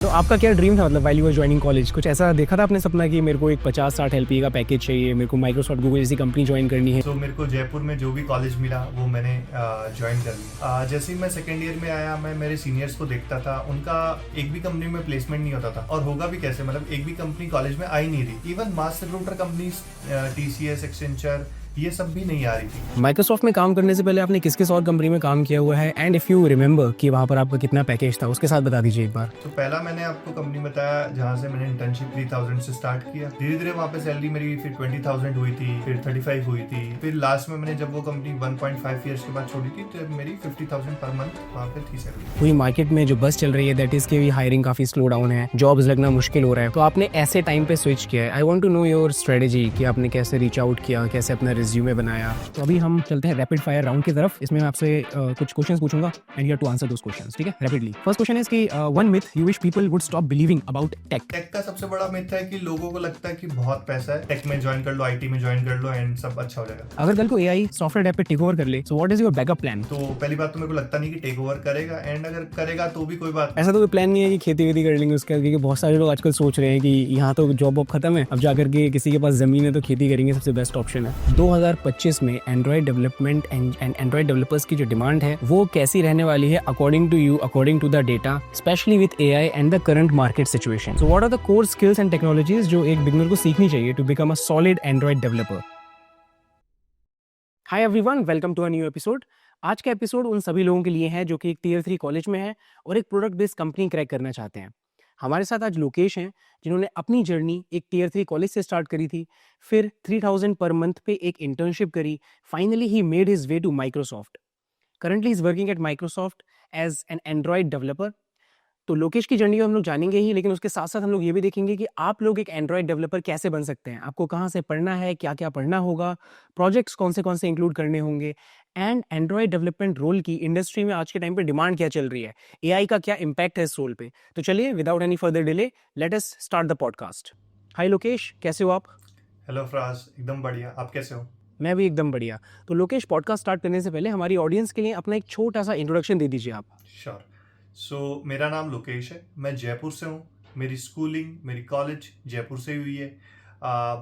तो आपका क्या ड्रीम था मतलब while you were joining college? कुछ ऐसा देखा था आपने सपना कि मेरे को एक 50-60 एलपीए का पैकेज चाहिए, मेरे को माइक्रोसॉफ्ट गूगल जैसी कंपनी ज्वाइन करनी है? तो मेरे को जयपुर में जो भी कॉलेज मिला वो मैंने ज्वाइन कर लिया। जैसे ही मैं सेकेंड ईयर में आया, मैं मेरे सीनियर्स को देखता था, उनका एक भी कंपनी में प्लेसमेंट नहीं होता था और होगा भी कैसे, मतलब एक भी कंपनी कॉलेज में आ ही नहीं रही। Even mass recruiter companies TCS, Accenture, ये सब भी नहीं आ रही थी। माइक्रोसॉफ्ट में काम करने से पहले आपने किस किस और कंपनी में काम किया हुआ है, एंड इफ यू रिमेंबर कि वहाँ पर आपका कितना पैकेज था, उसके साथ बता दीजिए एक बार। तो पहला मैंने आपको कंपनी बताया जहाँ से मैंने इंटर्नशिप 3000 से स्टार्ट किया। धीरे धीरे वहाँ पे सैलरी मेरी फिर 20,000 हुई थी, फिर 35 हुई थी, फिर लास्ट में मैंने जब वो कंपनी 1.5 ईयर्स के बाद छोड़ी थी तो मेरी 50,000 पर मंथ वहाँ पे थी सैलरी। पूरी मार्केट में जो बस चल रही है दैट इज की हायरिंग काफी स्लो डाउन है, जॉब्स लगना मुश्किल हो रहा है, तो आपने ऐसे टाइम पे स्विच किया है। I want to know your strategy कि आपने कैसे रीच आउट किया, कैसे अपना रिज्यूमे बनाया। तो अभी हम चलते हैं रैपिड फायर राउंड की तरफ। इसमें मैं आपसे कुछ क्वेश्चंस पूछूंगा and you have to answer those questions, ठीक है? रैपिडली। फर्स्ट क्वेश्चन इज कि one myth you wish people would stop believing about tech. Tech का सबसे बड़ा मिथ है कि लोगों को लगता है कि बहुत पैसा है, टेक में ज्वाइन कर लो, आईटी में ज्वाइन कर लो एंड सब अच्छा हो जाएगा। अगर कल को एआई सॉफ्टवेयर डेव पे टेक ओवर कर ले, so what is your backup plan? तो पहली बात तो मेरे को लगता नहीं कि टेक ओवर करेगा, एंड अगर करेगा तो भी कोई बात। ऐसा तो कोई प्लान नहीं है कि खेती वेती कर लेंगे उसका, क्योंकि बहुत सारे लोग आजकल सोच रहे हैं कि यहाँ तो जॉब वॉब खत्म है, अब जाकर के किसी के पास जमीन है तो खेती करेंगे, सबसे बेस्ट ऑप्शन है। 2025 में Android development and Android developers की जो डिमांड है वो कैसी रहने वाली है according to you, according to the data, specially with AI and the current market situation? So what are the core skills and technologies जो एक बिगनर को सीखनी चाहिए to become a solid Android developer? Hi everyone, welcome to a new episode. आज का episode उन सभी लोगों के लिए है जो कि एक टियर 3 कॉलेज में है और एक प्रोडक्ट बेस्ड कंपनी क्रैक करना चाहते हैं। हमारे साथ आज लोकेश हैं जिन्होंने अपनी जर्नी एक टियर 3 कॉलेज से स्टार्ट करी थी, फिर 3000 पर मंथ पे एक इंटर्नशिप करी, फाइनली ही made his way to Microsoft. Currently is working at Microsoft as an Android developer. तो लोकेश की जर्नी को हम लोग जानेंगे ही, लेकिन उसके साथ साथ हम लोग ये भी देखेंगे कि आप लोग एक एंड्रॉइड डेवलपर कैसे बन सकते हैं, आपको कहाँ से पढ़ना है, क्या क्या पढ़ना होगा, प्रोजेक्ट्स कौन से इंक्लूड करने होंगे, एंड एंड्रॉइड डेवलपमेंट रोल की इंडस्ट्री में आज के टाइम पे डिमांड क्या चल रही है, एआई का क्या इम्पैक्ट है इस रोल पे। तो चलिए without any further delay let us start the podcast. Hi Lokesh, कैसे हो आप? हेलो फराज, एकदम बढ़िया, आप कैसे हो? मैं भी एकदम बढ़िया। तो लोकेश, पॉडकास्ट स्टार्ट करने से पहले हमारी ऑडियंस के लिए अपना एक छोटा सा इंट्रोडक्शन दे दीजिए आप। श्योर। सो मेरा नाम लोकेश है, मैं जयपुर से हूँ। मेरी स्कूलिंग, मेरी कॉलेज जयपुर से हुई है।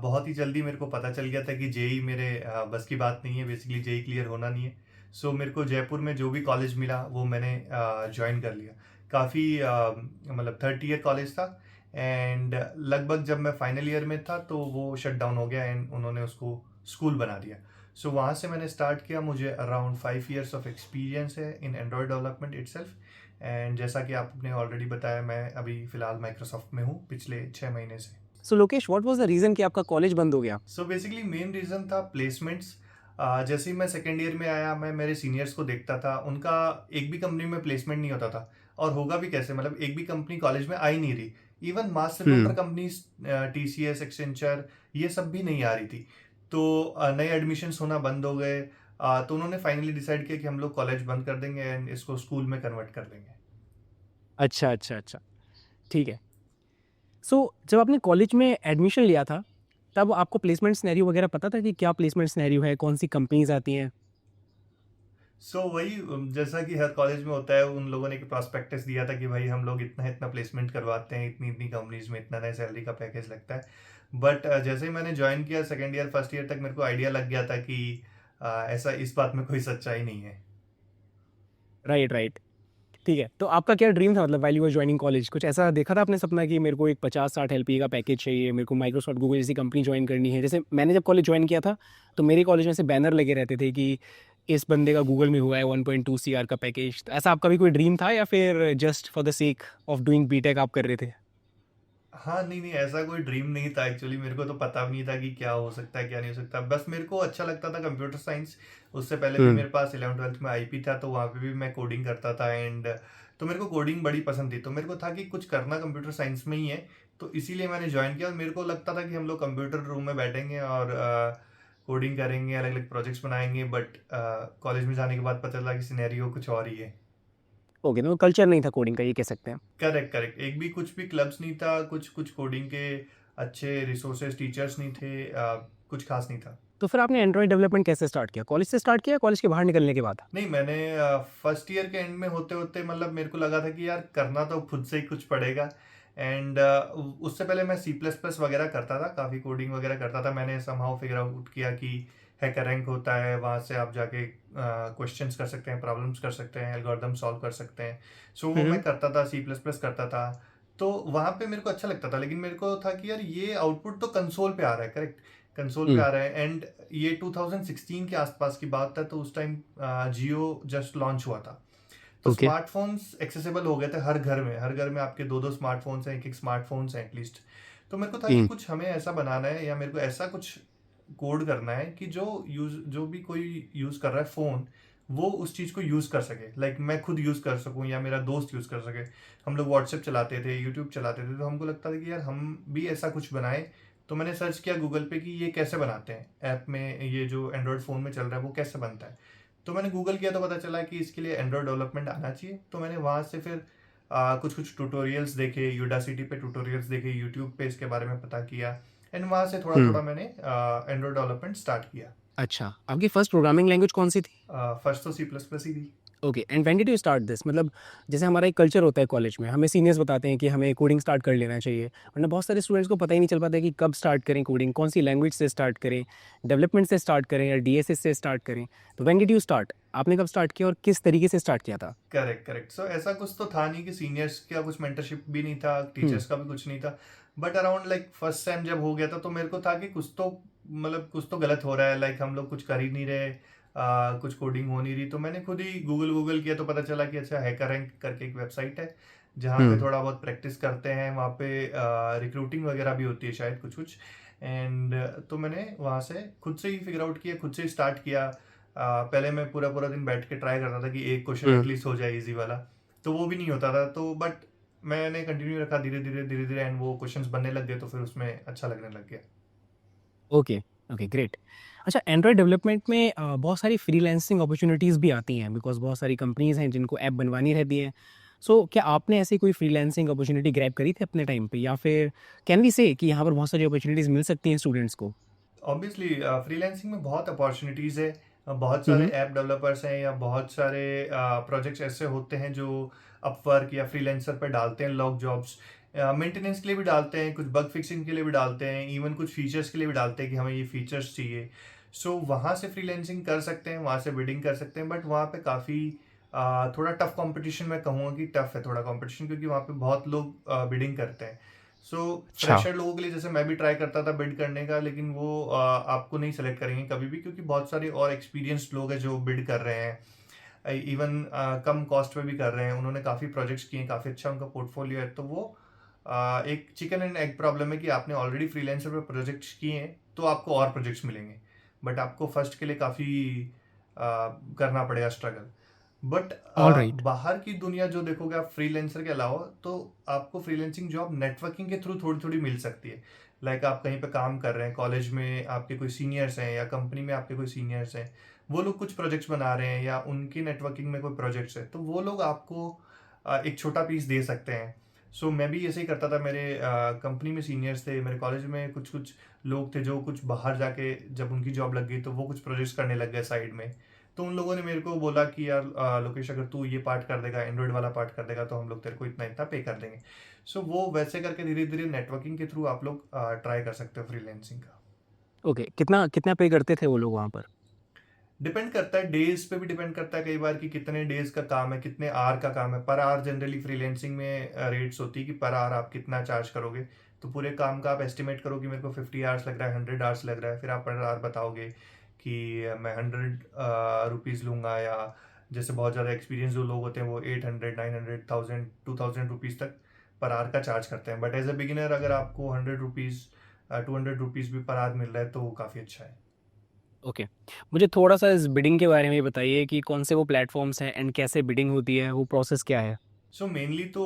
बहुत ही जल्दी मेरे को पता चल गया था कि जेई मेरे बस की बात नहीं है, बेसिकली जेई क्लियर होना नहीं है। सो मेरे को जयपुर में जो भी कॉलेज मिला वो मैंने ज्वाइन कर लिया। काफ़ी मतलब थर्ड ईयर कॉलेज था, एंड लगभग जब मैं फाइनल ईयर में था तो वो शट डाउन हो गया एंड उन्होंने उसको स्कूल बना दिया। सो वहाँ से मैंने स्टार्ट किया। मुझे अराउंड 5 ईयर्स ऑफ एक्सपीरियंस है इन एंड्रॉयड डेवलपमेंट इटसेल्फ। एंड जैसा कि आपने ऑलरेडी बताया, मैं अभी फिलहाल माइक्रोसॉफ्ट में हूँ पिछले 6 महीने से। So Lokesh, what was the reason कि आपका कॉलेज बंद हो गया? सो बेसिकली मेन रीज़न था प्लेसमेंट्स। जैसे ही मैं सेकेंड ईयर में आया, मैं मेरे सीनियर्स को देखता था, उनका एक भी कंपनी में प्लेसमेंट नहीं होता था और होगा भी कैसे, मतलब एक भी कंपनी कॉलेज में आ ही नहीं रही। Even mass recruiter companies TCS, Accenture, ये सब भी नहीं आ रही थी। तो नए एडमिशन्स होना बंद हो गए। तो उन्होंने फाइनली डिसाइड किया कि हम लोग कॉलेज बंद कर देंगे एंड इसको स्कूल में कन्वर्ट कर देंगे। अच्छा अच्छा अच्छा, ठीक है। सो जब आपने कॉलेज में एडमिशन लिया था तब आपको प्लेसमेंट सिनेरियो वगैरह पता था कि क्या प्लेसमेंट सिनेरियो है, कौन सी कंपनीज आती हैं? वही जैसा कि हर कॉलेज में होता है, उन लोगों ने एक प्रॉस्पेक्टस दिया था कि भाई हम लोग इतना इतना प्लेसमेंट करवाते हैं, इतनी इतनी कंपनीज में इतना नया सैलरी का पैकेज लगता है। बट जैसे ही मैंने ज्वाइन किया सेकेंड ईयर फर्स्ट ईयर तक, मेरे को आइडिया लग गया था कि ऐसा इस बात में कोई सच्चाई नहीं है। राइट राइट, ठीक है। तो आपका क्या ड्रीम था मतलब while you were joining college? कुछ ऐसा देखा था आपने सपना कि मेरे को एक 50-60 एलपीए का पैकेज चाहिए, मेरे को माइक्रोसॉफ्ट गूगल जैसी कंपनी ज्वाइन करनी है? जैसे मैंने जब कॉलेज ज्वाइन किया था तो मेरे कॉलेज में से बैनर लगे रहते थे कि इस बंदे का गूगल में हुआ है 1.2 सीआर का पैकेज। तो ऐसा आपका भी कोई ड्रीम था या फिर just for the sake of doing BTech आप कर रहे थे? हाँ, नहीं नहीं, ऐसा कोई ड्रीम नहीं था एक्चुअली। मेरे को तो पता भी नहीं था कि क्या हो सकता है क्या नहीं हो सकता। बस मेरे को अच्छा लगता था कंप्यूटर साइंस। उससे पहले भी हम्म। मेरे पास 11th 12th में आईपी था, तो वहाँ पे भी मैं कोडिंग करता था। एंड तो मेरे को कोडिंग बड़ी पसंद थी, तो मेरे को था कि कुछ करना कंप्यूटर साइंस में ही है। तो इसीलिए मैंने ज्वाइन किया और मेरे को लगता था कि हम लोग कंप्यूटर रूम में बैठेंगे और कोडिंग करेंगे, अलग अलग प्रोजेक्ट्स बनाएंगे। बट कॉलेज में जाने के बाद पता चला कि सिनेरियो कुछ और ही है। ओके, तो कल्चर नहीं था कोडिंग का, ये कह सकते हैं। करेक्ट करेक्ट, एक भी कुछ भी क्लब्स नहीं था, कुछ कुछ कोडिंग के अच्छे रिसोर्सेज टीचर्स नहीं थे, कुछ खास नहीं था। तो फिर आपने एंड्रॉयड डेवलपमेंट कैसे स्टार्ट किया? कॉलेज से स्टार्ट किया या कॉलेज के बाहर निकलने के बाद? नहीं, मैंने फर्स्ट ईयर के एंड में होते-होते मतलब मेरे को लगा था कि यार करना तो खुद से ही कुछ पड़ेगा एंड उससे पहले मैं सी प्लस प्लस वगैरह करता था, काफ़ी कोडिंग वगैरह करता था। मैंने समहाउ फिगर आउट किया कि हैकर रैंक होता है, वहाँ से आप जाके क्वेश्चंस कर सकते हैं, प्रॉब्लम्स कर सकते हैं, एल्गोरिदम सॉल्व कर सकते हैं। सो वो हुँ, मैं करता था, सी प्लस प्लस करता था। तो वहाँ पे मेरे को अच्छा लगता था, लेकिन मेरे को था कि यार ये आउटपुट तो कंसोल पे आ रहा है, करेक्ट? कंसोल पे हुँ, आ रहा है एंड ये 2016 के आसपास की बात है, तो उस टाइम जियो जस्ट लॉन्च हुआ था। तो ओके, स्मार्टफोन्स एक्सेसिबल हो गए थे हर घर में आपके दो दो स्मार्टफोन्स हैं, एक एक स्मार्टफोन्स हैं एटलीस्ट। तो मेरे को था कि हुँ, कुछ हमें ऐसा बनाना है या मेरे को ऐसा कुछ कोड करना है कि जो भी कोई यूज़ कर रहा है फ़ोन, वो उस चीज़ को यूज़ कर सके। लाइक मैं खुद यूज़ कर सकूँ या मेरा दोस्त यूज़ कर सके। हम लोग व्हाट्सएप चलाते थे, यूट्यूब चलाते थे, तो हमको लगता था कि यार हम भी ऐसा कुछ बनाएं। तो मैंने सर्च किया गूगल पे कि ये कैसे बनाते हैं, ऐप में ये जो एंड्रॉयड फ़ोन में चल रहा है वो कैसे बनता है। तो मैंने गूगल किया तो पता चला कि इसके लिए एंड्रॉयड डेवलपमेंट आना चाहिए। तो मैंने वहाँ से फिर कुछ कुछ ट्यूटोरियल्स देखे, यूडासिटी पे ट्यूटोरियल्स देखे, यूट्यूब पे इसके बारे में पता किया एंड वहाँ से थोड़ा हुँ। थोड़ा मैंने एंड्रॉयड डेवलपमेंट स्टार्ट किया। अच्छा, आपकी फर्स्ट प्रोग्रामिंग लैंग्वेज कौन-सी थी? फर्स्ट तो सी प्लस प्लस ही थी। Okay and when did you start this? मतलब जैसे हमारा एक कल्चर होता है कॉलेज में, हमें सीनियर्स बताते हैं कि हमें कोडिंग स्टार्ट कर लेना चाहिए, वरना बहुत सारे स्टूडेंट्स को पता ही नहीं चल पाता है कि कब स्टार्ट करें कोडिंग, कौन सी लैंग्वेज से स्टार्ट करें, डेवलपमेंट से स्टार्ट करें या डीएसएस से स्टार्ट करें। तो व्हेन डिड यू स्टार्ट? आपने कब स्टार्ट किया और किस तरीके से स्टार्ट किया था? Correct correct. सो ऐसा कुछ तो था नहीं कि सीनियर्स का कुछ मेंटरशिप भी नहीं था, हुँ, टीचर्स का भी कुछ नहीं था। But around like first time जब हो गया था तो मेरे को था कि कुछ तो मतलब कुछ तो गलत हो रहा है, लाइक हम लोग कुछ कर ही नहीं रहे, कुछ कोडिंग हो नहीं रही। तो मैंने खुद ही गूगल गूगल किया तो पता चला कि अच्छा हैकर रैंक करके एक वेबसाइट है जहाँ पे हुँ, थोड़ा बहुत प्रैक्टिस करते हैं, वहाँ पे रिक्रूटिंग वगैरह भी होती है शायद कुछ कुछ। एंड तो मैंने वहाँ से खुद से ही फिगर आउट किया, खुद से ही स्टार्ट किया। पहले मैं पूरा पूरा दिन बैठ के ट्राई करता था कि एक क्वेश्चन हुँ। एटलीस्ट हो जाए इजी वाला। तो वो भी नहीं होता था, तो बट मैंने कंटिन्यू रखा धीरे धीरे एंड वो क्वेश्चंस बनने लग गए तो फिर उसमें अच्छा लगने लग गया। Okay, okay great. अच्छा एंड्रॉयड डेवलपमेंट में बहुत सारी फ्रीलांसिंग अपॉर्च्युनिटीज़ भी आती हैं बिकॉज़ बहुत सारी कंपनीज़ हैं जिनको ऐप बनवानी रहती है। सो क्या आपने ऐसी कोई फ्रीलांसिंग अपॉर्च्युनिटी ग्रैब करी थी अपने टाइम पे या फिर कैन वी से कि यहाँ पर बहुत सारी अपॉर्च्युनिटीज़ मिल सकती हैं स्टूडेंट्स को? ऑब्वियसली फ्रीलांसिंग में बहुत अपॉर्चुनिटीज़ है। बहुत हुँ, सारे हुँ। ऐप डेवलपर्स हैं या बहुत सारे प्रोजेक्ट्स ऐसे होते हैं जो अपवर्क या फ्रीलांसर पर डालते हैं लॉग जॉब्स। मेंटेनेंस के लिए भी डालते हैं, कुछ बग फिक्सिंग के लिए भी डालते हैं, इवन कुछ फीचर्स के लिए भी डालते हैं कि हमें ये फीचर्स चाहिए। सो वहाँ से फ्रीलांसिंग कर सकते हैं, वहाँ से बिडिंग कर सकते हैं, बट वहाँ पे काफ़ी थोड़ा टफ कंपटीशन, मैं कहूँगा कि टफ है थोड़ा कंपटीशन, क्योंकि वहाँ पे बहुत लोग बिडिंग करते हैं। सो अच्छा। फ्रेशर लोगों के लिए जैसे मैं भी ट्राई करता था बिड करने का, लेकिन वो आपको नहीं सेलेक्ट करेंगे कभी भी, क्योंकि बहुत सारे और एक्सपीरियंस्ड लोग हैं जो बिड कर रहे हैं, इवन कम कॉस्ट पे भी कर रहे हैं। उन्होंने काफ़ी प्रोजेक्ट्स किए हैं, काफ़ी अच्छा उनका पोर्टफोलियो है। तो वो एक चिकन एंड एग प्रॉब्लम है कि आपने ऑलरेडी फ्रीलांसर पे प्रोजेक्ट्स किए हैं तो आपको और प्रोजेक्ट्स मिलेंगे, बट आपको फर्स्ट के लिए काफ़ी करना पड़ेगा स्ट्रगल। But alright. बाहर की दुनिया जो देखोगे आप फ्रीलांसर के अलावा, तो आपको फ्रीलांसिंग जॉब नेटवर्किंग के थ्रू थोड़ी थोड़ी मिल सकती है। लाइक आप कहीं पे काम कर रहे हैं, कॉलेज में आपके कोई सीनियर्स हैं या कंपनी में आपके कोई सीनियर्स हैं, वो लोग कुछ प्रोजेक्ट्स बना रहे हैं या उनकी नेटवर्किंग में कोई प्रोजेक्ट्स है, तो वो लोग आपको एक छोटा पीस दे सकते हैं। सो मैं भी ऐसे ही करता था। मेरे कंपनी में सीनियर्स थे, मेरे कॉलेज में कुछ कुछ लोग थे जो कुछ बाहर जाके जब उनकी जॉब लग गई तो वो कुछ प्रोजेक्ट्स करने लग गए साइड में। तो उन लोगों ने मेरे को बोला कि यार लोकेश, अगर तू ये पार्ट कर देगा, एंड्रॉइड वाला पार्ट कर देगा, तो हम लोग तेरे को इतना इतना पे कर देंगे। सो वो वैसे करके धीरे धीरे नेटवर्किंग के थ्रू आप लोग ट्राई कर सकते हो फ्रीलैंसिंग का। ओके, कितना कितना पे करते थे वो लोग वहाँ पर? डिपेंड करता है, डेज पे भी डिपेंड करता है कई बार कि कितने डेज का काम है, कितने आवर का काम है। पर आवर जनरली फ्रीलैंसिंग में रेट्स होती है कि पर आवर आप कितना चार्ज करोगे। तो पूरे काम का आप एस्टिमेट करो कि मेरे को 50 आवर्स लग रहा है, 100 आवर्स लग रहा है, फिर आप पर आवर बताओगे कि मैं 100 रुपीज़ लूँगा, या जैसे बहुत ज़्यादा एक्सपीरियंस जो लोग होते हैं वो 800, 900, 1000, 2000 रुपीज़ तक पर आवर का चार्ज करते हैं। बट एज अ बिगिनर अगर आपको 100 रुपीज़ 200 रुपीज़ भी पर आवर मिल रहा है तो वो काफ़ी अच्छा है। ओके। मुझे थोड़ा-सा इस बिडिंग के बारे में बताइए कि कौन से वो प्लेटफ़ॉर्म्स हैं एंड कैसे बिडिंग होती है, वो प्रोसेस क्या है? सो मेनली तो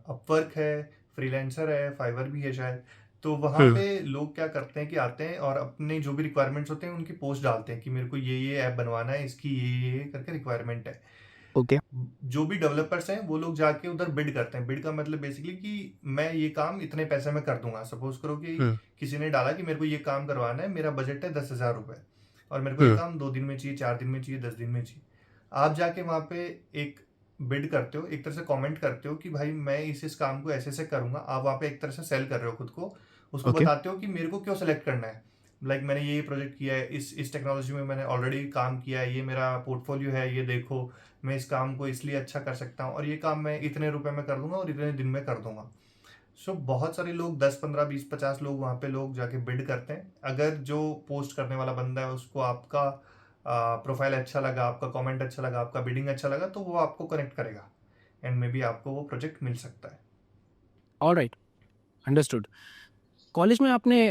अपवर्क है, फ्रीलांसर है, फाइवर भी है शायद। तो वहाँ हुँ, पे लोग क्या करते हैं कि आते हैं और अपने जो भी रिक्वायरमेंट्स होते हैं उनकी पोस्ट डालते हैं कि मेरे को ये ऐप बनवाना है, इसकी ये करके रिक्वायरमेंट है। ओके। जो भी डेवलपर्स हैं वो लोग जाके उधर बिड करते हैं। बिड का मतलब बेसिकली कि मैं ये काम इतने पैसे में कर दूंगा। सपोज करो कि हुँ, किसी ने डाला कि मेरे को ये काम करवाना है, मेरा बजट है 10,000 रुपये और मेरे को ये हुँ, काम 2 दिन में चाहिए, 4 दिन में चाहिए, 10 दिन में चाहिए। आप जाके वहाँ पे एक बिड करते हो, एक तरह से कमेंट करते हो कि भाई मैं इस काम को ऐसे ऐसे करूंगा। आप वहाँ पे एक तरह से सेल कर रहे हो खुद को, उसको ओके, बताते हो कि मेरे को क्यों सेलेक्ट करना है। लाइक मैंने ये प्रोजेक्ट किया है, इस टेक्नोलॉजी में मैंने ऑलरेडी काम किया है, ये मेरा पोर्टफोलियो है, ये देखो मैं इस काम को इसलिए अच्छा कर सकता हूँ और ये काम मैं इतने रुपए में कर दूंगा और इतने दिन में कर दूंगा। सो बहुत सारे लोग 10 15 20 50 लोग वहाँ पे लोग जाके बिड करते हैं। अगर जो पोस्ट करने वाला बंदा है उसको आपका प्रोफाइल अच्छा लगा, आपका कमेंट अच्छा लगा, आपका बिडिंग अच्छा लगा, तो वो आपको कनेक्ट करेगा एंड मे बी आपको वो प्रोजेक्ट मिल सकता है। Alright, understood. कॉलेज में आपने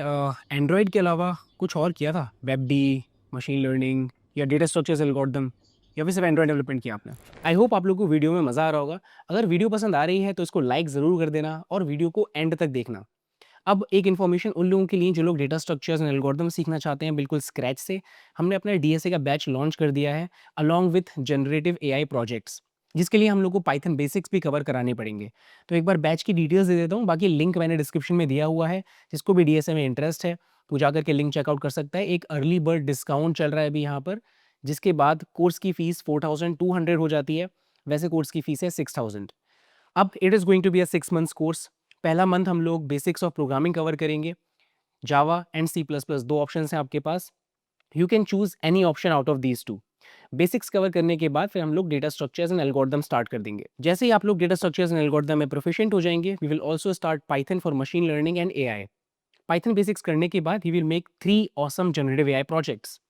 एंड्रॉयड के अलावा कुछ और किया था? वेब डी, मशीन लर्निंग या डेटा स्ट्रक्चर्स एल्गोरिदम, या फिर सिर्फ एंड्रॉयड डेवलपमेंट किया आपने? आई होप आप लोगों को वीडियो में मज़ा आ रहा होगा। अगर वीडियो पसंद आ रही है तो इसको लाइक ज़रूर कर देना और वीडियो को एंड तक देखना। अब एक इन्फॉर्मेशन उन लोगों के लिए जो लोग डेटा स्ट्रक्चर्स एंड एल्गोरिदम सीखना चाहते हैं बिल्कुल स्क्रैच से। हमने अपना डीएसए का बैच लॉन्च कर दिया है along with generative AI projects, जिसके लिए हम लोग को पाइथन बेसिक्स भी कवर कराने पड़ेंगे। तो एक बार बैच की डिटेल्स दे देता हूँ, बाकी लिंक मैंने डिस्क्रिप्शन में दिया हुआ है। जिसको भी डीएसए में इंटरेस्ट है वो जाकर के लिंक चेकआउट कर सकता है। एक अर्ली बर्ड डिस्काउंट चल रहा है अभी यहाँ पर, जिसके बाद कोर्स की फीस 4200 हो जाती है। वैसे कोर्स की फीस है 6000। अब it is going to be a 6 months course. पहला मंथ हम लोग बेसिक्स ऑफ प्रोग्रामिंग कवर करेंगे। Java and C plus plus दो ऑप्शन हैं आपके पास। You can choose any option out of these two. Basics cover करने के बाद फिर हम लोग data structures and algorithm start कर देंगे। जैसे ही आप लोग डेटा स्ट्रक्चर्स एंड एल्गोरिदम में प्रोफिशिएंट हो जाएंगे, we will also start Python for machine learning and AI. Python basics करने के बाद he will make 3 awesome generative AI projects.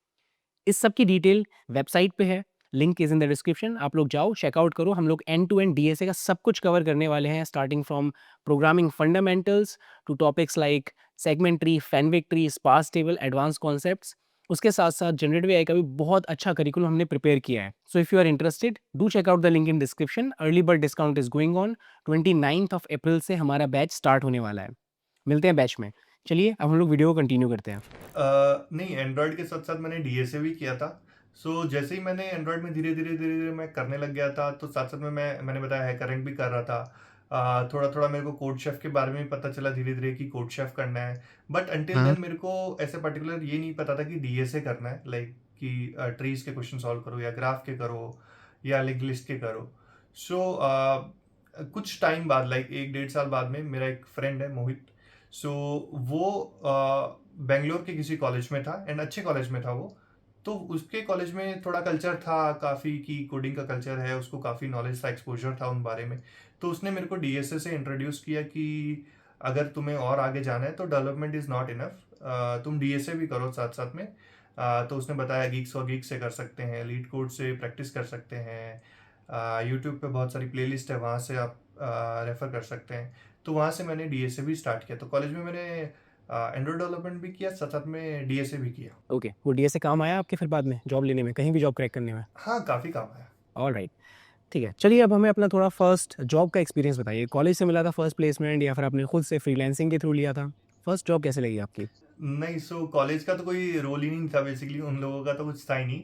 इस सब की डिटेल वेबसाइट पे है, link is in the description. आप लोग जाओ, चेकआउट करो। हम लोग एंड टू एंड डीएसए का सब कुछ कवर करने वाले हैं, starting from programming fundamentals to topics like segment tree, Fenwick tree, sparse table, advance concepts. उसके साथ-साथ जनरेटिव एआई का भी बहुत अच्छा करिकुलम हमने प्रिपेयर किया है। So if you are interested, do check out the link in description. Early bird discount is going on. 29th of April से हमारा बैच स्टार्ट होने वाला है। मिलते हैं बैच में। चलिए अब हम लोग वीडियो को कंटिन्यू करते हैं। नहीं, एंड्रॉयड के साथ साथ मैंने डीएसए भी किया था। सो जैसे ही मैंने एंड्रॉयड में धीरे धीरे धीरे धीरे मैं करने लग गया था, तो साथ साथ में मैंने बताया हैकरिंग भी कर रहा था। थोड़ा थोड़ा मेरे को कोड शेफ के बारे में भी पता चला धीरे धीरे कि कोड शेफ करना है। बट अंटिल हाँ। देन मेरे को ऐसे पर्टिकुलर ये नहीं पता था कि डीएसए करना है, लाइक कि ट्रीज के क्वेश्चन सॉल्व करो या ग्राफ के करो या लिंक लिस्ट के करो। सो कुछ टाइम बाद, लाइक 1 1.5 साल बाद में, मेरा एक फ्रेंड है मोहित। सो वो बेंगलोर के किसी कॉलेज में था एंड अच्छे कॉलेज में था वो। तो उसके कॉलेज में थोड़ा कल्चर था काफ़ी कि कोडिंग का कल्चर है, उसको काफ़ी नॉलेज था, एक्सपोजर था उन बारे में। तो उसने मेरे को डीएसए से इंट्रोड्यूस किया कि अगर तुम्हें और आगे जाना है तो डेवलपमेंट इज़ नॉट इनफ, तुम डीएसए भी करो साथ साथ में। तो उसने बताया गीक्स और गीक से कर सकते हैं, लीड कोड से प्रैक्टिस कर सकते हैं, यूट्यूब पे बहुत सारी प्लेलिस्ट है, वहाँ से आप रेफ़र कर सकते हैं। तो वहाँ से मैंने डीएसए भी स्टार्ट किया। तो कॉलेज में मैंने एंड्रॉयड डेवलपमेंट भी किया, साथ साथ में डीएसए भी किया। ओके, वो डीएसए काम आया आपके फिर बाद में जॉब लेने में, कहीं भी जॉब क्रैक करने में? हाँ, काफ़ी काम आया। ऑलराइट, ठीक है। चलिए अब हमें अपना थोड़ा फर्स्ट जॉब का एक्सपीरियंस बताइए। कॉलेज से मिला था फर्स्ट प्लेसमेंट या फिर आपने खुद से फ्रीलांसिंग के थ्रू लिया था? फर्स्ट जॉब कैसे लगी आपकी? नहीं, सो कॉलेज का तो कोई रोल ही नहीं था बेसिकली, उन लोगों का तो कुछ था ही नहीं।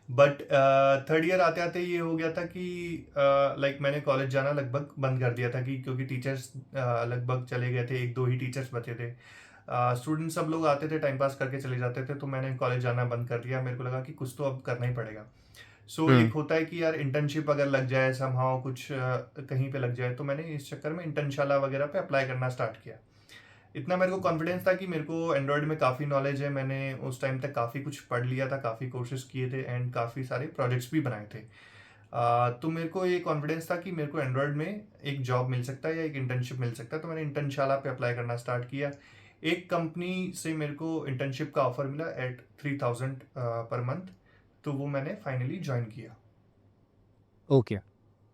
बट थर्ड ईयर आते आते ये हो गया था कि लाइक मैंने कॉलेज जाना लगभग बंद कर दिया था कि क्योंकि टीचर्स लगभग चले गए थे, एक दो ही टीचर्स बचे थे। स्टूडेंट सब लोग आते थे, टाइम पास करके चले जाते थे, तो मैंने कॉलेज जाना बंद कर दिया। मेरे को लगा कि कुछ तो अब करना ही पड़ेगा। सो एक हुँ, होता है कि यार इंटर्नशिप अगर लग जाए समहाउ, कुछ कहीं पे लग जाए, तो मैंने इस चक्कर में इंटर्नशाला वगैरह पे अप्लाई करना स्टार्ट किया। इतना मेरे को कॉन्फिडेंस था कि मेरे को एंड्रॉयड में काफ़ी नॉलेज है, मैंने उस टाइम तक काफ़ी कुछ पढ़ लिया था, काफ़ी कोर्सेज किए थे एंड काफ़ी सारे प्रोजेक्ट्स भी बनाए थे। तो मेरे को ये कॉन्फिडेंस था कि मेरे को एंड्रॉयड में एक जॉब मिल सकता है या एक इंटर्नशिप मिल सकता है। तो मैंने इंटर्नशाला पे अप्लाई करना स्टार्ट किया। एक कंपनी से मेरे को इंटर्नशिप का ऑफर मिला एट 3000 पर मंथ। तो वो मैंने फाइनली ज्वाइन किया। Okay,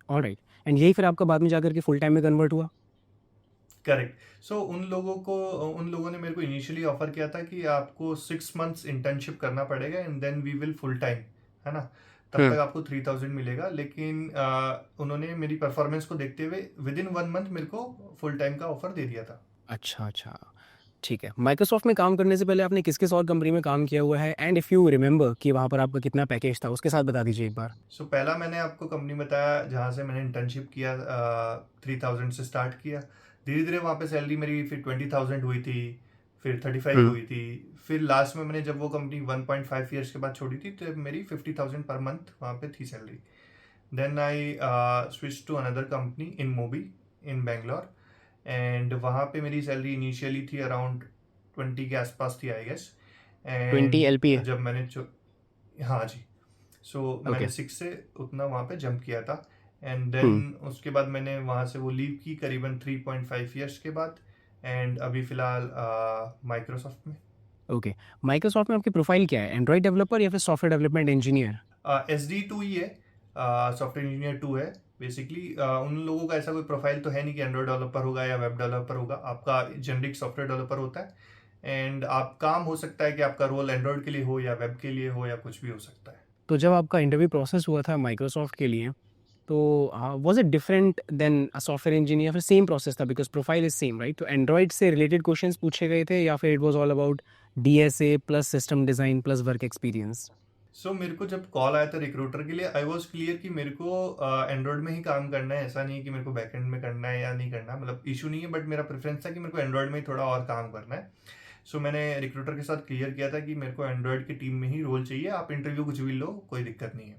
alright. एंड यही फिर आपका बाद में जाकर के फुल टाइम में कन्वर्ट हुआ? करेक्ट। सो उन लोगों ने मेरे को इनिशियली ऑफर किया था कि आपको 6 मंथ्स इंटर्नशिप करना पड़ेगा and then we will full time, है ना। तब हुँ, तक आपको 3000 मिलेगा, लेकिन उन्होंने मेरी परफॉर्मेंस को देखते हुए विद इन 1 मंथ मेरे को फुल टाइम का ऑफर दे दिया था। अच्छा, अच्छा। ठीक है, माइक्रोसॉफ्ट में काम करने से पहले आपने किस-किस और कंपनी में काम किया हुआ है? एंड इफ यू रिमेंबर कि वहाँ पर आपका कितना पैकेज था, उसके साथ बता दीजिए एक बार। सो पहला मैंने आपको कंपनी बताया जहाँ से मैंने इंटर्नशिप किया, 3000 से स्टार्ट किया। धीरे धीरे वहाँ पे सैलरी मेरी फिर 20,000 हुई थी, फिर 35 हुँ, हुई थी। फिर लास्ट में मैंने जब वो कंपनी 1.5 ईयर्स के बाद छोड़ी थी तो मेरी 50,000 पर मंथ वहाँ पे थी salary. Then I switch to another company InMobi in Bangalore, and वहाँ पे मेरी सैलरी इनिशियली थी अराउंड 20 के आसपास थी आई गेस। 20 and LPA. जब मैंने हाँ जी, सो ओके। मैंने 6 से उतना वहाँ पे जंप किया था। एंड हुँ, देन उसके बाद मैंने वहाँ से वो लीव की करीबन 3.5 ईयर्स के बाद, एंड अभी फ़िलहाल माइक्रोसॉफ्ट में। ओके। माइक्रोसॉफ्ट में आपकी प्रोफाइल क्या है? एंड्रॉयड डेवलपर या फिर सॉफ्टवेयर डेवलपमेंट इंजीनियर? SD2 ही है, सॉफ्टवेयर इंजीनियर 2 है। बेसिकली उन लोगों का ऐसा कोई प्रोफाइल तो है नहीं कि एंड्रॉयड डेवलपर होगा या वेब डेवलपर होगा। आपका जेनरिक सॉफ्टवेयर डेवलपर होता है, एंड आप काम हो सकता है कि आपका रोल एंड्रॉयड के लिए हो या वेब के लिए हो या कुछ भी हो सकता है। तो जब आपका इंटरव्यू प्रोसेस हुआ था माइक्रोसॉफ्ट के लिए, तो was it different than a software engineer या फिर सेम प्रोसेस था because profile is same right? तो एंड्रॉयड से रिलेटेड क्वेश्चंस पूछे गए थे या फिर it was all about DSA plus system design plus work experience? So मेरे को जब कॉल आया था रिक्रूटर के लिए, आई वॉज क्लियर कि मेरे को एंड्रॉयड में ही काम करना है। ऐसा नहीं है कि मेरे को बैकएंड में करना है या नहीं करना, मतलब इशू नहीं है, बट मेरा प्रेफरेंस था कि मेरे को एंड्रॉयड में ही थोड़ा और काम करना है। सो मैंने रिक्रूटर के साथ क्लियर किया था कि मेरे को एंड्रॉयड की टीम में ही रोल चाहिए, आप इंटरव्यू कुछ भी लो, कोई दिक्कत नहीं है।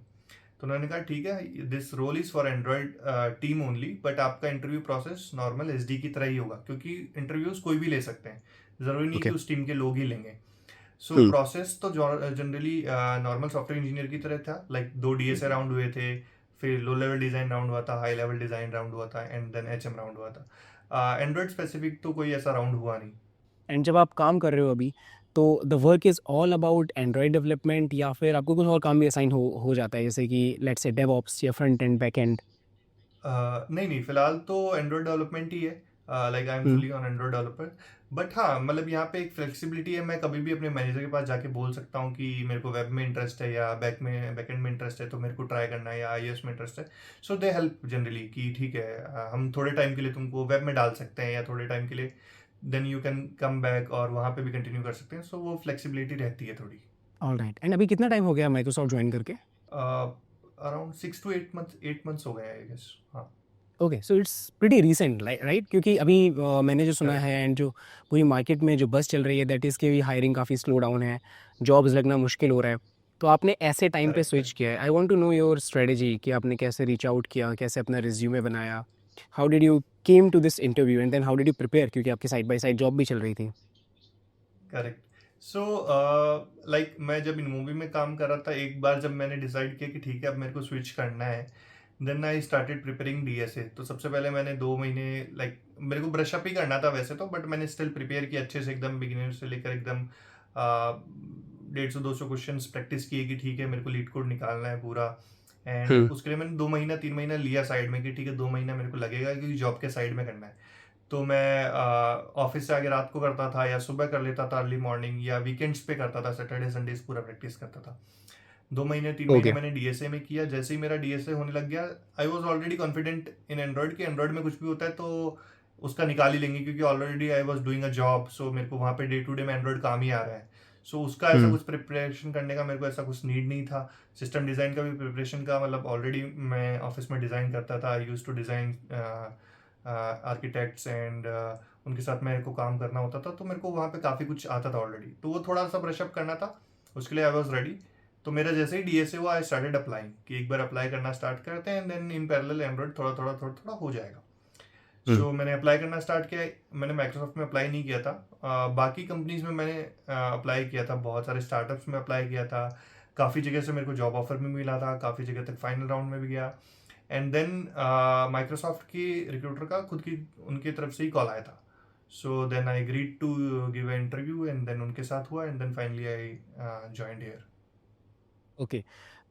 तो उन्होंने कहा ठीक है, this role is for Android team only, but आपका इंटरव्यू प्रोसेस नॉर्मल SD की तरह ही होगा, क्योंकि इंटरव्यूज़ कोई भी ले सकते हैं, ज़रूरी नहीं कि ओके। उस टीम के लोग ही लेंगे। सो हुँ, प्रोसेस तो जनरली नॉर्मल सॉफ्टवेयर इंजीनियर की तरह था, लाइक 2 DSA राउंड हुए थे, फिर लो लेवल डिज़ाइन राउंड हुआ था, हाई लेवल डिज़ाइन राउंड हुआ था, एंड देन HM राउंड हुआ था। एंड्रॉयड स्पेसिफिक तो कोई ऐसा राउंड हुआ नहीं। एंड जब आप काम कर रहे हो अभी, तो the work is all about Android development या फिर आपको कुछ और काम भी असाइन हो जाता है जैसे कि लेट्स से डेवऑप्स या फ्रंट एंड, बैक एंड? नहीं नहीं, फिलहाल तो एंड्रॉयड डेवलपमेंट ही है, like I am hmm, fully on Android developer. But हाँ, मतलब यहाँ पे एक फ्लेक्सिबिलिटी है, मैं कभी भी अपने मैनेजर के पास जाके बोल सकता हूँ कि मेरे को वेब में इंटरेस्ट है या बैकएंड में इंटरेस्ट है, तो मेरे को ट्राई करना है, या iOS में इंटरेस्ट है। सो दे हेल्प जनरली कि ठीक है, हम थोड़े टाइम के लिए तुमको वेब में डाल सकते हैं, या थोड़े टाइम के लिए then you can come back और वहाँ पे भी कंटिन्यू कर सकते हैं। सो वो फ्लेक्सिबिलिटी रहती है थोड़ी। ऑलराइट। एंड अभी कितना टाइम हो गया माइक्रोसॉफ्ट जॉइन करके? अराउंड 6 to 8 months, 8 months हो गए आई गेस। हाँ। Okay, so it's pretty recent right? क्योंकि अभी मैंने जो सुना है करेक्ट। एंड जो पूरी मार्केट में जो बज़ चल रही है दैट इज़ कि हायरिंग काफ़ी स्लो डाउन है, जॉब्स लगना मुश्किल हो रहा है। तो आपने ऐसे टाइम पे करेक्ट। Switch correct. किया है। I want to know your strategy कि आपने कैसे रीच आउट किया, कैसे अपना रिज्यूमे बनाया? How did you came to this interview and then how did you prepare क्योंकि आपकी साइड बाय साइड जॉब भी चल रही थी? करेक्ट। सो लाइक मैं जब इन मूवी में काम कर रहा था, एक बार जब मैंने डिसाइड किया कि ठीक है अब मेरे को स्विच करना है, then I started preparing DSA। तो सबसे पहले मैंने 2 महीने, लाइक मेरे को ब्रश अप ही करना था वैसे तो, बट मैंने स्टिल प्रिपेयर किया अच्छे से, एकदम बिगिनर से लेकर एकदम 150-200 क्वेश्चन प्रैक्टिस किए कि ठीक है मेरे को लीड कोड निकालना है पूरा। एंड हुँ, उसके लिए मैंने 2 महीना 3 महीना लिया साइड में कि ठीक है 2 महीना मेरे को लगेगा, क्योंकि जॉब के साइड में करना है। तो मैं ऑफिस से आगे रात को करता था, या सुबह कर लेता था अर्ली मॉर्निंग, या वीकेंड्स पे करता था, सैटरडे संडेज पूरा प्रैक्टिस करता था। 2 महीने 3 महीने ओके। मैंने DSA में किया। जैसे ही मेरा DSA होने लग गया, I was already confident in Android कि एंड्रॉयड में कुछ भी होता है तो उसका निकाल ही लेंगे, क्योंकि already I was doing a job. So मेरे को वहाँ पे डे टू डे में एंड्रॉयड काम ही आ रहा है। सो उसका ऐसा हुँ, कुछ प्रिपरेशन करने का मेरे को ऐसा कुछ नीड नहीं था। सिस्टम डिज़ाइन का भी प्रिपरेशन का, मतलब ऑलरेडी मैं ऑफिस में डिज़ाइन करता था, I use to design architects, and उनके साथ मेरे को काम करना होता था, तो मेरे को वहाँ पे काफ़ी कुछ आता था ऑलरेडी, तो वो थोड़ा सा ब्रशअप करना था, उसके लिए आई वॉज रेडी। तो मेरा जैसे ही DSA हुआ, आई स्टार्टेड अप्लाइंग कि एक बार अप्लाई करना स्टार्ट करते हैं, देन इन पैरेलल एंड्रॉइड थोड़ा थोड़ा थोड़ा थोड़ा हो जाएगा। हुँ, सो मैंने अप्लाई करना स्टार्ट किया। मैंने माइक्रोसॉफ्ट में अप्लाई नहीं किया था, बाकी कंपनीज में मैंने अप्लाई किया था, बहुत सारे स्टार्टअप्स में अप्लाई किया था, काफ़ी जगह से मेरे को जॉब ऑफर भी मिला था, काफ़ी जगह तक फाइनल राउंड में भी गया। एंड देन माइक्रोसॉफ्ट की रिक्रूटर का खुद की उनकी तरफ से ही कॉल आया था। So then I agreed to give a interview, and then उनके साथ हुआ, and then finally I joined here. Okay.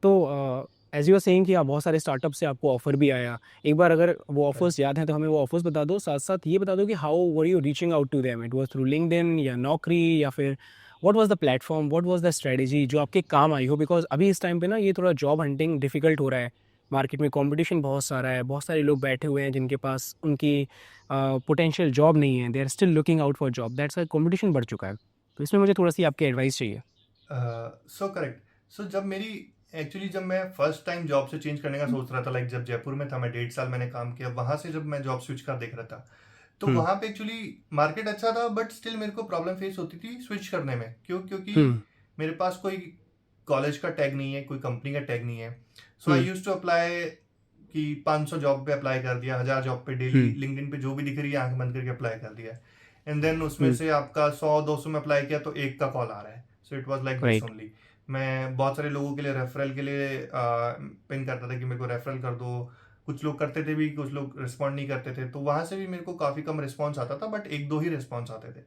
तो एज़ यू आर सेइंग कि आप बहुत सारे स्टार्टअप से आपको ऑफ़र भी आया। एक बार अगर वो ऑफ़र्स याद हैं तो हमें वो ऑफ़र्स बता दो, साथ-साथ ये बता दो कि how were you reaching out to them? It was through LinkedIn या नौकरी या फिर what was the platform, what was the strategy जो आपके काम आई हो? बिकॉज़ अभी इस टाइम पे ना ये थोड़ा जॉब हंटिंग डिफ़िकल्ट हो रहा है मार्केट में कंपटीशन बहुत सारा है, बहुत सारे लोग बैठे हुए हैं जिनके पास उनकी पोटेंशियल जॉब नहीं है, they are still looking out for job, that's why competition बढ़ चुका है। तो इसमें मुझे थोड़ा सी आपकी एडवाइस चाहिए। So correct. सो जब मैं फर्स्ट टाइम जॉब से चेंज करने का सोच रहा था, लाइक जब जयपुर में था, मैं 1.5 साल मैंने काम किया, वहां से जब मैं जॉब स्विच कर देख रहा था, तो हम्म। वहां पे एक्चुअली मार्केट अच्छा था, बट स्टिल मेरे को प्रॉब्लम फेस होती थी स्विच करने में। क्योंकि हम्म। मेरे पास कोई कॉलेज का टैग नहीं है, कोई कंपनी का टैग नहीं है। सो आई हम्म। यूज टू अप्लाई कि 500 जॉब पे अप्लाई कर दिया, 1000 जॉब पे डेली, हम्म। लिंक्डइन पे जो भी दिख रही है आंख बंद करके अप्लाई कर दिया। एंड देन उसमें हम्म। से आपका 100-200 में अप्लाई किया तो एक का कॉल आ रहा है। So it was like this right. Only. मैं बहुत सारे लोगों के लिए रेफरल के लिए पिन करता था कि मेरे को रेफरल कर दो। कुछ लोग करते थे भी, कुछ लोग रिस्पॉन्ड नहीं करते थे, तो वहां से भी मेरे को काफ़ी कम रिस्पॉन्स आता था, बट एक दो ही रिस्पॉन्स आते थे।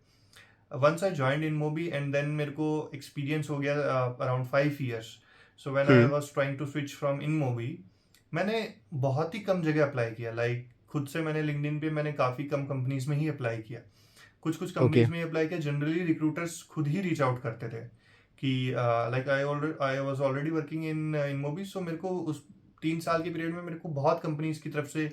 Once I joined InMobi and then मेरे को एक्सपीरियंस हो गया around 5 years। So when I hmm. Was trying to switch from InMobi, मैंने बहुत ही कम जगह अप्लाई किया। लाइक खुद से मैंने लिंक्डइन पे मैंने काफ़ी कम कंपनीज में ही अप्लाई किया, कुछ कुछ ओके। कंपनीज में ही अप्लाई किया। जनरली रिक्रूटर्स खुद ही रीच आउट करते थे कि like I was already working in InMobi. So मेरे को उस 3 साल के पीरियड में मेरे को बहुत कंपनीज की तरफ से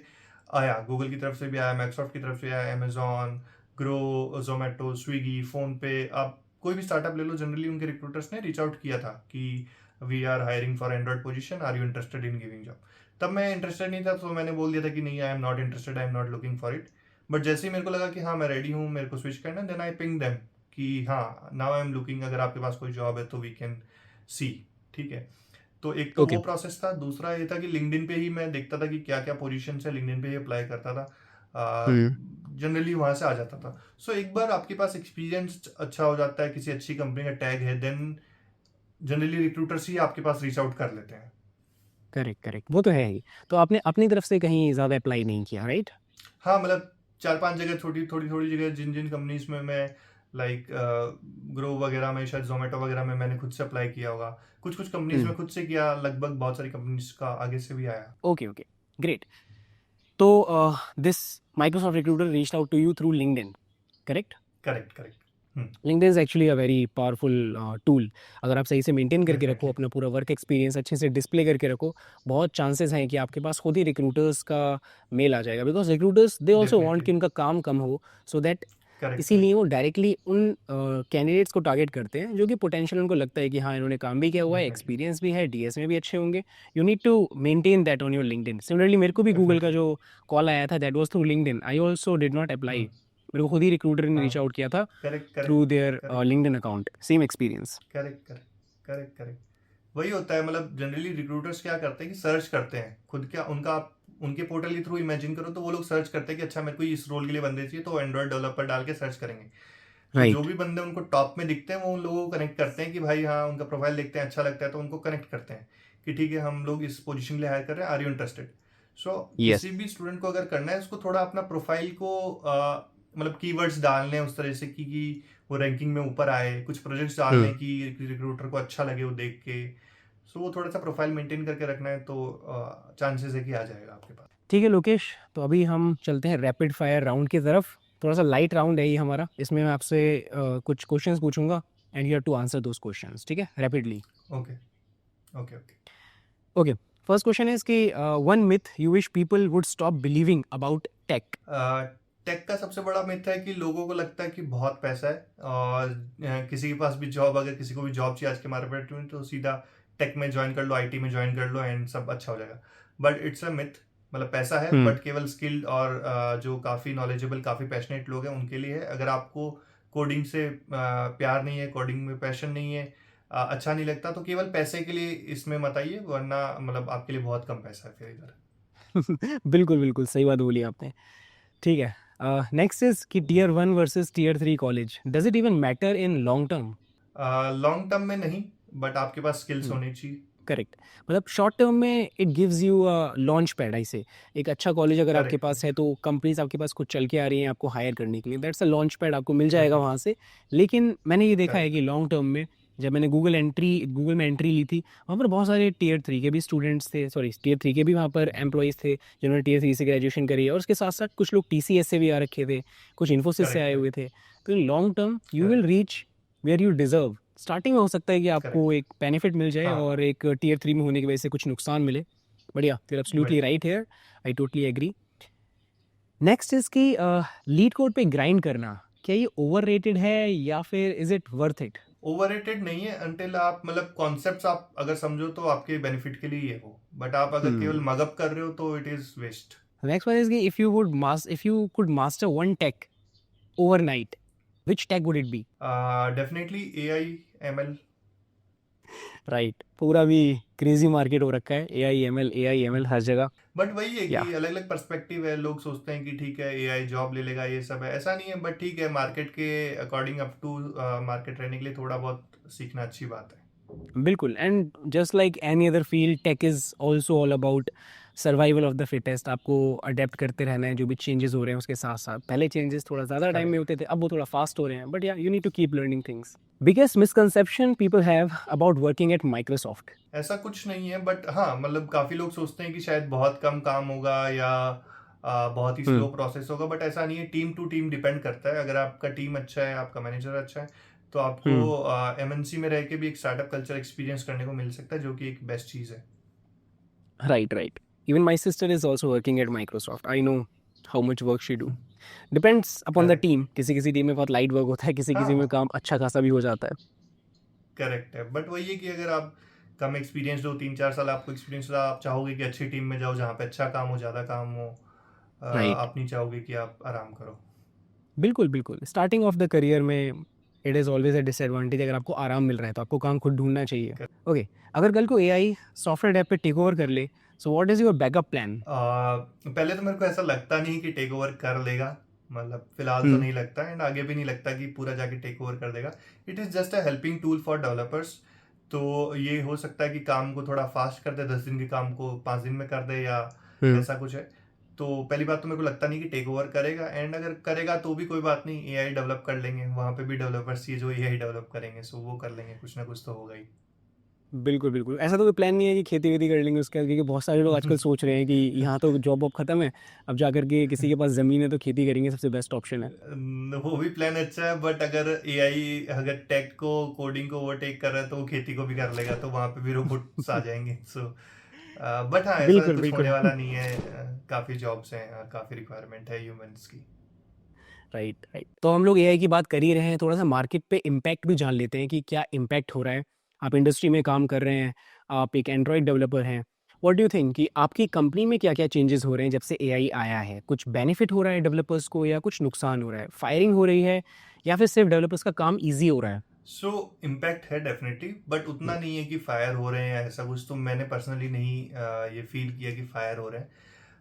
आया, गूगल की तरफ से भी आया, माइक्रोसॉफ्ट की तरफ से आया, अमेजोन, ग्रो, जोमेटो, स्विगी, फोन पे, आप कोई भी स्टार्टअप ले लो, जनरली उनके रिक्रूटर्स ने रीच आउट किया था कि we are hiring for Android position, are you interested in giving job. तब मैं इंटरेस्टेड नहीं था, तो मैंने बोल दिया था कि नहीं, I am not interested, I am not looking for it. But जैसे ही मेरे को लगा कि हाँ मैं रेडी हूँ, मेरे को स्विच करना, देन आई पिंग देम कि हाँ नाउ आई एम लुकिंग, अगर आपके पास कोई जॉब है तो वी कैन सी। ठीक है। तो एक तो ओके। वो प्रोसेस था। दूसरा ये था कि लिंक्डइन पे ही मैं देखता था कि क्या क्या पोजीशन है, लिंक्डइन पे ही अप्लाई करता था। हम्म। जनरली वहां से आ जाता था। सो एक बार आपके पास एक्सपीरियंस अच्छा हो जाता है, किसी अच्छी कंपनी का टैग है, देन जनरली रिक्रूटर्स ही आपके पास रीच आउट कर लेते हैं। करेक्ट करेक्ट, वो तो है ही। तो आपने अपनी तरफ से कहीं ज़्यादा अप्लाई नहीं किया, राइट? हाँ, मतलब 4-5 जगह, छोटी थोड़ी थोड़ी जगह, जिन जिन कंपनीज में मैं, लाइक ग्रो वगैरह में, शायद जोमेटो वगैरह में मैंने खुद से अप्लाई किया होगा। कुछ कुछ कंपनीज हम्म। में खुद से किया, लगभग बहुत सारी कंपनीज का आगे से भी आया। Okay okay, great. तो this Microsoft recruiter reached out to you through LinkedIn, correct? Correct correct. LinkedIn is actually a very powerful tool. अगर आप सही से मेंटेन करके रखो, डेफिनेटली। अपना पूरा वर्क एक्सपीरियंस अच्छे से डिस्प्ले करके रखो, बहुत चांसेस हैं कि आपके पास खुद ही रिक्रूटर्स का मेल आ जाएगा, because recruiters they also want definitely. कि उनका काम कम हो, सो दैट करेक्ट इसीलिए करेक्ट। वो डायरेक्टली उन कैंडिडेट्स को टारगेट करते हैं जो कि पोटेंशियल उनको लगता है कि हाँ इन्होंने काम भी किया हुआ है, डेफिनेटली। एक्सपीरियंस भी है, डीएस में भी अच्छे होंगे। You need to maintain that on your LinkedIn. Similarly मेरे को भी गूगल का डेफिनेटली। जो कॉल आया था that was through LinkedIn, I also did not apply. Hmm. मेरे को खुद ही रिक्रूटर ने हाँ। रीच आउट किया था correct through correct. There correct LinkedIn account, same experience. Correct. Correct correct correct. वही होता है, मतलब जनरली रिक्रूटर्स क्या करते हैं कि सर्च करते हैं खुद, क्या उनका, उनके पोर्टल के थ्रू इमेजिन करो तो वो लोग सर्च करते हैं कि अच्छा मेरे को इस रोल के लिए बंदे चाहिए, तो एंड्रॉइड डेवलपर डाल के सर्च करेंगे। तो जो राइट। भी बंदे उनको टॉप में दिखते हैं वो उन लोगों को कनेक्ट करते हैं कि भाई हाँ उनका प्रोफाइल देखते हैं, अच्छा लगता है, तो उनको कनेक्ट करते हैं कि ठीक है हम लोग इस पोजीशन के लिए हायर कर रहे हैं, are you interested. So yes. किसी भी स्टूडेंट को अगर करना है, उसको थोड़ा अपना प्रोफाइल को मतलब कीवर्ड्स डालने हैं उस तरह से कि वो रैंकिंग में ऊपर आए, कुछ प्रोजेक्ट्स डालने की रिक्रूटर को अच्छा लगे वो देख के। सो वो थोड़ा सा प्रोफाइल मेंटेन करके रखना है, तो चांसेस है कि आ जाएगा आपके पास। ठीक है लोकेश, तो अभी हम चलते हैं रैपिड फायर राउंड की तरफ। थोड़ा सा लाइट राउंड है ये हमारा, इसमें मैं आपसे कुछ क्वेश्चंस पूछूंगा and you have to answer those questions, ठीक है, rapidly. Okay okay okay. Okay, first question is कि one myth you wish people would stop believing about tech. Tech का सबसे बड़ा मिथ है कि लोगों को लगता है कि बहुत पैसा है, और किसी के पास भी जॉब, अगर किसी को भी जॉब चाहिए आज के मार्केट में, तो सीधा टेक में ज्वाइन कर लो, आईटी में ज्वाइन कर लो एंड सब अच्छा हो जाएगा। But it's a myth. मतलब पैसा है, हम्म। बट केवल स्किल्ड और जो काफ़ी नॉलेजेबल, काफ़ी पैशनेट लोग हैं उनके लिए है। अगर आपको कोडिंग से प्यार नहीं है, कोडिंग में पैशन नहीं है, अच्छा नहीं लगता, तो केवल पैसे के लिए इसमें मत आइए, वरना मतलब आपके लिए बहुत कम पैसा है फिर इधर। बिल्कुल बिल्कुल सही बात बोली आपने। ठीक है, नेक्स्ट इज कि tier 1 versus tier 3 college, does it even matter in long term? Long term में नहीं, बट आपके पास स्किल्स होनी चाहिए। करेक्ट। मतलब शॉर्ट टर्म में it gives you a launch pad, I से एक अच्छा कॉलेज अगर आपके करेक्ट पास करेक्ट। है तो कंपनीज आपके पास कुछ चल के आ रही हैं आपको हायर करने के लिए, दैट्स अ लॉन्च पैड, आपको मिल जाएगा डेफिनेटली। वहाँ से। लेकिन मैंने ये देखा है करेक्ट। कि लॉन्ग टर्म में जब मैंने गूगल में एंट्री ली थी, वहाँ पर बहुत सारे टीयर 3 के भी स्टूडेंट्स थे, सॉरी टीयर 3 के भी वहाँ पर एम्प्लॉयज़ थे जिन्होंने टीयर 3 से ग्रेजुएशन करी है, और उसके साथ साथ कुछ लोग टीसीएस से भी आ रखे थे, कुछ इन्फोसिस से करेक्ट आए हुए करेक्ट। थे। तो long term you will correct reach where you deserve. Starting में हो सकता है कि आपको करेक्ट। एक बेनिफिट मिल जाए हाँ और हाँ। एक टीयर 3 में होने की वजह से कुछ नुकसान मिले, बढ़िया, you're absolutely बढ़िया। right here. I totally agree. Next is कि लीड कोड पे ग्राइंड करना, क्या ये ओवररेटेड है या फिर is it worth it? Overrated नहीं है अंटिल आप मतलब कॉन्सेप्ट्स आप अगर समझो तो आपके बेनिफिट के लिए ही है वो, बट आप अगर केवल Hmm. मगअप कर रहे हो तो it is waste. The next one is कि if you could master one tech overnight, which tech would it be? Definitely AI ML. Right, पूरा भी क्रेजी मार्केट हो रखा है, ए आई एम एल हर जगह। बट वही है या कि अलग अलग पर्सपेक्टिव है, लोग सोचते हैं कि ठीक है एआई जॉब ले लेगा, ये सब है, ऐसा नहीं है, बट ठीक है मार्केट के अकॉर्डिंग अप टू मार्केट रहने के लिए थोड़ा बहुत सीखना अच्छी बात है। बिल्कुल, and just like any other field, tech is also all about survival of the fittest. आपको अडेप्ट करते रहना है जो भी चेंजेस हो रहे हैं उसके साथ साथ। पहले चेंजेस थोड़ा ज़्यादा टाइम में करेक्ट। होते थे, अब वो थोड़ा फास्ट हो रहे हैं, बट या you need to keep learning things. Biggest misconception people have about working at Microsoft? ऐसा कुछ नहीं है, बट हाँ मतलब काफी लोग सोचते हैं कि शायद बहुत कम काम होगा या बहुत ही स्लो हम्म। प्रोसेस होगा, बट ऐसा नहीं है। टीम टू टीम डिपेंड करता है। अगर आपका टीम अच्छा है, आपका मैनेजर अच्छा है, तो आपको हम्म। एमएनसी में रह के भी एक स्टार्टअप कल्चर एक्सपीरियंस करने को मिल सकता है, जो कि एक बेस्ट चीज़ है। Right, right. Even my sister is also working at Microsoft. I know how much work she do. Depends upon the correct. Team, किसी किसी टीम में बहुत लाइट वर्क होता है, किसी हाँ किसी में हाँ, काम अच्छा खासा भी हो जाता है। करेक्ट है, बट वही है कि अगर आप कम एक्सपीरियंस हो, 3-4 साल आपको एक्सपीरियंस हो, आप चाहोगे कि अच्छी टीम में जाओ जहाँ पे अच्छा काम हो, ज़्यादा काम हो। राइट, आप नहीं चाहोगे कि आप आराम करो। बिल्कुल बिल्कुल। स्टार्टिंग ऑफ द करियर में it is always a disadvantage, अगर आपको आराम मिल रहा है तो आपको काम खुद ढूंढना चाहिए। ओके, अगर कल को एआई सॉफ्टवेयर डेव पे टेक ओवर कर ले, so what is your backup plan? पहले तो मेरे को ऐसा लगता नहीं कि टेक ओवर कर लेगा, मतलब फिलहाल तो हम्म। नहीं लगता, एंड आगे भी नहीं लगता कि पूरा जाके टेक ओवर कर देगा। It is just a helping tool for developers. तो ये हो सकता है कि काम को थोड़ा फास्ट कर दे, 10 दिन के काम को 5 दिन में कर दे, या हम्म। ऐसा कुछ है। तो पहली बात तो मेरे को लगता नहीं कि टेक ओवर करेगा, एंड अगर करेगा तो भी कोई बात नहीं, एआई डेवलप कर लेंगे, वहाँ पे भी डेवलपर्स चाहिए जो एआई डेवलप करेंगे, सो वो कर लेंगे, कुछ ना कुछ तो होगा ही। बिल्कुल बिल्कुल, ऐसा तो कोई प्लान नहीं है कि खेती वेती कर लेंगे उसका, क्योंकि बहुत सारे लोग आजकल सोच रहे हैं कि यहाँ तो जॉब वॉब खत्म है, अब जा करके किसी के पास ज़मीन है तो खेती करेंगे, सबसे बेस्ट ऑप्शन है। वो भी प्लान अच्छा है, बट अगर एआई अगर टेक को कोडिंग को ओवरटेक कर रहा है तो वो खेती को भी कर लेगा, तो वहां पे भी रोबोट्स आ जाएंगे। सो बट हाँ, ऐसा बिल्कुल कुछ बिल्कुल। होने वाला नहीं है। काफी जॉब्स हैं और काफी रिक्वायरमेंट है ह्यूमंस की। Right, right. तो हम लोग एआई की बात कर ही रहे हैं, थोड़ा सा मार्केट पे इम्पैक्ट भी जान लेते हैं कि क्या इम्पैक्ट हो रहा है। आप इंडस्ट्री में काम कर रहे हैं, आप एक एंड्रॉयड डेवलपर हैं, व्हाट डू यू थिंक कि आपकी कंपनी में क्या क्या चेंजेस हो रहे हैं जब से एआई आया है? कुछ बेनिफिट हो रहा है डेवलपर्स को या कुछ नुकसान हो रहा है? फायरिंग हो रही है या फिर सिर्फ डेवलपर्स का काम ईजी हो रहा है? सो इम्पैक्ट है डेफिनेटली, बट उतना नहीं है कि फायर हो रहे हैं, ऐसा कुछ तो मैंने पर्सनली नहीं ये फील किया कि फायर हो रहे हैं।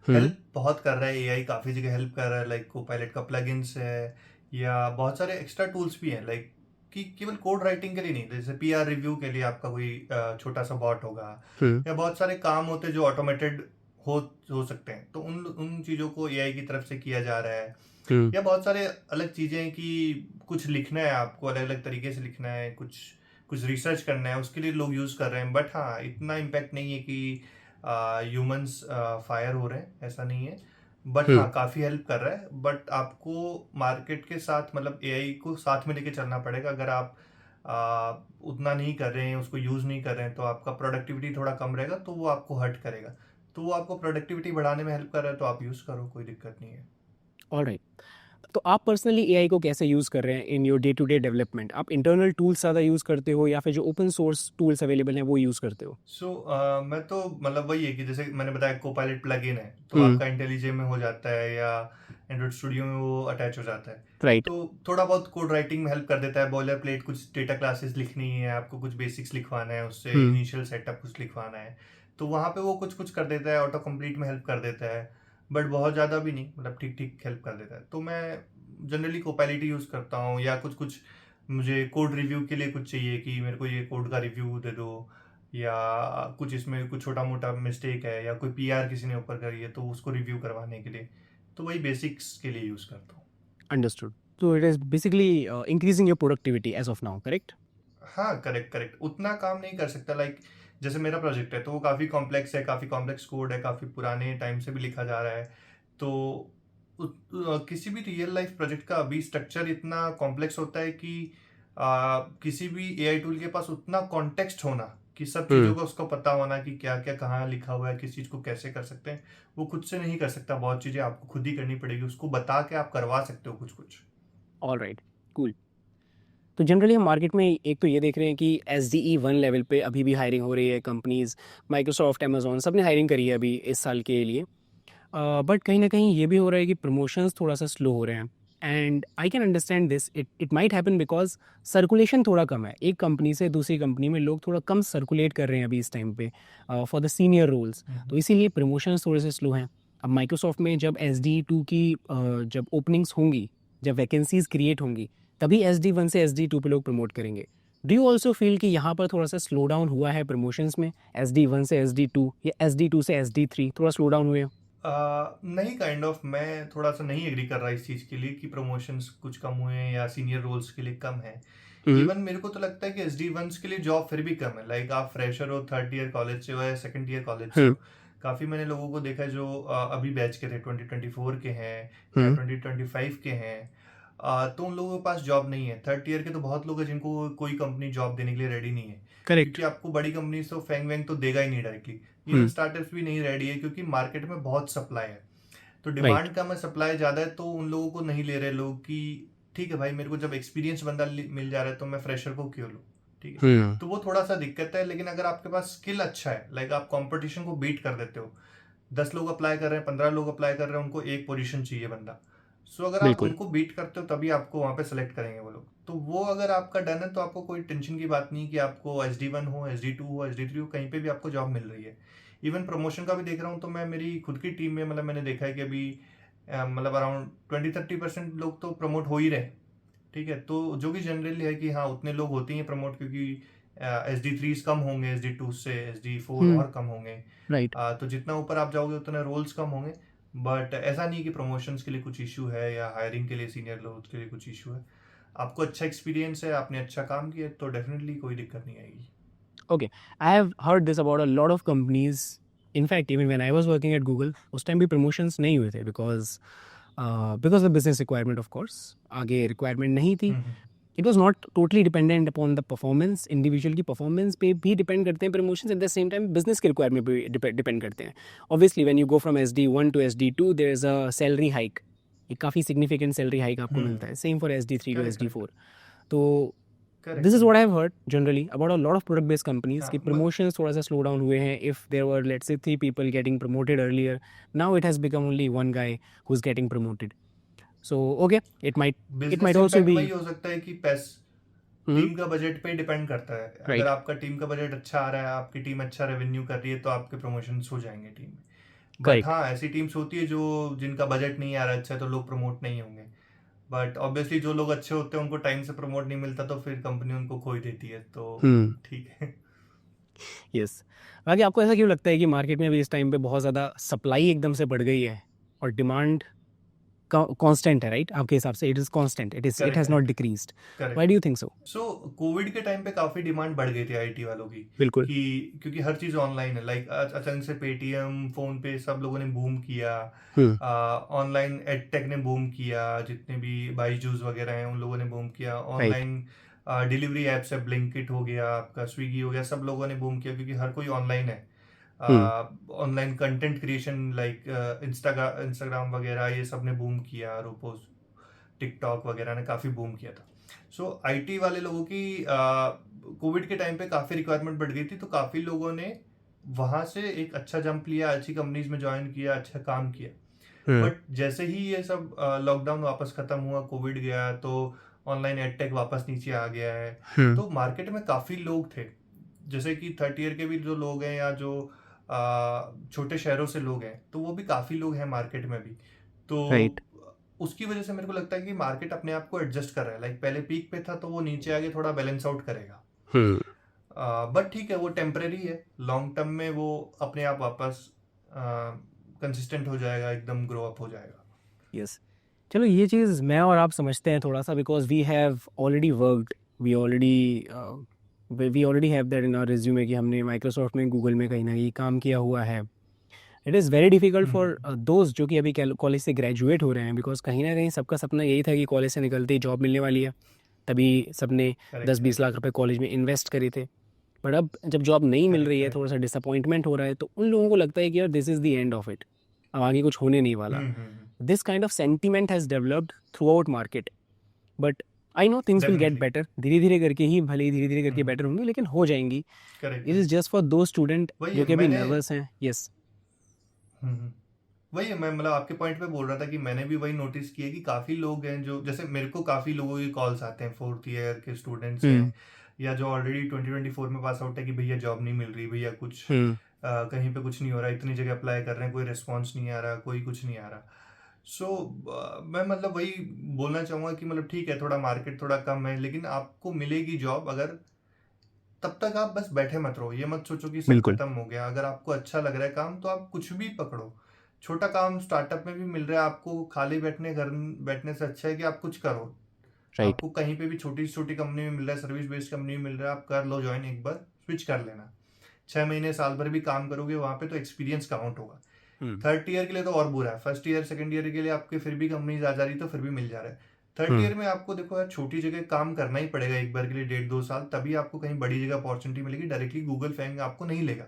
हम्म। हेल्प बहुत कर रहा है एआई, काफ़ी जगह हेल्प कर रहा है, लाइक कोपायलट का प्लगइन्स है, या बहुत सारे एक्स्ट्रा टूल्स भी हैं, लाइक कि केवल कोड राइटिंग के लिए नहीं, जैसे पीआर रिव्यू के लिए आपका कोई छोटा सा बॉट होगा, हम्म। या बहुत सारे काम होते हैं जो ऑटोमेटेड हो सकते हैं, तो उन उन चीज़ों को एआई की तरफ से किया जा रहा है। हम्म। या बहुत सारे अलग चीज़ें हैं कि कुछ लिखना है आपको, अलग अलग तरीके से लिखना है, कुछ कुछ रिसर्च करना है, उसके लिए लोग यूज़ कर रहे हैं, बट हाँ इतना इम्पैक्ट नहीं है कि ह्यूमंस फायर हो रहे हैं, ऐसा नहीं है। बट हम्म। हाँ काफ़ी हेल्प कर रहा है, बट आपको मार्केट के साथ मतलब एआई को साथ में लेके चलना पड़ेगा। अगर आप उतना नहीं कर रहे हैं, उसको यूज़ नहीं कर रहे हैं, तो आपका प्रोडक्टिविटी थोड़ा कम रहेगा, तो वो आपको हर्ट करेगा। तो वो आपको प्रोडक्टिविटी बढ़ाने में हेल्प कर रहा है, तो आप यूज़ करो, कोई दिक्कत नहीं है। ऑलराइट। तो आप पर्सनली एआई को कैसे यूज़ कर रहे हैं in your day to day development? आप इंटरनल टूल्स ज़्यादा यूज़ करते हो या फिर जो ओपन सोर्स टूल्स अवेलेबल हैं वो यूज़ करते हो? मैं तो मतलब वही है कि जैसे मैंने बताया कोपायलट प्लगइन है, तो हम्म। आपका इंटेलिजे में हो जाता है, या एंड्रॉइड स्टूडियो में वो अटैच हो जाता है। राइट। तो थोड़ा बहुत कोड राइटिंग में हेल्प कर देता है, बॉयलर प्लेट कुछ डेटा क्लासेस लिखनी है, आपको कुछ बेसिक्स लिखवाना है, उससे हम्म। इनिशियल सेटअप कुछ लिखवाना है, तो वहाँ पे वो कुछ कुछ कर देता है, ऑटो कंप्लीट में हेल्प कर देता है, बट बहुत ज़्यादा भी नहीं, मतलब ठीक ठीक हेल्प कर देता है। तो मैं जनरली कोपायलट यूज़ करता हूँ, या कुछ कुछ मुझे कोड रिव्यू के लिए कुछ चाहिए कि मेरे को ये कोड का रिव्यू दे दो, या कुछ इसमें कुछ छोटा मोटा मिस्टेक है, या कोई पीआर किसी ने ऊपर करी है तो उसको रिव्यू करवाने के लिए, तो वही बेसिक्स के लिए यूज़ करता हूँ। अंडरस्टूड। तो it is basically increasing your productivity as of now, correct? हाँ करेक्ट करेक्ट, उतना काम नहीं कर सकता, लाइक जैसे मेरा प्रोजेक्ट है तो वो काफ़ी कॉम्प्लेक्स है, काफ़ी कॉम्प्लेक्स कोड है, काफ़ी पुराने टाइम से भी लिखा जा रहा है। तो किसी भी रियल लाइफ प्रोजेक्ट का अभी स्ट्रक्चर इतना कॉम्प्लेक्स होता है कि किसी भी एआई टूल के पास उतना कॉन्टेक्स्ट होना कि सब चीज़ों का उसको पता होना कि क्या क्या कहाँ लिखा हुआ है, किस चीज़ को कैसे कर सकते हैं, वो खुद से नहीं कर सकता। बहुत चीज़ें आपको खुद ही करनी पड़ेगी, उसको बता के आप करवा सकते हो कुछ कुछ। Alright, cool. तो जनरली हम मार्केट में एक तो ये देख रहे हैं कि SDE 1 लेवल पे अभी भी हायरिंग हो रही है। कंपनीज माइक्रोसॉफ्ट, अमेजोन सब ने हायरिंग करी है अभी इस साल के लिए। बट कहीं ना कहीं ये भी हो रहा है कि प्रमोशंस थोड़ा सा स्लो हो रहे हैं। And I can understand this, it might happen because circulation थोड़ा कम है। एक कंपनी से दूसरी कंपनी में लोग थोड़ा कम सर्कुलेट कर रहे हैं अभी इस टाइम पे फॉर द सीनियर रोल्स। तो इसीलिए प्रमोशंस थोड़े से स्लो हैं। अब माइक्रोसॉफ्ट में जब SD2 की जब ओपनिंग्स होंगी, जब वैकेंसीज क्रिएट होंगी, तभी SD1 से SD2 पे लोग प्रमोट करेंगे। डू यू ऑल्सो फील कि यहाँ पर थोड़ा सा स्लो डाउन हुआ है प्रमोशंस में, SD1 से SD2 या SD2 से SD3 थोड़ा स्लो डाउन हुए? नहीं, काइंड ऑफ मैं थोड़ा सा नहीं एग्री कर रहा इस चीज़ के लिए कि प्रमोशंस कुछ कम हुए हैं या सीनियर रोल्स के लिए कम है। हम्म। इवन मेरे को तो लगता है कि SD1s के लिए जॉब फिर भी कम है। लाइक आप फ्रेशर हो, थर्ड ईयर कॉलेज से हो या सेकंड ईयर कॉलेज से हम्म। हो, काफ़ी मैंने लोगों को देखा है जो अभी बैच के थे, 2024 के हैं या हम्म। 2025 के हैं। तो उन लोगों के पास जॉब नहीं है। थर्ड ईयर के तो बहुत लोग हैं जिनको कोई कंपनी जॉब देने के लिए रेडी नहीं है, करेक्ट। क्योंकि आपको बड़ी कंपनी तो फैंग वैंग तो देगा ही नहीं डायरेक्टली। इवन हम्म। स्टार्टअप्स भी नहीं रेडी है, क्योंकि मार्केट में बहुत सप्लाई है। तो राइट। डिमांड कम है, सप्लाई ज़्यादा है, तो उन लोगों को नहीं ले रहे लोग कि ठीक है भाई, मेरे को जब एक्सपीरियंस बंदा मिल जा रहा है तो मैं फ्रेशर को क्यों लूँ। ठीक है, हम्म। तो वो थोड़ा सा दिक्कत है। लेकिन अगर आपके पास स्किल अच्छा है, लाइक आप कंपटीशन को बीट कर देते हो, 10 लोग अप्लाई कर रहे हैं, 15 लोग अप्लाई कर रहे हैं, उनको एक पोजीशन चाहिए बंदा। सो अगर आप बिल्कुल। उनको बीट करते हो तभी आपको वहाँ पे सेलेक्ट करेंगे वो लोग। तो वो अगर आपका डन है तो आपको कोई टेंशन की बात नहीं कि आपको SD1 हो, SD2 हो, SD3 हो, कहीं पे भी आपको जॉब मिल रही है। इवन प्रमोशन का भी देख रहा हूँ तो मैं मेरी खुद की टीम में, मतलब मैंने देखा है कि अभी मतलब अराउंड 20-30% लोग तो प्रमोट हो ही रहे। ठीक है, तो जो कि जनरली है कि हाँ उतने लोग होते हैं प्रमोट, क्योंकि SD3s कम होंगे, SD2 से SD4 हम्म। और कम होंगे। राइट। तो जितना ऊपर आप जाओगे उतने रोल्स कम होंगे। बट ऐसा नहीं कि प्रमोशंस के लिए कुछ इशू है या हायरिंग के लिए सीनियर लोग के लिए कुछ इशू है। आपको अच्छा एक्सपीरियंस है, आपने अच्छा काम किया, तो डेफिनेटली कोई दिक्कत नहीं आएगी। Okay, I have heard this about a lot of companies. In fact even when I was working at Google, उस टाइम भी प्रमोशंस नहीं हुए थे because because of business requirement. Of course आगे रिक्वायरमेंट नहीं थी। Hmm. It was not totally dependent upon the performance. Individual की performance पे भी डिपेंड करते हैं promotion, at the same time business के रिक्वायरमेंट पे डिपेंड करते हैं। Obviously when you go from SD1 to SD2 there is a salary hike, एक काफ़ी सिग्निफिकेंट सैलरी हाइक आपको मिलता है। Same for SD3 to correct correct SD4। तो correct this is what I correct. Have heard generally about a lot of product based companies हाँ कि promotions थोड़ा सा स्लो डाउन हुए हैं। If there were let's say 3 people getting promoted earlier, now it has become only 1 guy who is getting promoted. So okay, it might business also impact be। वही हो सकता है कि हम्म। टीम का बजट पे depend करता है। अगर राइट। आपका टीम का बजट अच्छा आ रहा है, आपकी टीम अच्छा रेवेन्यू कर रही है, तो आपके प्रमोशंस हो जाएंगे टीम में। But correct. हाँ, ऐसी टीम्स होती है जो जिनका बजट नहीं आ रहा अच्छा, तो लोग प्रमोट नहीं होंगे। बट ऑब्वियसली जो लोग अच्छे होते हैं उनको टाइम से प्रमोट नहीं मिलता, तो फिर कंपनी उनको खो ही देती है, तो हम्म। ठीक है। यस। बाकी आपको ऐसा क्यों लगता है कि मार्केट में अभी इस टाइम पे बहुत ज़्यादा सप्लाई एकदम से बढ़ गई है और डिमांड कांस्टेंट है? राइट, आपके हिसाब से it is constant, it correct has not correct decreased. Why correct. Do you think so? So Covid के टाइम पे काफ़ी डिमांड बढ़ गई थी आईटी वालों की, बिल्कुल। कि क्योंकि हर चीज़ ऑनलाइन है। लाइक अचानक से पेटीएम, फ़ोन पे सब लोगों ने बूम किया। हम्म। ऑनलाइन एडटेक ने बूम किया, जितने भी बाईजूस वगैरह हैं उन लोगों ने बूम किया। राइट। ऑनलाइन डिलीवरी ऐप्स है, ब्लिंकिट हो गया, आपका स्विगी हो गया, सब लोगों ने बूम किया क्योंकि हर कोई ऑनलाइन है। Hmm. Online content creation like Instagram वगैरह ये सब ने बूम किया, रोपोस, टिकटॉक वगैरह ने काफ़ी बूम किया था। सो आईटी वाले लोगों की कोविड के टाइम पे काफ़ी रिक्वायरमेंट बढ़ गई थी, तो काफ़ी लोगों ने वहाँ से एक अच्छा जंप लिया, अच्छी कंपनीज में ज्वाइन किया, अच्छा काम किया। हम्म। बट जैसे ही ये सब लॉकडाउन वापस ख़त्म हुआ, कोविड गया, तो ऑनलाइन एडटेक वापस नीचे आ गया है। हम्म। तो मार्केट में काफ़ी लोग थे, जैसे कि थर्ड ईयर के भी जो लोग हैं, या जो छोटे शहरों से लोग हैं, तो वो भी काफ़ी लोग हैं मार्केट में भी। तो राइट। उसकी वजह से मेरे को लगता है कि मार्केट अपने आप को एडजस्ट कर रहा है। लाइक पहले पीक पे था, तो वो नीचे आके थोड़ा बैलेंस आउट करेगा। हम्म। बट ठीक है, वो टेम्परेरी है। लॉन्ग टर्म में वो अपने आप वापस कंसिस्टेंट हो जाएगा, एकदम ग्रो अप हो जाएगा। यस। चलो ये चीज़ मैं और आप समझते हैं थोड़ा सा because we have already worked, we already have that in our resume कि हमने माइक्रोसॉफ्ट में, गूगल में कहीं ना कहीं काम किया हुआ है। It is very difficult for दोस्त जो कि अभी कॉलेज से ग्रेजुएट हो रहे हैं बिकॉज कहीं ना कहीं सबका सपना यही था कि कॉलेज से निकलते ही जॉब मिलने वाली है। तभी सबने करेक्ट 10-20 करेक्ट। लाख रुपए कॉलेज में इन्वेस्ट करे थे। बट अब जब जॉब नहीं मिल करेक्ट रही है, करेक्ट। थोड़ा सा डिसअपॉइंटमेंट हो रहा है, तो उन लोगों को लगता है कि यार this is the end of it, अब आगे कुछ होने नहीं वाला. This kind of sentiment has developed through out market. But I know things will get definitely. Better, धीरे धीरे करके ही, भले ही धीरे धीरे करके बेटर होंगी, लेकिन हो जाएंगी. Correct it is correct. Just for दो स्टूडेंट वही जो है कि अभी मैंने। नर्वस हैं. यस. वही है, मैं मतलब आपके पॉइंट पे बोल रहा था कि मैंने भी वही नोटिस किया कि काफ़ी लोग हैं जो, जैसे मेरे को काफ़ी लोगों के कॉल्स आते हैं, फोर्थ ईयर के स्टूडेंट्स हम्म. हैं या जो ऑलरेडी 2024 में पास आउट है कि भैया जॉब नहीं मिल रही, भैया कुछ हम्म. कहीं पे कुछ नहीं हो रहा, इतनी जगह अप्लाई कर रहे हैं, कोई रिस्पॉन्स नहीं आ रहा, कोई कुछ नहीं आ रहा. सो मैं मतलब वही बोलना चाहूँगा कि मतलब ठीक है, थोड़ा मार्केट थोड़ा कम है, लेकिन आपको मिलेगी जॉब. अगर तब तक आप बस बैठे मत रहो, ये मत सोचो कि सब बिल्कुल. खत्म हो गया. अगर आपको अच्छा लग रहा है काम तो आप कुछ भी पकड़ो. छोटा काम स्टार्टअप में भी मिल रहा है आपको, खाली बैठने घर बैठने से अच्छा है कि आप कुछ करो. राइट. आपको कहीं पे भी छोटी से छोटी कंपनी में मिल रहा है, सर्विस बेस्ड कंपनी में मिल रहा है, आप कर लो ज्वाइन, एक बार स्विच कर लेना. 6 महीने साल भर भी काम करोगे वहाँ पे तो एक्सपीरियंस काउंट होगा. हम्म. थर्ड ईयर के लिए तो और बुरा है. फर्स्ट ईयर सेकंड ईयर के लिए आपके फिर भी कंपनीज आ जा रही तो फिर भी मिल जा रहा है. थर्ड हम्म. ईयर में आपको देखो यार, छोटी जगह काम करना ही पड़ेगा एक बार के लिए 1.5-2 साल, तभी आपको कहीं बड़ी जगह अपॉर्चुनिटी मिलेगी. डायरेक्टली गूगल फैंग आपको नहीं लेगा,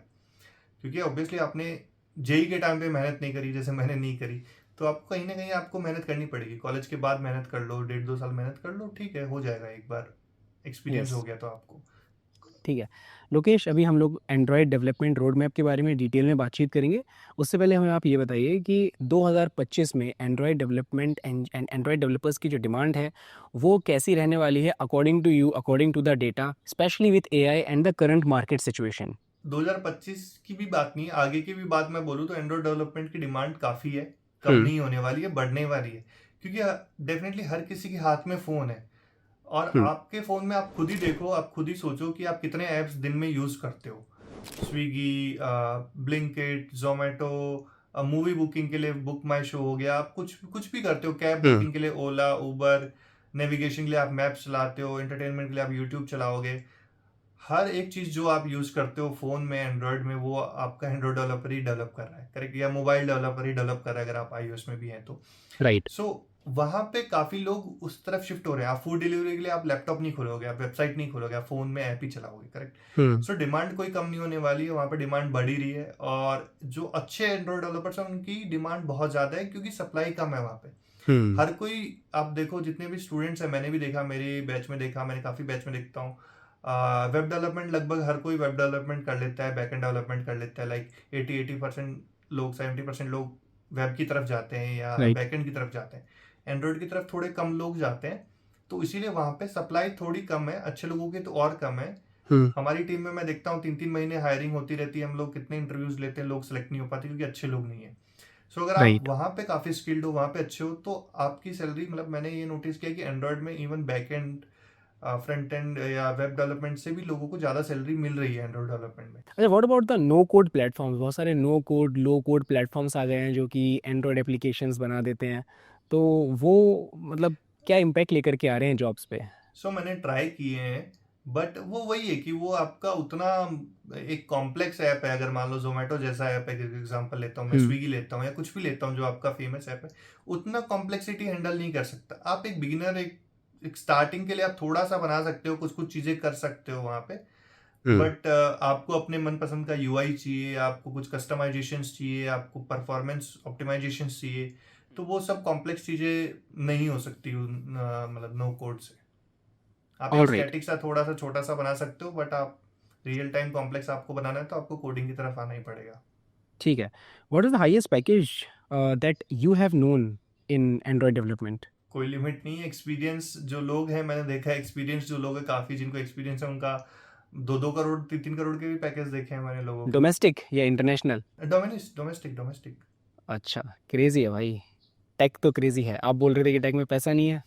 क्योंकि ऑब्वियसली आपने जेई के टाइम पे मेहनत नहीं करी जैसे मैंने नहीं करी. तो आपको कहीं ना कहीं आपको मेहनत करनी पड़ेगी. कॉलेज के बाद मेहनत कर लो, 1.5-2 साल मेहनत कर लो, ठीक है, हो जाएगा. एक बार एक्सपीरियंस यस. हो गया तो आपको. ठीक है. लोकेश, अभी हम लोग एंड्रॉयड डेवलपमेंट रोड मैप के बारे में डिटेल में बातचीत करेंगे. उससे पहले हमें आप ये बताइए कि 2025 में Android development and Android developers की जो डिमांड है वो कैसी रहने वाली है, according to you, according to the data, specially with AI and the current market situation. 2025 की भी बात नहीं, आगे की भी बात मैं बोलूँ तो एंड्रॉयड डेवलपमेंट की डिमांड काफ़ी है. कम हम्म. नहीं होने वाली है, बढ़ने वाली है. क्योंकि डेफिनेटली हर किसी के हाथ में फ़ोन है. और हम्म. आपके फ़ोन में आप खुद ही देखो, आप खुद ही सोचो कि आप कितने ऐप्स दिन में यूज़ करते हो. Swiggy, Blinkit, Zomato, movie booking के लिए बुक माई शो हो गया, आप कुछ कुछ भी करते हो. कैब हम्म. बुकिंग के लिए ओला, उबर, नेविगेशन के लिए आप मैप्स चलाते हो, एंटरटेनमेंट के लिए आप यूट्यूब चलाओगे. हर एक चीज़ जो आप यूज़ करते हो फ़ोन में, एंड्रॉयड में, वो आपका एंड्रॉयड डेवलपर ही डेवलप कर रहा है, करेक्ट, या मोबाइल डेवलपर ही डेवलप कर रहा है अगर आप iOS में भी हैं तो. राइट. सो वहाँ पे काफ़ी लोग उस तरफ शिफ्ट हो रहे हैं. आप फूड डिलीवरी के लिए आप लैपटॉप नहीं खोलोगे, आप वेबसाइट नहीं खोलोगे, आप फ़ोन में ऐप ही चलाओगे, करेक्ट. हम्म. सो डिमांड कोई कम नहीं होने वाली है, वहाँ पे डिमांड बढ़ ही रही है. और जो अच्छे एंड्रॉयड डेवलपर्स हैं उनकी डिमांड बहुत ज़्यादा है, क्योंकि सप्लाई कम है वहाँ पे. हम्म. हर कोई, आप देखो जितने भी स्टूडेंट्स हैं, मैंने भी देखा, मेरे बैच में देखा, मैंने काफ़ी बैच में देखता हूँ, वेब डेवलपमेंट लगभग हर कोई वेब डेवलपमेंट कर लेता है, बैक एंड डेवलपमेंट कर लेता है. लाइक 80% लोग, 70% लोग वेब की तरफ जाते हैं या राइट. बैक एंड की तरफ जाते हैं. एंड्रॉयड की तरफ थोड़े कम लोग जाते हैं. तो इसीलिए वहाँ पे सप्लाई थोड़ी कम है, अच्छे लोगों की तो और कम है. हम्म. हमारी टीम में मैं देखता हूँ 3-3 महीने हायरिंग होती रहती है, हम लोग कितने इंटरव्यूज लेते हैं, लोग सेलेक्ट नहीं हो पाते क्योंकि अच्छे लोग नहीं है. सो अगर आप राइट. वहाँ पे काफ़ी स्किल्ड हो, वहाँ पे अच्छे हो, तो आपकी सैलरी, मतलब मैंने ये नोटिस किया कि एंड्रॉयड में even back and, front end या वेब डेवलपमेंट से भी लोगों को ज़्यादा सैलरी मिल रही है एंड्रॉयड डेवलपमेंट में. अच्छा, what about the no code platforms? बहुत सारे no code, low code platforms आ गए हैं जो कि एंड्रॉयड एप्लीकेशंस बना देते हैं. तो वो मतलब क्या इम्पैक्ट लेकर के आ रहे हैं जॉब्स पे? सो मैंने ट्राई किए हैं, बट वो वही है कि वो आपका उतना एक कॉम्प्लेक्स ऐप है. अगर मान लो जोमेटो जैसा ऐप है, एग्जांपल लेता हूँ मैं, हम्म. स्विगी लेता हूँ या कुछ भी लेता हूँ जो आपका फेमस ऐप है, उतना कॉम्प्लेक्सिटी हैंडल नहीं कर सकता. आप एक बिगिनर, एक स्टार्टिंग के लिए आप थोड़ा सा बना सकते हो, कुछ कुछ चीज़ें कर सकते हो वहाँ पे. हम्म. बट आपको अपने मनपसंद का यूआई चाहिए, आपको कुछ कस्टमाइजेशंस चाहिए, आपको परफॉर्मेंस ऑप्टिमाइजेशंस चाहिए. तो वो सब कॉम्प्लेक्स चीज़ें नहीं हो सकती मतलब नो कोड से. आप ऑल एक राइट. स्टैटिक सा थोड़ा सा छोटा सा बना सकते हो, बट आप रियल टाइम कॉम्प्लेक्स आपको बनाना है तो आपको कोडिंग की तरफ आना ही पड़ेगा. ठीक है. What is the highest package that you have known in Android development? कोई लिमिट नहीं है. एक्सपीरियंस जो लोग हैं, मैंने देखा है, एक्सपीरियंस जो लोग हैं काफ़ी, जिनको एक्सपीरियंस है, उनका 2-2 करोड़ 3-3 करोड़ के भी पैकेज देखे हैं मैंने लोगों के. डोमेस्टिक या इंटरनेशनल? Domestic domestic. अच्छा, क्रेजी है भाई. टेक तो क्रेजी है. आप बोल रहे थे कि टेक में पैसा नहीं है.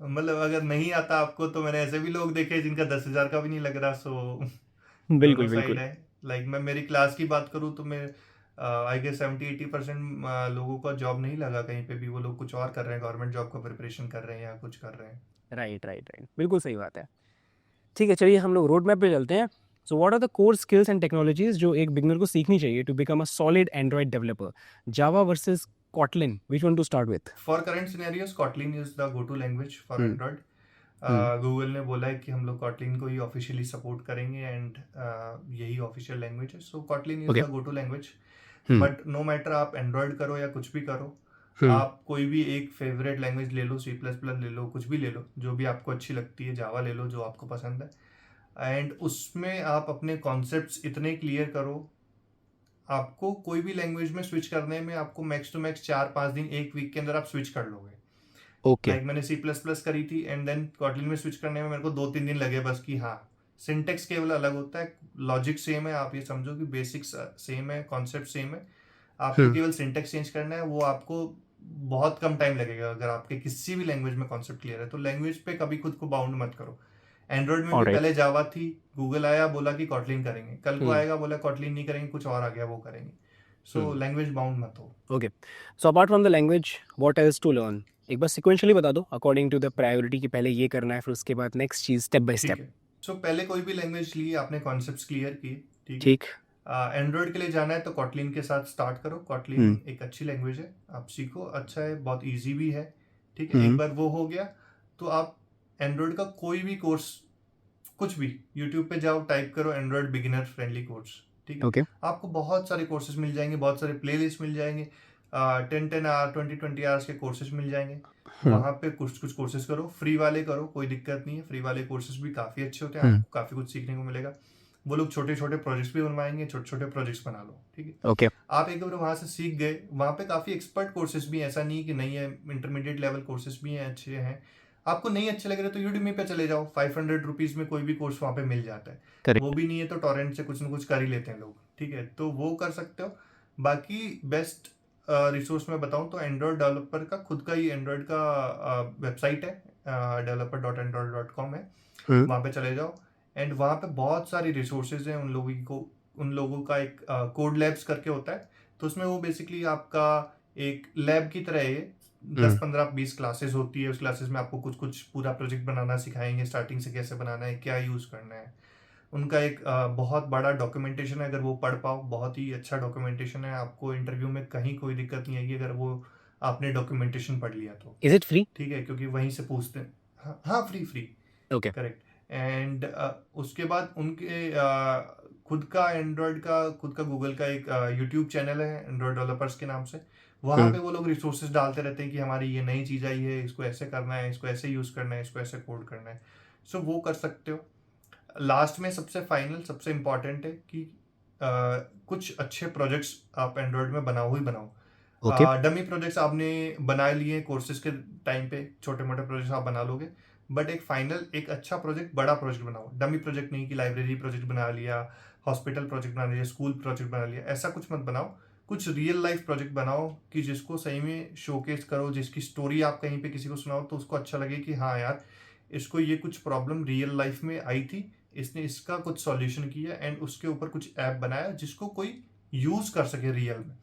मतलब अगर नहीं आता आपको तो मैंने ऐसे भी लोग देखे जिनका 10,000 का भी नहीं लग रहा. सो दोनों बिल्कुल साइड बिल्कुल. है. लाइक मैं मेरी क्लास की बात करूँ तो मैं, आई गेस 70-80% लोगों का जॉब नहीं लगा कहीं पे भी. वो लोग कुछ और कर रहे हैं, गवर्नमेंट जॉब का प्रिपरेशन कर रहे हैं या कुछ कर रहे हैं. राइट राइट राइट, बिल्कुल सही बात है. ठीक है, चलिए हम लोग रोड मैप पे चलते हैं. So what are the core skills and technologies जो एक बिगनर को सीखनी चाहिए to become a solid Android developer? Java versus Kotlin, which one to start with? For current scenarios, Kotlin is the go to language for hmm. Android. हुँ, Google ने बोला है कि हम लोग कॉटलिन को ही ऑफिशियली सपोर्ट करेंगे एंड यही ऑफिशियल लैंग्वेज है, so Kotlin is okay. The go to language. Hmm, but no matter आप एंड्रॉयड करो या कुछ भी करो, हुँ, आप कोई भी एक फेवरेट लैंग्वेज ले लो, सी प्लस प्लस ले लो, कुछ भी ले लो जो भी आपको अच्छी लगती है, जावा ले लो जो आपको पसंद है, एंड उसमें आप अपने कॉन्सेप्ट्स इतने क्लियर करो। आपको कोई भी लैंग्वेज में स्विच करने में आपको मैक्स टू मैक्स 4-5 दिन, एक वीक के अंदर आप स्विच कर लोगे। ओके। मैंने सी प्लस प्लस करी थी एंड देन कॉटलिन में स्विच करने में मेरे को 2-3 दिन लगे बस, कि हाँ सिंटेक्स केवल अलग होता है, लॉजिक सेम है, आप ये समझो कि बेसिक्स सेम है, कॉन्सेप्ट सेम है, आपको हुँ, केवल सिंटेक्स चेंज करना है, वो आपको बहुत कम टाइम लगेगा अगर आपके किसी भी लैंग्वेज में कॉन्सेप्ट क्लियर है। तो लैंग्वेज पे कभी खुद को बाउंड मत करो। एंड्रॉयड में भी ऑलराइट। पहले जावा थी, गूगल आया बोला कि कॉटलिन करेंगे, कल को हुँ, आएगा बोला कॉटलिन नहीं करेंगे, कुछ और आ गया वो करेंगे। सो हुँ, लैंग्वेज बाउंड मत हो। Okay. So apart from the language, what else to learn? एक बार सिक्वेंशियली बता दो अकॉर्डिंग टू द प्रायोरिटी कि पहले ये करना है, फिर उसके बाद नेक्स्ट चीज़ स्टेप बाय ठीक स्टेप। है, सो पहले कोई भी लैंग्वेज ली, आपने कॉन्सेप्ट्स क्लियर किए, ठीक है। ठीक। एंड्रॉयड के लिए जाना है तो कॉटलिन के साथ स्टार्ट करो। कॉटलिन हुँ, एक अच्छी लैंग्वेज है, आप सीखो, अच्छा है, बहुत इजी भी है, ठीक है। एक हुँ, बार वो हो गया तो आप एंड्रॉयड का कोई भी कोर्स, कुछ भी यूट्यूब पे जाओ, टाइप करो एंड्रॉयड बिगिनर फ्रेंडली कोर्स, ठीक है। ओके। आपको बहुत सारे कोर्सेज मिल जाएंगे, बहुत सारे प्लेलिस्ट मिल जाएंगे, 10-10 आवर 20-20 आवर्स के कोर्सेज मिल जाएंगे। हुँ, वहाँ पे कुछ कुछ कोर्सेज करो, फ्री वाले करो, कोई दिक्कत नहीं है, फ्री वाले कोर्सेज भी काफ़ी अच्छे होते हैं, हुँ, आपको काफ़ी कुछ सीखने को मिलेगा। वो लोग छोटे छोटे प्रोजेक्ट्स भी बनवाएंगे, छोटे छोटे प्रोजेक्ट्स बना लो, ठीक है। ओके। आप एक बार वहाँ से सीख गए, वहाँ पे काफ़ी एक्सपर्ट कोर्सेज भी हैं, ऐसा नहीं कि नहीं है, इंटरमीडिएट लेवल कोर्सेज भी हैं, अच्छे हैं। आपको नहीं अच्छे लग रहे तो यूडीमी पे चले जाओ, 500 रुपीज़ में कोई भी कोर्स वहाँ पे मिल जाता है। वो करेक्ट। भी नहीं है तो टॉरेंट से कुछ ना कुछ कर ही लेते हैं लोग, ठीक है, तो वो कर सकते हो। बाकी बेस्ट रिसोर्स मैं बताऊँ तो एंड्रॉयड डेवलपर का खुद का ही एंड्रॉयड का वेबसाइट है, developer.android.com है, हुँ, वहाँ पे चले जाओ। एंड वहाँ पे बहुत सारी रिसोर्सेज हैं उन लोगों का एक कोड लैब्स करके होता है, तो उसमें वो बेसिकली आपका एक लैब की तरह है। हुँ, 10-15-20 क्लासेस होती है, उस क्लासेस में आपको कुछ कुछ पूरा प्रोजेक्ट बनाना सिखाएंगे, स्टार्टिंग से कैसे बनाना है, क्या यूज़ करना है। उनका एक बहुत बड़ा डॉक्यूमेंटेशन है, अगर वो पढ़ पाओ, बहुत ही अच्छा डॉक्यूमेंटेशन है, आपको इंटरव्यू में कहीं कोई दिक्कत नहीं आएगी अगर वो आपने डॉक्यूमेंटेशन पढ़ लिया तो, इज़ इट फ्री? ठीक है, क्योंकि वहीं से पूछते हैं। हाँ हाँ, free free, okay. Correct. And उसके बाद उनके खुद का गूगल का एक यूट्यूब चैनल है एंड्रॉयड डेवलपर्स के नाम से। वहाँ हुँ, पे वो लोग रिसोर्सेज डालते रहते हैं कि हमारी ये नई चीज़ आई है, इसको ऐसे करना है, इसको ऐसे यूज़ करना है, इसको ऐसे कोड करना है। सो वो कर सकते हो। लास्ट में सबसे फाइनल सबसे इम्पॉर्टेंट है कि कुछ अच्छे प्रोजेक्ट्स आप एंड्रॉयड में बनाओ ही बनाओ। ओके। डमी प्रोजेक्ट्स आपने बना लिए कोर्सेज के टाइम पे, छोटे मोटे प्रोजेक्ट्स आप बना लोगे, बट एक फाइनल एक अच्छा प्रोजेक्ट, बड़ा प्रोजेक्ट बनाओ, डमी प्रोजेक्ट नहीं कि लाइब्रेरी प्रोजेक्ट बना लिया, हॉस्पिटल प्रोजेक्ट बना लिया, स्कूल प्रोजेक्ट बना लिया, ऐसा कुछ मत बनाओ। कुछ रियल लाइफ प्रोजेक्ट बनाओ कि जिसको सही में शोकेस करो, जिसकी स्टोरी आप कहीं पे किसी को सुनाओ तो उसको अच्छा लगे कि हाँ यार, इसको ये कुछ प्रॉब्लम रियल लाइफ में आई थी, इसने इसका कुछ सॉल्यूशन किया एंड उसके ऊपर कुछ ऐप बनाया जिसको कोई यूज कर सके रियल में।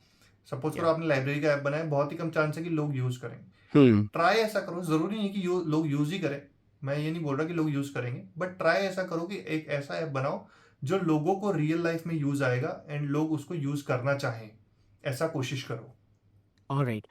सपोज करो या आपने लाइब्रेरी का ऐप बनाया, बहुत ही कम चांस है कि लोग यूज करेंगे। हुँ, ट्राई ऐसा करो, जरूरी नहीं कि लोग यूज ही करें, मैं ये नहीं बोल रहा कि लोग यूज करेंगे, बट ट्राई ऐसा करो कि एक ऐसा ऐप बनाओ जो लोगों को रियल लाइफ में यूज आएगा एंड लोग उसको यूज करना चाहें, ऐसा कोशिश करो। ऑलराइट।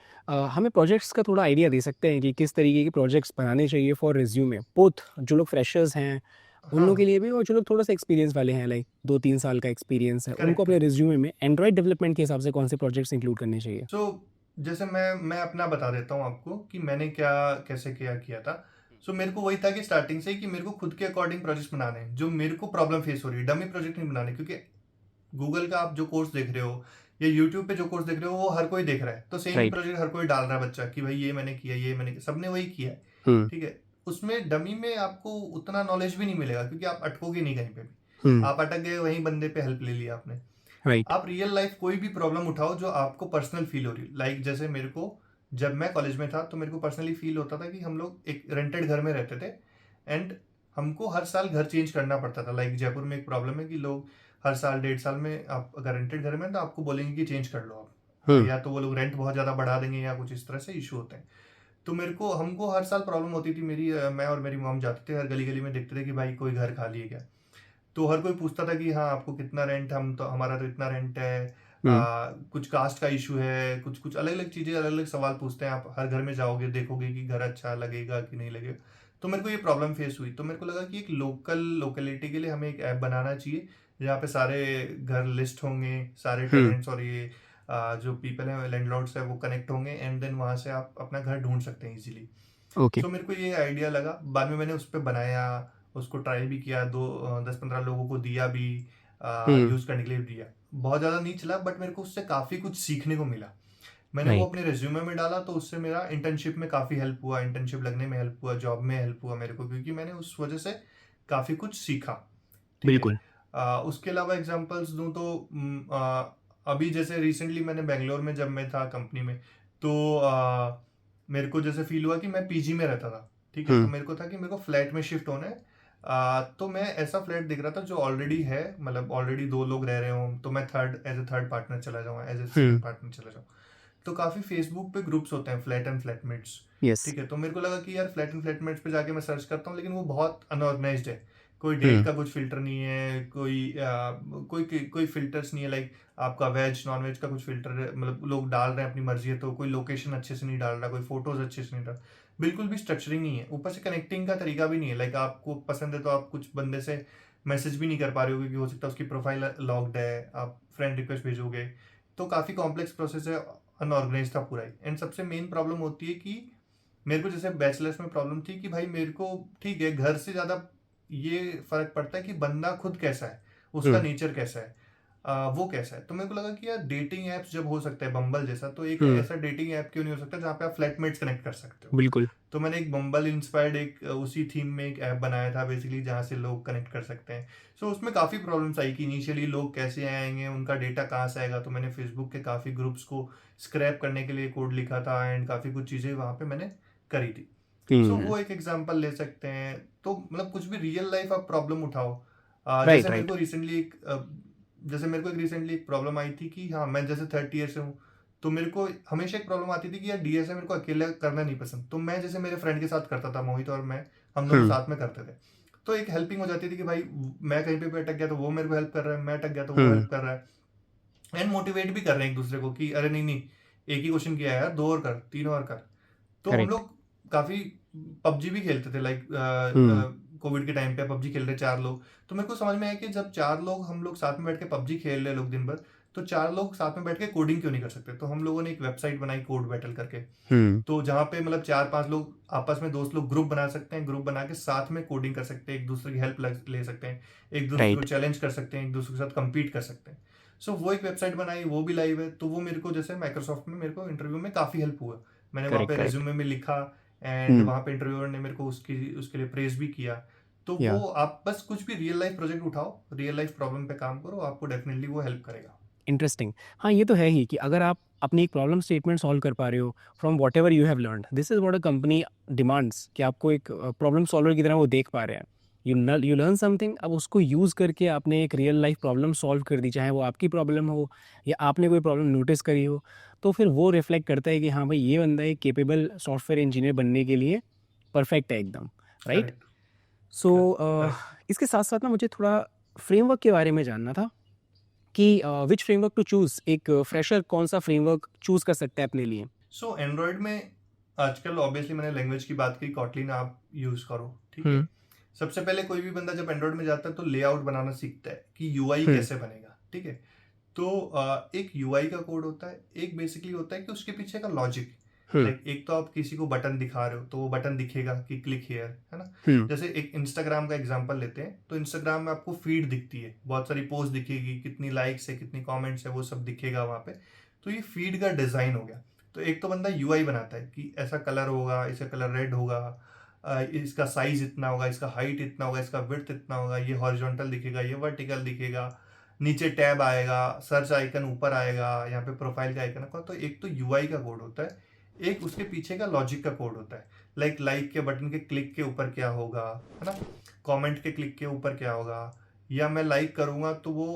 हमें प्रोजेक्ट्स का थोड़ा आइडिया दे सकते हैं कि किस तरीके के प्रोजेक्ट्स बनाने चाहिए फॉर रिज्यूमे? बोथ जो लोग फ्रेशर्स हैं, उन लोगों के हाँ, लिए भी, और जो लोग थोड़ा-सा एक्सपीरियंस वाले हैं, लाइक 2-3 साल का एक्सपीरियंस है, उनको करेक्ट अपने करेक्ट। रिज्यूमे में एंड्रॉयड डेवलपमेंट के हिसाब से कौन से प्रोजेक्ट्स इंक्लूड करने चाहिए? सो जैसे मैं अपना बता देता हूँ आपको कि मैंने क्या कैसे क्या किया था। सो मेरे को वही था कि स्टार्टिंग से ही कि मेरे को खुद के अकॉर्डिंग प्रोजेक्ट्स बनाने हैं जो मेरे को प्रॉब्लम फेस हो रही है, डमी प्रोजेक्ट नहीं बनाने, क्योंकि गूगल का आप जो कोर्स देख रहे हो या यूट्यूब पे जो कोर्स देख रहे हो वो हर कोई देख रहा है, तो सेम ही राइट। प्रोजेक्ट हर कोई डाल रहा है बच्चा कि भाई ये मैंने किया, ये मैंने किया, सबने वही किया है, हुँ, ठीक है। उसमें डमी में आपको उतना नॉलेज भी नहीं मिलेगा क्योंकि आप अटकोगे नहीं कहीं पे भी, हुँ, आप अटक गए वहीं बंदे पे हेल्प ले लिया आपने। राइट। आप रियल लाइफ कोई भी प्रॉब्लम उठाओ जो आपको पर्सनल फील हो रही है, लाइक जैसे मेरे को जब मैं कॉलेज में था तो मेरे को पर्सनली फील होता था कि हम लोग एक रेंटेड घर में रहते थे एंड हमको हर साल घर चेंज करना पड़ता था। लाइक जयपुर में एक प्रॉब्लम है कि लोग हर साल 1.5 साल में, आप अगर रेंटेड घर में हैं, तो आपको बोलेंगे कि चेंज कर लो आप, हुँ, या तो वो लोग रेंट बहुत ज़्यादा बढ़ा देंगे या कुछ इस तरह से इशू होते हैं। तो मेरे को हमको हर साल प्रॉब्लम होती थी, मैं और मेरी मॉम जाते थे हर गली गली में, देखते थे कि भाई कोई घर खाली है क्या। तो हर कोई पूछता था कि हाँ आपको कितना रेंट, हम तो हमारा तो इतना रेंट है, हुँ, कुछ कास्ट का इशू है, कुछ कुछ अलग अलग चीज़ें, अलग अलग सवाल पूछते हैं। आप हर घर में जाओगे देखोगे कि घर अच्छा लगेगा कि नहीं लगेगा। तो मेरे को ये प्रॉब्लम फेस हुई, तो मेरे को लगा कि एक लोकेलिटी के लिए हमें एक ऐप बनाना चाहिए जहाँ पे सारे घर लिस्ट होंगे, सारे हम्म। टेनेंट्स और ये जो पीपल हैं, लैंडलॉर्ड्स है, वो कनेक्ट होंगे, एंड देन वहाँ से आप अपना घर ढूंढ सकते हैं इजीली। ओके। सो मेरे को ये आइडिया लगा, बाद में मैंने उस पर बनाया, उसको ट्राई भी किया, 10-15 लोगों को दिया भी, हम्म। यूज़ करने के लिए भी दिया। बहुत ज़्यादा नहीं चला, बट मेरे को उससे काफ़ी कुछ सीखने को मिला। मैंने वो राइट। अपने रिज्यूमे में डाला, तो उससे मेरा इंटर्नशिप में काफ़ी हेल्प हुआ, इंटर्नशिप लगने में हेल्प हुआ, जॉब में हेल्प हुआ मेरे को, क्योंकि मैंने उस वजह से काफ़ी कुछ सीखा। ठीक है। बिल्कुल। उसके अलावा एग्जांपल्स दूं तो अभी जैसे रिसेंटली मैंने बेंगलोर में जब मैं था कंपनी में, तो मेरे को जैसे फील हुआ कि मैं पीजी में रहता था। ठीक है, तो हम्म। मेरे को था कि मेरे को फ्लैट में शिफ्ट होना है। तो मैं ऐसा फ्लैट देख रहा था जो ऑलरेडी है, मतलब ऑलरेडी 2 लोग रह रहे हो, तो मैं एज ए थर्ड पार्टनर चला जाऊँ, as a second hmm. Partner चला जाऊँ। तो काफ़ी फेसबुक पे ग्रुप्स होते हैं, फ्लैट एंड फ्लैटमेट्स। यस। ठीक है, तो मेरे को लगा कि यार फ्लैट एंड फ्लैटमेट्स पे जाके मैं सर्च करता हूँ, लेकिन वो बहुत अनऑर्गेनाइज्ड है। कोई डेट हम्म। का कुछ फिल्टर नहीं है, कोई फिल्टर्स नहीं है, लाइक आपका वेज नॉन वेज का कुछ फिल्टर है, मतलब लोग डाल रहे हैं अपनी मर्जी है, तो कोई लोकेशन अच्छे से नहीं डाल रहा, कोई फोटोज अच्छे से नहीं डाल, बिल्कुल भी स्ट्रक्चरिंग नहीं है, ऊपर से कनेक्टिंग का तरीका भी नहीं है। लाइक आपको पसंद है तो आप कुछ बंदे से मैसेज भी नहीं कर पा रहे हो, क्योंकि हो सकता है उसकी प्रोफाइल लॉक्ड है, आप फ्रेंड रिक्वेस्ट भेजोगे, तो काफ़ी कॉम्प्लेक्स प्रोसेस है, अनऑर्गेनाइज था पूरा ही। एंड सबसे मेन प्रॉब्लम होती है कि मेरे को जैसे बैचलर्स में प्रॉब्लम थी कि भाई मेरे को, ठीक है, घर से ज़्यादा ये फर्क पड़ता है कि बंदा खुद कैसा है, उसका हम्म। नेचर कैसा है, वो कैसा है। तो मेरे को लगा कि यार डेटिंग ऐप्स जब हो सकता है बम्बल जैसा, तो एक हम्म। ऐसा डेटिंग ऐप क्यों नहीं हो सकता जहाँ पे आप फ्लैटमेट्स कनेक्ट कर सकते हो। बिल्कुल। तो मैंने एक बम्बल इंस्पायर्ड एक उसी थीम में एक ऐप बनाया था बेसिकली, जहाँ से लोग कनेक्ट कर सकते हैं। सो उसमें काफ़ी प्रॉब्लम्स आई कि इनिशियली लोग कैसे आएंगे, उनका डेटा कहाँ से आएगा। तो मैंने फेसबुक के काफ़ी ग्रुप्स को स्क्रैप करने के लिए कोड लिखा था, एंड काफ़ी कुछ चीज़ें वहाँ पे मैंने करी थी। सो हम्म। वो एक एग्जांपल ले सकते हैं। तो मतलब कुछ भी रियल लाइफ आप प्रॉब्लम उठाओ। राइट, जैसे मेरे राइट। को रिसेंटली एक प्रॉब्लम आई थी कि हाँ, मैं जैसे 30 ईयर से हूँ, तो मेरे को हमेशा एक प्रॉब्लम आती थी कि यार डीएसए मेरे को अकेले करना नहीं पसंद। तो मैं जैसे मेरे फ्रेंड के साथ करता था, मोहित और मैं, हम दोनों हम्म। साथ में करते थे। तो एक हेल्पिंग हो जाती थी कि भाई मैं कहीं पे अटक गया तो वो मेरे को हेल्प कर रहा है, मैं अटक गया तो वो हम्म। हेल्प कर रहा है। एंड मोटिवेट भी कर रहे हैं एक दूसरे को कि अरे नहीं नहीं, एक ही क्वेश्चन किया है यार, 2 और कर, 3 और कर। तो हम करेक्ट। लोग काफ़ी पबजी भी खेलते थे, लाइक हम्म। कोविड के टाइम पे पबजी खेल रहे 4 लोग। तो मेरे को समझ में आया कि जब 4 लोग हम लोग साथ में बैठ के पबजी खेल रहे लोग दिन भर, तो 4 लोग साथ में बैठ के कोडिंग क्यों नहीं कर सकते। तो हम लोगों ने एक वेबसाइट बनाई कोड बैटल करके। हम्म। तो जहाँ पे मतलब 4-5 लोग आपस में, दोस्त लोग ग्रुप बना सकते हैं, ग्रुप बना के साथ में कोडिंग कर सकते हैं, एक दूसरे की हेल्प ले सकते हैं, एक दूसरे को राइट। चैलेंज कर सकते हैं, एक दूसरे के साथ compete कर सकते हैं। सो वो एक वेबसाइट बनाई, वो भी लाइव है। तो वो मेरे को जैसे माइक्रोसॉफ्ट में मेरे को इंटरव्यू में काफ़ी हेल्प हुआ। मैंने वहाँ करेक्ट, पे करेक्ट। रेज्यूमे में लिखा, एंड हम्म। वहाँ पे इंटरव्यूअर ने मेरे को उसकी उसके लिए प्रेज भी किया। तो या। वो आप बस कुछ भी रियल लाइफ प्रोजेक्ट उठाओ, रियल लाइफ प्रॉब्लम पे काम करो, आपको डेफिनेटली वो हेल्प करेगा। इंटरेस्टिंग। हाँ, ये तो है ही कि अगर आप अपनी एक प्रॉब्लम स्टेटमेंट सॉल्व कर पा रहे हो from what ever you have learned, this is what a company demands, कि आपको एक प्रॉब्लम सॉल्वर की तरह वो देख पा रहे हैं। यू लर्न समथिंग, अब उसको यूज़ करके आपने एक रियल लाइफ प्रॉब्लम सॉल्व कर दी, चाहे वो आपकी प्रॉब्लम हो या आपने कोई प्रॉब्लम नोटिस करी हो, तो फिर वो रिफ्लेक्ट करता है कि हाँ भाई, ये बंदा एक केपेबल सॉफ्टवेयर इंजीनियर बनने के लिए परफेक्ट है एकदम। राइट। करेक्ट। So correct. इसके साथ साथ ना मुझे थोड़ा फ्रेमवर्क के बारे में जानना था कि विच फ्रेमवर्क टू चूज, एक फ्रेशर कौन सा फ्रेमवर्क चूज कर सकता है अपने लिए। सो एंड्रॉयड में आजकल ऑब्वियसली मैंने लैंग्वेज की बात की, कॉटलिन आप यूज़ करो। ठीक हम्म। है। सबसे पहले कोई भी बंदा जब एंड्रॉयड में जाता है तो लेआउट बनाना सीखता है कि यूआई हम्म। कैसे बनेगा। ठीक है। तो एक यूआई का कोड होता है, एक बेसिकली होता है कि उसके पीछे का लॉजिक। हम्म। लाइक एक तो आप किसी को बटन दिखा रहे हो तो वो बटन दिखेगा कि क्लिक हियर, है ना। हम्म। जैसे एक इंस्टाग्राम का एग्जांपल लेते हैं, तो इंस्टाग्राम में आपको फीड दिखती है, बहुत सारी पोस्ट दिखेगी, कितनी लाइक्स है, कितनी कमेंट्स है, वो सब दिखेगा वहाँ पे। तो ये फीड का डिज़ाइन हो गया। तो एक तो बंदा यूआई बनाता है कि ऐसा कलर होगा, इसका कलर रेड होगा, इसका साइज इतना होगा, इसका हाइट इतना होगा, इसका विड्थ इतना होगा, ये हॉरिजॉन्टल दिखेगा, ये वर्टिकल दिखेगा, नीचे टैब आएगा, सर्च आइकन ऊपर आएगा, यहाँ पे प्रोफाइल का आइकन होगा। तो एक तो यूआई का कोड होता है, एक उसके पीछे का लॉजिक का कोड होता है। लाइक के बटन के क्लिक के ऊपर क्या होगा, है ना, कमेंट के क्लिक के ऊपर क्या होगा, या मैं लाइक करूँगा तो वो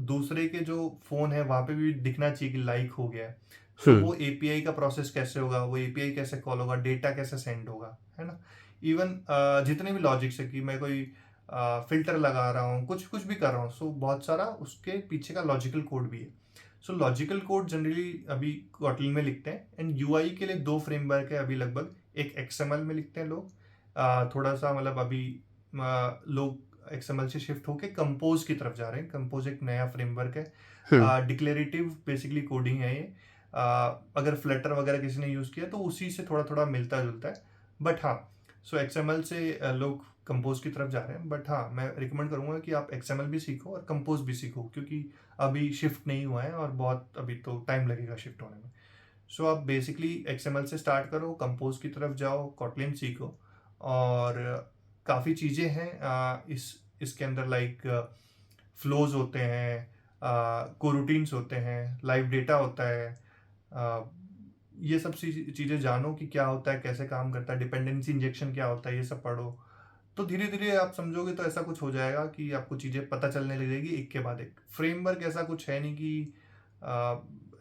दूसरे के जो फ़ोन है वहाँ पे भी दिखना चाहिए कि लाइक हो गया है। सो हम्म। वो एपीआई का प्रोसेस कैसे होगा, वो एपीआई कैसे कॉल होगा, डेटा कैसे सेंड होगा, है ना। इवन जितने भी लॉजिक्स है कि मैं कोई फिल्टर लगा रहा हूँ, कुछ कुछ भी कर रहा हूँ, सो बहुत सारा उसके पीछे का लॉजिकल कोड भी है। सो लॉजिकल कोड जनरली अभी कॉटलिन में लिखते हैं। एंड यूआई के लिए 2 फ्रेमवर्क है अभी लगभग, एक एक्सएमएल में लिखते हैं लोग, थोड़ा सा मतलब अभी लोग एक्सएमएल से शिफ्ट होके कंपोज की तरफ जा रहे हैं। कंपोज एक नया फ्रेमवर्क है, डिक्लेरेटिव बेसिकली कोडिंग है ये। अगर फ्लटर वगैरह किसी ने यूज़ किया तो उसी से थोड़ा थोड़ा मिलता जुलता है, बट हाँ, सो एक्सएमएल से लोग कंपोज की तरफ जा रहे हैं। बट हाँ, मैं रिकमेंड करूंगा कि आप एक्सएमएल भी सीखो और कंपोज भी सीखो, क्योंकि अभी शिफ्ट नहीं हुआ है और बहुत अभी तो टाइम लगेगा शिफ्ट होने में। सो आप बेसिकली एक्सएमएल से स्टार्ट करो, कंपोज की तरफ जाओ, कॉटलिन सीखो। और काफ़ी चीज़ें हैं इसके अंदर, लाइक फ्लोज होते हैं, कोरूटीन्स होते हैं, लाइव डेटा होता है। ये सब चीज़ें जानो कि क्या होता है, कैसे काम करता है, डिपेंडेंसी इंजेक्शन क्या होता है, ये सब पढ़ो। तो धीरे धीरे आप समझोगे तो ऐसा कुछ हो जाएगा कि आपको चीज़ें पता चलने लगेगी एक के बाद एक। फ्रेमवर्क ऐसा कुछ है नहीं कि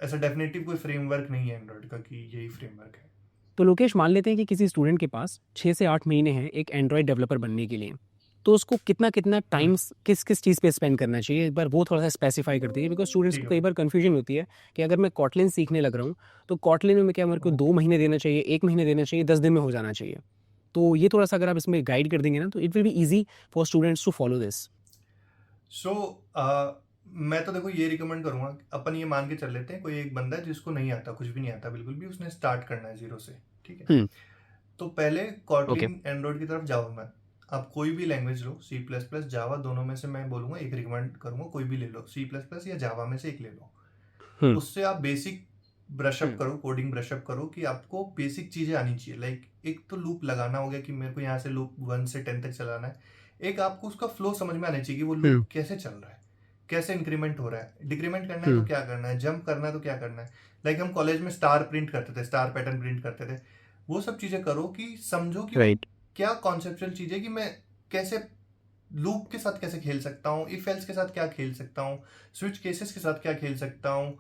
ऐसा डेफिनेटिव कोई फ्रेमवर्क नहीं है एंड्रॉयड का कि यही फ्रेमवर्क है। तो लोकेश, मान लेते हैं कि किसी स्टूडेंट के पास 6 से 8 महीने हैं एक एंड्रॉयड डेवलपर बनने के लिए, तो उसको कितना टाइम्स किस चीज़ पे स्पेंड करना चाहिए, एक बार वो थोड़ा सा स्पेसिफाई कर दीजिए। बिकॉज स्टूडेंट्स ठीक को है। कई बार कन्फ्यूजन होती है कि अगर मैं कॉटलिन सीखने लग रहा हूँ तो कॉटलिन में क्या मेरे को 2 महीने देना चाहिए, 1 महीने देना चाहिए, 10 दिन में हो जाना चाहिए। तो ये थोड़ा सा अगर आप इसमें गाइड कर देंगे ना, तो it will be easy for students to follow this. So मैं तो देखो ये रिकमेंड करूंगा, अपन ये मान के चल लेते हैं कोई एक बंदा है जिसको नहीं आता, कुछ भी नहीं आता बिल्कुल भी, उसने स्टार्ट करना है जीरो से। ठीक है, तो पहले ओके। कॉटलिन एंड्रॉयड की तरफ जाओ मत। आप कोई भी लैंग्वेज लो, सी प्लस प्लस जावा, दोनों में से मैं बोलूंगा एक रिकमेंड करूंगा, कोई भी ले लो, सी प्लस प्लस या जावा में से एक ले लो। उससे आप बेसिक ब्रशअप करो, कोडिंग ब्रशअप करो, कि आपको बेसिक चीज़ें आनी चाहिए। लाइक एक तो लूप लगाना हो गया कि मेरे को यहाँ से लूप 1 से 10 तक चलाना है। एक आपको उसका फ्लो समझ में आना चाहिए कि वो लूप कैसे चल रहा है, कैसे इंक्रीमेंट हो रहा है, डिक्रीमेंट करना है तो क्या करना है, जंप करना है तो क्या करना है। लाइक हम कॉलेज में स्टार प्रिंट करते थे, स्टार पैटर्न प्रिंट करते थे। वो सब चीज़ें करो कि समझो कि वो राइट। क्या कॉन्सेप्चुअल चीज़ है, कि मैं कैसे लूप के साथ कैसे खेल सकता हूँ, इफ एल्स के साथ क्या खेल सकता हूँ, स्विच केसेस के साथ क्या खेल सकता हूँ,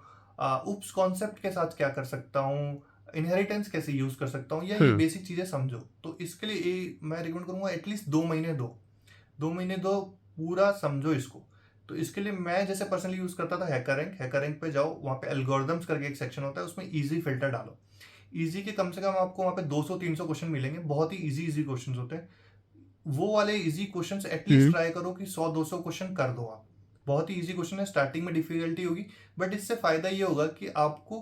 उप्स कॉन्सेप्ट के साथ क्या कर सकता हूँ, इनहेरिटेंस कैसे यूज कर सकता हूँ, या ये बेसिक चीजें समझो। तो इसके लिए मैं रिकमेंड करूंगा एटलीस्ट 2 महीने दो, 2 महीने दो, पूरा समझो इसको। तो इसके लिए मैं जैसे पर्सनली यूज करता था हैकर रैंक पे जाओ, वहाँ पे एल्गोरिदम्स करके एक सेक्शन होता है, उसमें इजी फिल्टर डालो। इजी के कम से कम आपको वहाँ पे 200-300 क्वेश्चन मिलेंगे, बहुत ही इजी इजी क्वेश्चन होते हैं। वो वाले इजी क्वेश्चंस एटलीस्ट ट्राई करो कि 100-200 क्वेश्चन कर दो आप। बहुत ही इजी क्वेश्चन है, स्टार्टिंग में डिफिकल्टी होगी, बट इससे फायदा ये होगा कि आपको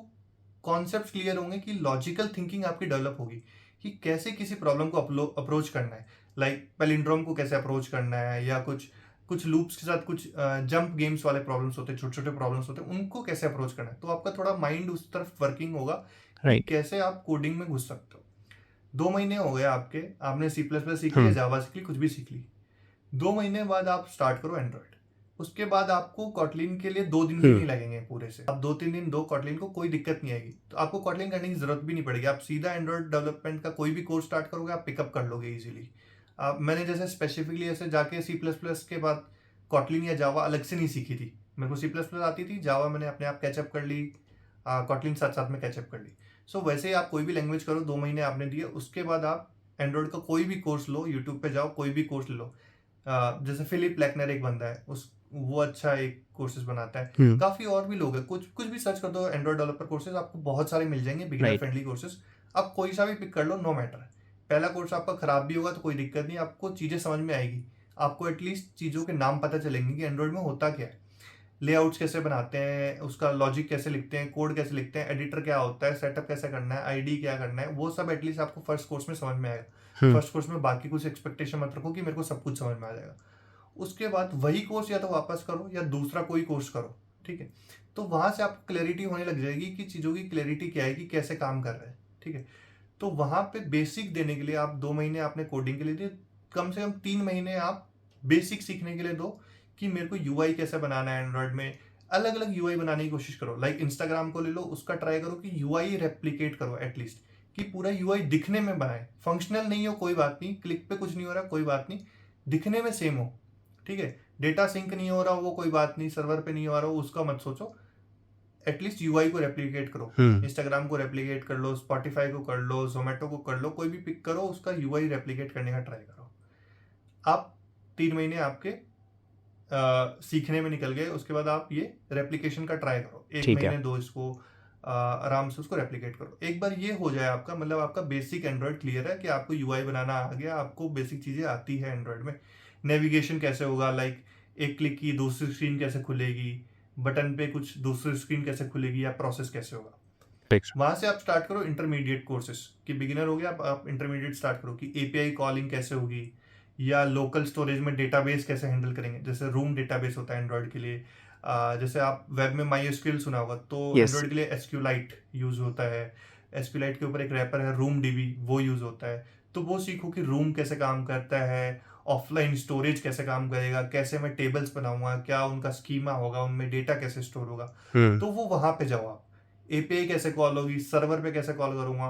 कॉन्सेप्ट्स क्लियर होंगे, कि लॉजिकल थिंकिंग आपकी डेवलप होगी कि कैसे किसी प्रॉब्लम को अप्रोच करना है। लाइक पैलिंड्रोम को कैसे अप्रोच करना है, या कुछ कुछ लूप्स के साथ कुछ जंप गेम्स वाले प्रॉब्लम्स होते हैं, छोटे छोटे प्रॉब्लम्स होते हैं, उनको कैसे अप्रोच करना है। तो आपका थोड़ा माइंड उस तरफ वर्किंग होगा कि राइट। कैसे आप कोडिंग में घुस सकते हो। 2 महीने हो गए आपके, आपने सी प्लस प्लस सीख लिया, जावा सीख ली, कुछ भी सीख ली। 2 महीने बाद आप स्टार्ट करो एंड्रॉयड। उसके बाद आपको कॉटलिन के लिए 2 दिन भी नहीं लगेंगे पूरे से, आप 2-3 दिन दो कॉटलिन को, कोई दिक्कत नहीं आएगी। तो आपको कॉटलिन करने की जरूरत भी नहीं पड़ेगी, आप सीधा एंड्रॉयड डेवलपमेंट का कोई भी कोर्स स्टार्ट करोगे, आप पिकअप कर लोगे इजीली। मैंने जैसे स्पेसिफिकली ऐसे जाके सी प्लस प्लस के बाद कॉटलिन या जावा अलग से नहीं सीखी थी। मेरे को सी प्लस प्लस आती थी, जावा मैंने अपने आप कैचअप कर ली, कॉटलिन साथ साथ में कैचअप कर ली। सो वैसे ही आप कोई भी लैंग्वेज करो, 2 महीने आपने दिए, उसके बाद आप एंड्रॉयड का कोई भी कोर्स लो, यूट्यूब पे जाओ, कोई भी कोर्स ले लो। जैसे फिलिप लेकनर एक बंदा है, उस वो अच्छा एक कोर्सेज बनाता है। काफी और भी लोग हैं, कुछ कुछ भी सर्च कर दो एंड्रॉयड डेवलपर कोर्सेज, आपको बहुत सारे मिल जाएंगे, बिगिनर फ्रेंडली कोर्सेज। आप कोई सा भी पिक कर लो, नो मैटर। पहला कोर्स आपका खराब भी होगा तो कोई दिक्कत नहीं, आपको चीजें समझ में आएगी। आपको एटलीस्ट चीजों के नाम पता चलेंगे कि एंड्रॉयड में होता क्या है, लेआउट्स कैसे बनाते हैं, उसका लॉजिक कैसे लिखते हैं, कोड कैसे लिखते हैं, एडिटर क्या होता है, सेटअप कैसे करना है, आईडी क्या करना है, वो सब एटलीस्ट आपको फर्स्ट कोर्स में समझ में आएगा। फर्स्ट कोर्स में बाकी कुछ एक्सपेक्टेशन मत रखो कि मेरे को सब कुछ समझ में आ जाएगा। उसके बाद वही कोर्स या तो वापस करो या दूसरा कोई कोर्स करो। ठीक है, तो वहां से आपको क्लैरिटी होने लग जाएगी कि चीजों की क्लैरिटी क्या है, कि कैसे काम कर रहे हैं। ठीक है, तो वहां पे बेसिक देने के लिए आप 2 महीने आपने कोडिंग के लिए दिए, कम से कम 3 महीने आप बेसिक सीखने के लिए दो, कि मेरे को यूआई कैसे बनाना है एंड्रॉयड में। अलग अलग यूआई बनाने की कोशिश करो, लाइक इंस्टाग्राम को ले लो, उसका ट्राई करो कि यूआई रेप्लिकेट करो एटलीस्ट, कि पूरा यूआई दिखने में बनाए। फंक्शनल नहीं हो कोई बात नहीं, क्लिक पे कुछ नहीं हो रहा कोई बात नहीं, दिखने में सेम हो। ठीक है, डेटा सिंक नहीं हो रहा वो कोई बात नहीं, सर्वर पे नहीं हो रहा हो उसका मत सोचो, एटलीस्ट यूआई को रेप्लिकेट करो। इंस्टाग्राम को रेप्लिकेट कर लो, स्पॉटिफाई को कर लो, जोमेटो को कर लो, कोई भी पिक करो, उसका यूआई रेप्लिकेट करने का ट्राई करो। आप 3 महीने आपके सीखने में निकल गए, उसके बाद आप ये रेप्लिकेशन का ट्राई करो, एक ठीक है। महीने दो इसको, आराम से उसको रेप्लिकेट करो। एक बार ये हो जाए आपका, मतलब आपका बेसिक एंड्रॉयड क्लियर है कि आपको यूआई बनाना आ गया, आपको बेसिक चीज़ें आती है एंड्रॉयड में। नेविगेशन कैसे होगा, लाइक एक क्लिक की दूसरी स्क्रीन कैसे खुलेगी, बटन पे कुछ दूसरी स्क्रीन कैसे खुलेगी, या प्रोसेस कैसे होगा। Fixed. वहां से आप स्टार्ट करो इंटरमीडिएट कोर्सेज कि बिगिनर हो गया, आप इंटरमीडिएट स्टार्ट करो कि एपीआई कॉलिंग कैसे होगी, या लोकल स्टोरेज में डेटाबेस कैसे हैंडल करेंगे। जैसे रूम डेटाबेस होता है एंड्रॉयड के लिए, जैसे आप वेब में माई एसक्यूएल सुना होगा, तो Yes. एंड्रॉयड के लिए एसक्यूलाइट यूज होता है। एसक्यूलाइट के ऊपर एक रैपर है रूम डीबी, वो यूज होता है। तो वो सीखो कि रूम कैसे काम करता है, ऑफलाइन स्टोरेज कैसे काम करेगा, कैसे मैं टेबल्स बनाऊंगा, क्या उनका स्कीमा होगा, उनमें डेटा कैसे स्टोर होगा। तो वो वहां पे जाओ आप। एपीआई कैसे कॉल होगी, सर्वर पे कैसे कॉल करूंगा।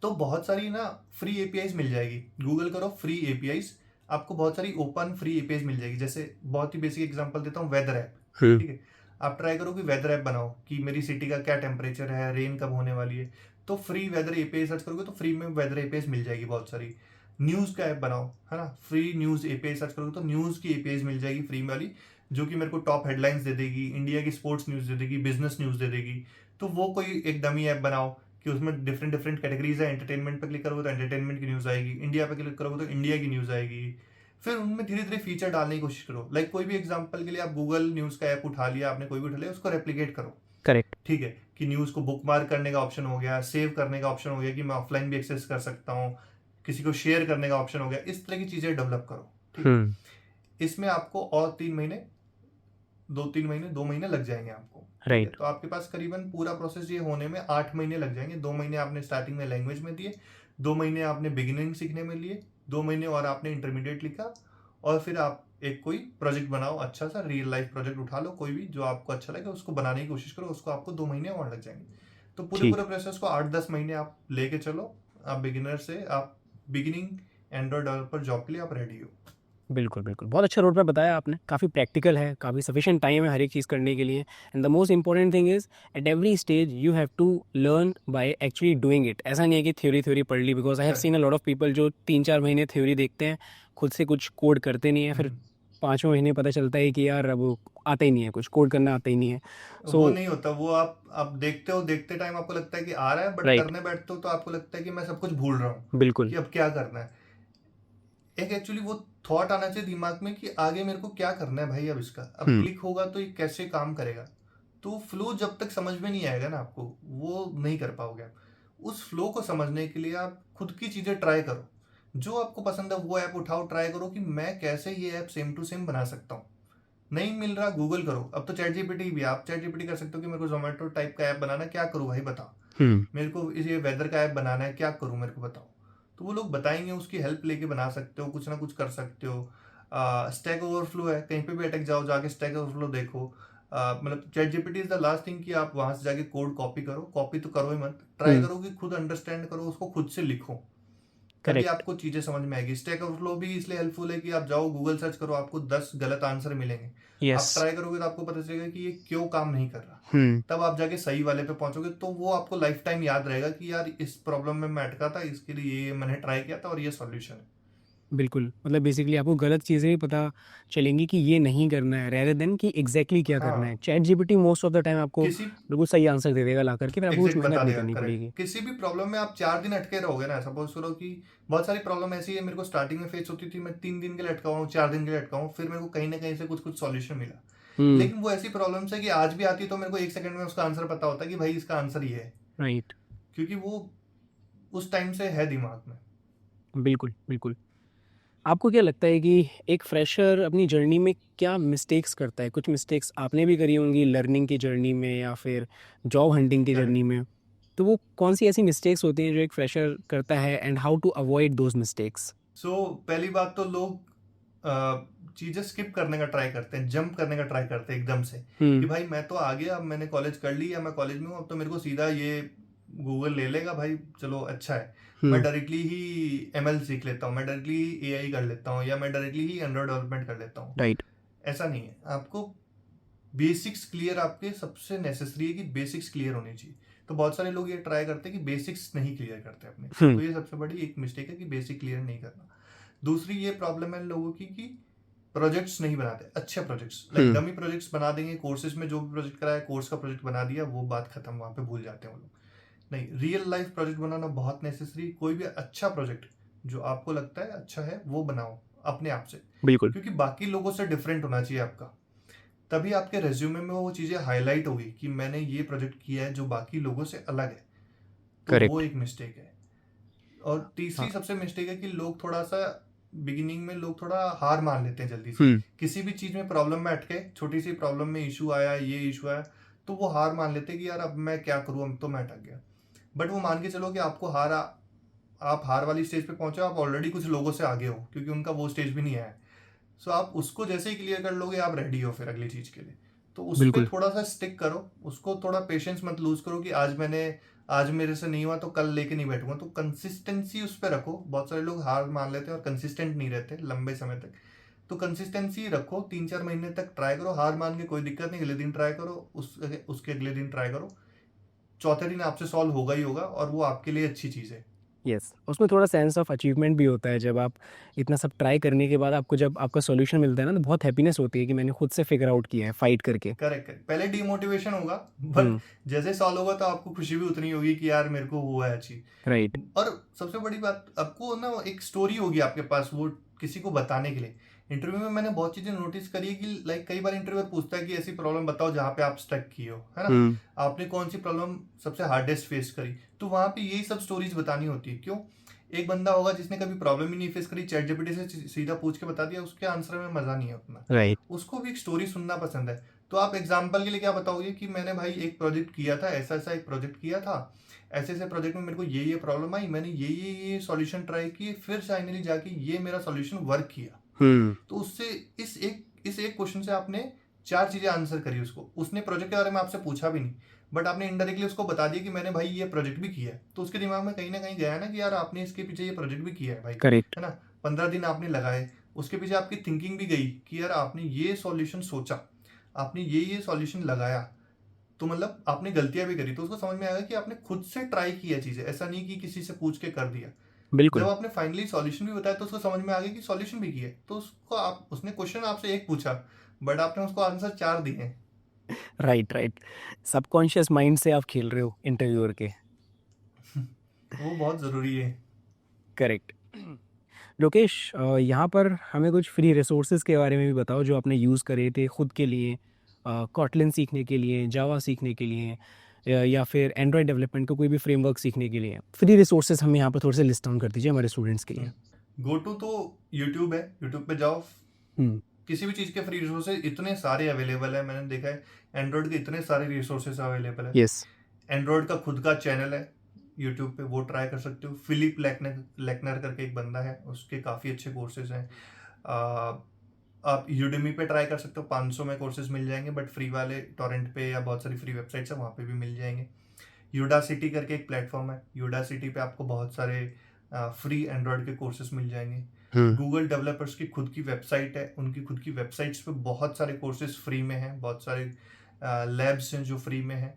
तो बहुत सारी ना फ्री एपीआईज मिल जाएगी, गूगल करो फ्री एपीआईज, आपको बहुत सारी ओपन फ्री एपीआईज मिल जाएगी। जैसे बहुत ही बेसिक एग्जांपल देता हूँ, वेदर ऐप। ठीक है, आप ट्राई करो कि वेदर ऐप बनाओ कि मेरी सिटी का क्या टेम्परेचर है, रेन कब होने वाली है। तो फ्री वेदर एपीआई सर्च करोगे तो फ्री में वेदर एपीआईज मिल जाएगी बहुत सारी। न्यूज का ऐप बनाओ, है ना, फ्री न्यूज एपीआई सर्च करोगे तो न्यूज की एपीआईज मिल जाएगी फ्री वाली, जो कि मेरे को टॉप हेडलाइंस दे देगी, इंडिया की स्पोर्ट्स न्यूज दे देगी, बिजनेस न्यूज दे देगी। तो वो कोई एक डमी ऐप बनाओ कि उसमें डिफरेंट डिफरेंट कैटेगरीज है। एंटरटेनमेंट पे क्लिक करोगे तो एंटरटेनमेंट की न्यूज आएगी, इंडिया पे क्लिक करोगे तो इंडिया की न्यूज आएगी। फिर उनमें धीरे धीरे फीचर डालने की कोशिश करो। लाइक कोई भी एग्जांपल के लिए आप गूगल न्यूज का ऐप उठा लिया, आपने कोई भी उठा लिया, उसको रेप्लिकेट करो। Correct. ठीक है, कि न्यूज को बुक मार्क करने का ऑप्शन हो गया, सेव करने का ऑप्शन हो गया कि मैं ऑफलाइन भी एक्सेस कर सकता हूँ, किसी को शेयर करने का ऑप्शन हो गया। इस तरह की चीजें डेवलप करो। ठीक है, इसमें आपको और 3 महीने, 2-3 महीने, 2 महीने लग जाएंगे आपको। ठीक है, Right. तो आपके पास करीबन पूरा प्रोसेस ये होने में 8 महीने लग जाएंगे। 2 महीने आपने स्टार्टिंग में लैंग्वेज में दिए, 2 महीने आपने बिगिनिंग सीखने में लिए, 2 महीने और आपने इंटरमीडिएट लिखा, और फिर आप एक कोई प्रोजेक्ट बनाओ, अच्छा सा रियल लाइफ प्रोजेक्ट उठा लो कोई भी जो आपको अच्छा लगे, उसको बनाने की कोशिश करो, उसको आपको 2 महीने और लग जाएंगे। तो पूरे ठीक. पूरे प्रोसेस को 8-10 महीने आप लेके चलो। आप बिगिनर से आप बिगिनिंग एंड्रॉइड डेवलपर जॉब के लिए आप रेडी हो। बिल्कुल, बिल्कुल। बहुत अच्छा रोड मैप बताया आपने, काफ़ी प्रैक्टिकल है, काफ़ी सफिशिएंट टाइम है हर एक चीज़ करने के लिए। And the most important thing is at every stage you have to learn by actually doing it. ऐसा नहीं है कि थ्योरी थ्योरी पढ़ ली, because I have seen a lot of people जो 3-4 महीने थ्योरी देखते हैं, खुद से कुछ कोड करते नहीं है, फिर 5वें महीने पता चलता है कि यार अब आता ही नहीं है, कुछ कोड करना आता ही नहीं है। वो सो नहीं होता, वो आप देखते हो, देखते टाइम आपको लगता है कि आ रहा है, बट राइट, करने बैठते हो तो आपको लगता है कि मैं सब कुछ भूल रहा हूँ बिल्कुल। कि अब क्या करना है। एक एक्चुअली वो थॉट आना चाहिए दिमाग में कि आगे मेरे को क्या करना है भाई, अब इसका अब हुँ, क्लिक होगा तो ये कैसे काम करेगा। तो फ्लो जब तक समझ में नहीं आएगा ना आपको, वो नहीं कर पाओगे आप। उस फ्लो को समझने के लिए आप खुद की चीजें ट्राई करो, जो आपको पसंद है वो ऐप उठाओ, ट्राई करो कि मैं कैसे ये ऐप सेम टू सेम बना सकता हूँ। नहीं मिल रहा, गूगल करो। अब तो चैट जीपीटी भी, आप चैट जीपीटी कर सकते हो कि मेरे को जोमेटो टाइप का ऐप बनाना है, क्या करूँ भाई बताओ। हुँ, मेरे को ये वेदर का ऐप बनाना है, क्या करूँ मेरे को बताओ। तो वो लोग बताएंगे, उसकी हेल्प लेके बना सकते हो, कुछ ना कुछ कर सकते हो। स्टैक ओवरफ्लो है, कहीं पे भी अटक जाओ, जाके स्टैक ओवरफ्लो देखो। मतलब chat GPT is the last thing कि आप वहां से जाके कोड कॉपी करो, कॉपी तो करो ही मत, ट्राई हुँ, करो कि खुद अंडरस्टैंड करो, उसको खुद से लिखो, तभी करेक्ट, आपको चीजें समझ में आएगी। स्टैक ओवरफ्लो भी इसलिए हेल्पफुल है कि आप जाओ गूगल सर्च करो, आपको 10 गलत आंसर मिलेंगे, आप येस, ट्राई करोगे तो आपको पता चलेगा कि ये क्यों काम नहीं कर रहा। हुँ। तब आप जाके सही वाले पे पहुंचोगे, तो वो आपको लाइफ टाइम याद रहेगा कि यार इस प्रॉब्लम में मैं अटका था, इसके लिए ये मैंने ट्राई किया था और ये सॉल्यूशन है। बिल्कुल, मतलब बेसिकली आपको गलत चीज़ें भी पता चलेंगी कि ये नहीं करना है, रेदर देन कि एग्ज़ैक्टली क्या करना है। हाँ, chat GPT most of the time आपको किसी बिल्कुल सही आंसर दे देगा ला करके, फिर आपको कुछ एग्जैक्ट मेहनत बता नहीं देगा, करनी करेक्ट। पड़ेगी। किसी भी प्रॉब्लम में आप 4 दिन अटके रहोगे ना, सपोज करो कि बहुत सारी प्रॉब्लम ऐसी है, मेरे को स्टार्टिंग में फेस होती थी, मैं 3 दिन के लिए अटका हूँ, 4 दिन के लिए अटका हूँ, फिर मेरे को कहीं ना कहीं से कुछ कुछ सॉल्यूशन मिला। हुँ, लेकिन वो ऐसी प्रॉब्लम्स है कि आज भी आती है तो मेरे को 1 सेकंड में उसका आंसर पता होता है कि भाई इसका आंसर ये है, राइट, क्योंकि वो उस टाइम से है दिमाग में। बिल्कुल, बिल्कुल। आपको क्या लगता है कि एक फ्रेशर अपनी जर्नी में क्या मिस्टेक्स करता है? कुछ मिस्टेक्स आपने भी करी होंगी लर्निंग की जर्नी में या फिर जॉब हंटिंग की जर्नी करेक्ट। में। तो वो कौन-सी ऐसी मिस्टेक्स होती हैं जो एक फ्रेशर करता है and how to avoid those mistakes? पहली बात तो लोग चीजें स्किप करने का ट्राई करते हैं, जंप करने का ट्राई करते हैं एकदम से, कि हुँ, भाई मैं तो आ गया, अब मैंने कॉलेज कर ली, या मैं कॉलेज में हूँ, अब तो मेरे को सीधा ये गूगल ले लेगा भाई, चलो अच्छा है। मैं हुँ, डायरेक्टली ही एमएल सीख लेता हूँ, मैं डायरेक्टली ही एआई कर लेता हूँ, या मैं डायरेक्टली ही एंड्रॉइड डेवलपमेंट कर लेता हूँ। राइट, ऐसा नहीं है, आपको बेसिक्स क्लियर, आपके सबसे नेसेसरी है कि बेसिक्स क्लियर होनी चाहिए। तो बहुत सारे लोग ये ट्राई करते हैं कि बेसिक्स नहीं क्लियर करते अपने, हुँ, तो ये सबसे बड़ी एक मिस्टेक है कि बेसिक क्लियर नहीं करना। दूसरी ये प्रॉब्लम है लोगों की कि प्रोजेक्ट्स नहीं बनाते, अच्छे प्रोजेक्ट्स, लाइक हम्म डमी प्रोजेक्ट्स बना देंगे, कोर्सेज में जो भी प्रोजेक्ट कराया कोर्स का प्रोजेक्ट बना दिया, वो बात खत्म, वहाँ पे भूल जाते हैं वो लोग। नहीं, रियल लाइफ प्रोजेक्ट बनाना बहुत नेसेसरी। कोई भी अच्छा प्रोजेक्ट जो आपको लगता है अच्छा है वो बनाओ अपने आप से, बिल्कुल क्योंकि बाकी लोगों से डिफरेंट होना चाहिए आपका, तभी आपके रेज्यूमे में वो चीज़ें हाईलाइट होगी कि मैंने ये प्रोजेक्ट किया है जो बाकी लोगों से अलग है। तो वो करेक्ट एक मिस्टेक है। और तीसरी हाँ सबसे मिस्टेक है कि लोग थोड़ा सा बिगिनिंग में लोग थोड़ा हार मान लेते हैं जल्दी से, हम्म किसी भी चीज़ में प्रॉब्लम में अटके, छोटी सी प्रॉब्लम में इशू आया, ये इशू आया, तो वो हार मान लेते हैं कि यार अब मैं क्या करूँ, अब तो मैं अटक गया। बट वो मान के चलो कि आपको आप हार वाली स्टेज पे पहुंचे, आप ऑलरेडी कुछ लोगों से आगे हो, क्योंकि उनका वो स्टेज भी नहीं आया है। सो आप उसको जैसे ही क्लियर कर लोगे, आप रेडी हो फिर अगली चीज़ के लिए। तो उस पर बिल्कुल थोड़ा सा स्टिक करो, उसको थोड़ा पेशेंस मत लूज करो कि आज मेरे से नहीं हुआ तो कल लेके नहीं बैठूंगा। तो कंसिस्टेंसी उस पर रखो। बहुत सारे लोग हार मान लेते हैं और कंसिस्टेंट नहीं रहते लंबे समय तक। तो कंसिस्टेंसी रखो, 3-4 महीने तक ट्राई करो, हार मान के कोई दिक्कत नहीं, अगले दिन ट्राई करो, उसके अगले दिन ट्राई करो, चौथे दिन आपसे सॉल्व होगा ही होगा, और वो आपके लिए अच्छी चीज़ है। यस उसमें थोड़ा सेंस ऑफ अचीवमेंट भी होता है जब आप इतना सब ट्राई करने के बाद आपको जब आपका सॉल्यूशन मिलता है ना तो बहुत हैप्पीनेस होती है कि मैंने खुद से फिगर आउट किया है फाइट करके। करेक्ट करेक्ट, पहले डिमोटिवेशन होगा, बट हम्म जैसे सॉल्व होगा तो आपको खुशी भी उतनी होगी कि यार मेरे को हुआ है राइट अचीव। और सबसे बड़ी बात, आपको ना एक स्टोरी होगी आपके पास वो किसी को बताने के लिए। इंटरव्यू में मैंने बहुत चीजें नोटिस करी है कि लाइक कई बार इंटरव्यूअर पूछता है कि ऐसी प्रॉब्लम बताओ जहाँ पे आप स्टक किए हो, है ना, हम्म आपने कौन सी प्रॉब्लम सबसे हार्डेस्ट फेस करी। तो वहां पे यही सब स्टोरीज बतानी होती है। क्यों? एक बंदा होगा जिसने कभी प्रॉब्लम ही नहीं फेस करी, चैट जीपीटी से सीधा पूछ के बता दिया, उसके आंसर में मजा नहीं है उतना, राइट उसको भी एक स्टोरी सुनना पसंद है। तो आप एग्जाम्पल के लिए क्या बताओगे कि मैंने भाई एक प्रोजेक्ट किया था, ऐसा ऐसा एक प्रोजेक्ट किया था, ऐसे ऐसे प्रोजेक्ट में मेरे को ये प्रॉब्लम आई, मैंने ये सॉल्यूशन ट्राई किए, फिर फाइनली जाके ये मेरा सॉल्यूशन वर्क किया। हम्म तो उससे इस एक क्वेश्चन से आपने 4 चीजें आंसर करी। उसने प्रोजेक्ट के बारे में आपसे पूछा भी नहीं, बट आपने इनडायरेक्टली उसको बता दिया कि मैंने भाई ये प्रोजेक्ट भी किया है। तो उसके दिमाग में कहीं ना कहीं गया ना कि यार आपने इसके पीछे ये प्रोजेक्ट भी किया है भाई, करेक्ट है ना, 15 दिन आपने लगाए, उसके पीछे आपकी थिंकिंग भी गई कि यार आपने ये सॉल्यूशन सोचा, आपने ये सॉल्यूशन लगाया, तो मतलब आपने गलतियां भी करी, तो उसको समझ में आएगा कि आपने खुद से ट्राई किया चीजें, ऐसा नहीं कि किसी से पूछ के कर दिया। जब बिल्कुल आपने फाइनली सॉल्यूशन भी बताया तो उसको समझ में आ गया कि सॉल्यूशन भी किया है। तो उसने क्वेश्चन आपसे एक पूछा, बट आपने उसको आंसर 4 दिए हैं। राइट राइट सबकॉन्शियस माइंड से आप खेल रहे हो इंटरव्यूअर के। वो बहुत जरूरी है। करेक्ट लोकेश यहाँ पर हमें कुछ फ्री रिसोर्सेज के बारे में भी बताओ जो आपने यूज़ करे थे खुद के लिए कॉटलिन सीखने के लिए जावा सीखने के लिए या फिर एंड्रॉयड डेवलपमेंट का कोई भी फ्रेमवर्क सीखने के लिए फ्री रिसोर्सेज हमें यहाँ पर थोड़े से लिस्ट डाउन कर दीजिए हमारे स्टूडेंट्स के लिए। गो टू तो यूट्यूब है, यूट्यूब पे जाओ, हम्म किसी भी चीज़ के फ्री रिसोर्सेज इतने सारे अवेलेबल है, मैंने देखा है एंड्रॉयड के इतने सारे रिसोर्सेज अवेलेबल है। यस एंड्रॉयड का खुद का चैनल है यूट्यूब पे, वो ट्राई कर सकते हो। फिलिप लेकनर करके एक बंदा है, उसके काफ़ी अच्छे कोर्सेज हैं। आप यूडेमी पे ट्राई कर सकते हो, 500 में कोर्सेज मिल जाएंगे, बट फ्री वाले टोरेंट पे या बहुत सारी फ्री वेबसाइट्स है वहाँ पे भी मिल जाएंगे। यूडासिटी करके एक प्लेटफॉर्म है, यूडासिटी पे आपको बहुत सारे फ्री एंड्रॉयड के कोर्सेज मिल जाएंगे। हम्म गूगल डेवलपर्स की खुद की वेबसाइट है, उनकी खुद की वेबसाइट्स पे बहुत सारे कोर्सेज फ्री में हैं, बहुत सारे लैब्स हैं जो फ्री में हैं।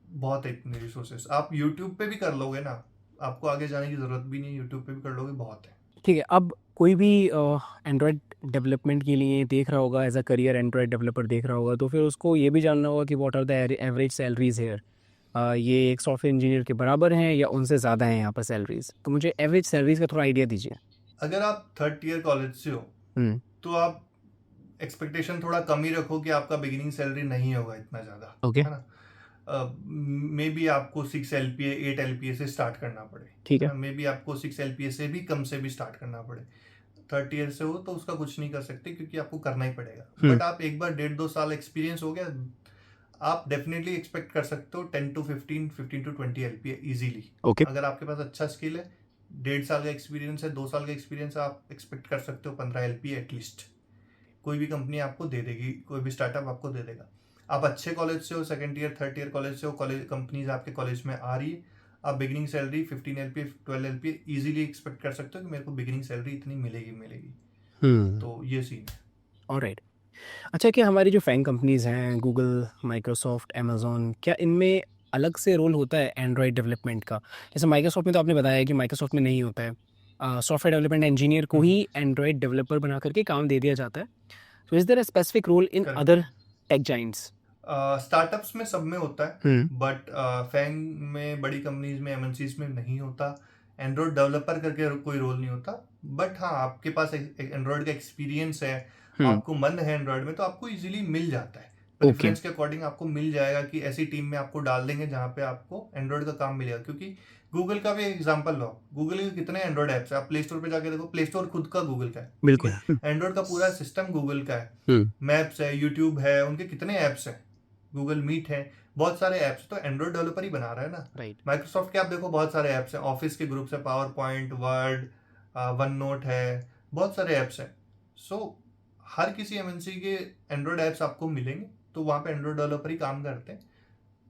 बहुत है इतने रिसोर्सेज, आप यूट्यूब पे भी कर लोगे ना, आपको आगे जाने की ज़रूरत भी नहीं, यूट्यूब पे भी कर लोगे, बहुत है। ठीक है अब कोई भी एंड्रॉयड डेवलपमेंट के लिए देख रहा होगा as a career Android developer देख रहा होगा तो फिर उसको ये भी जानना होगा कि what are the average salaries here ये एक सॉफ्टवेयर इंजीनियर के बराबर हैं या उनसे ज़्यादा हैं यहाँ पर सैलरीज तो मुझे एवरेज सैलरीज का थोड़ा आइडिया दीजिए। अगर आप 3rd ईयर कॉलेज से हो हम्म तो आप एक्सपेक्टेशन थोड़ा कम ही रखो कि आपका बिगिनिंग सैलरी नहीं होगा इतना ज़्यादा, ओके है ना। मे बी आपको 6 LPA 8 LPA से स्टार्ट करना पड़े, ठीक है है ना, मे बी आपको 6 LPA से भी कम से भी स्टार्ट करना पड़े। 3rd ईयर से हो तो उसका कुछ नहीं कर सकते, क्योंकि आपको करना ही पड़ेगा। हम्म बट आप एक बार 1.5-2 साल एक्सपीरियंस हो गया, आप डेफिनेटली एक्सपेक्ट कर सकते हो 10 to 15 15 to 20 LPA easily. Okay अगर आपके पास अच्छा स्किल है, 1.5 साल का एक्सपीरियंस है, 2 साल का एक्सपीरियंस है, आप एक्सपेक्ट कर सकते हो 15 LPA एटलीस्ट। कोई भी कंपनी आपको दे देगी, कोई भी स्टार्टअप आपको दे देगा। आप अच्छे कॉलेज से हो, 2nd year 3rd year college से हो, कॉलेज कंपनीज आपके कॉलेज में आ रही है, आप beginning salary 15 LPA 12 LPA easily expect कर सकते हो कि मेरे को बिगिनिंग सैलरी इतनी मिलेगी। तो ये सीन है। ऑलराइट अच्छा क्या हमारी जो फैंग कंपनीज हैं गूगल माइक्रोसॉफ्ट अमेजोन क्या इनमें अलग से रोल होता है एंड्रॉयड डेवलपमेंट का जैसे माइक्रोसॉफ्ट में तो आपने बताया कि माइक्रोसॉफ्ट में नहीं होता है सॉफ्टवेयर डेवलपमेंट इंजीनियर को ही एंड्रॉयड डेवलपर बना करके काम दे दिया जाता है. So is there a specific role in correct. Other tech giants? Startups में सब में होता है, बट फैंग में, बड़ी कंपनीज में, एमएनसीज में नहीं होता. एंड्रॉयड डेवलपर करके कोई रोल नहीं होता. बट हाँ, आपके पास एक एंड्रॉयड का एक्सपीरियंस है, आपको मन है एंड्रॉयड में, तो आपको इजीली मिल जाता है. प्रेफरेंस के अकॉर्डिंग आपको मिल जाएगा कि ऐसी टीम में आपको डाल देंगे जहाँ पे आपको एंड्रॉयड का काम मिलेगा. क्योंकि गूगल का भी एग्जांपल लो, गूगल के कितने एंड्रॉयड ऐप्स है, आप प्ले स्टोर पे जाके देखो, प्ले स्टोर खुद का गूगल का है. बिल्कुल. एंड्रॉयड का पूरा सिस्टम गूगल का है. मैप्स है, यूट्यूब है, उनके कितने ऐप्स है, गूगल मीट है, बहुत सारे ऐप्स. तो एंड्रॉयड डेवलपर ही बना रहा है ना. राइट. माइक्रोसॉफ्ट के आप देखो, बहुत सारे ऐप्स हैं, ऑफिस के ग्रुप्स है, power point, word, one note है, बहुत सारे ऐप्स हैं. सो हर किसी एमएनसी के एंड्रॉयड ऐप्स आपको मिलेंगे, तो वहाँ पे एंड्रॉयड डेवलपर ही काम करते हैं.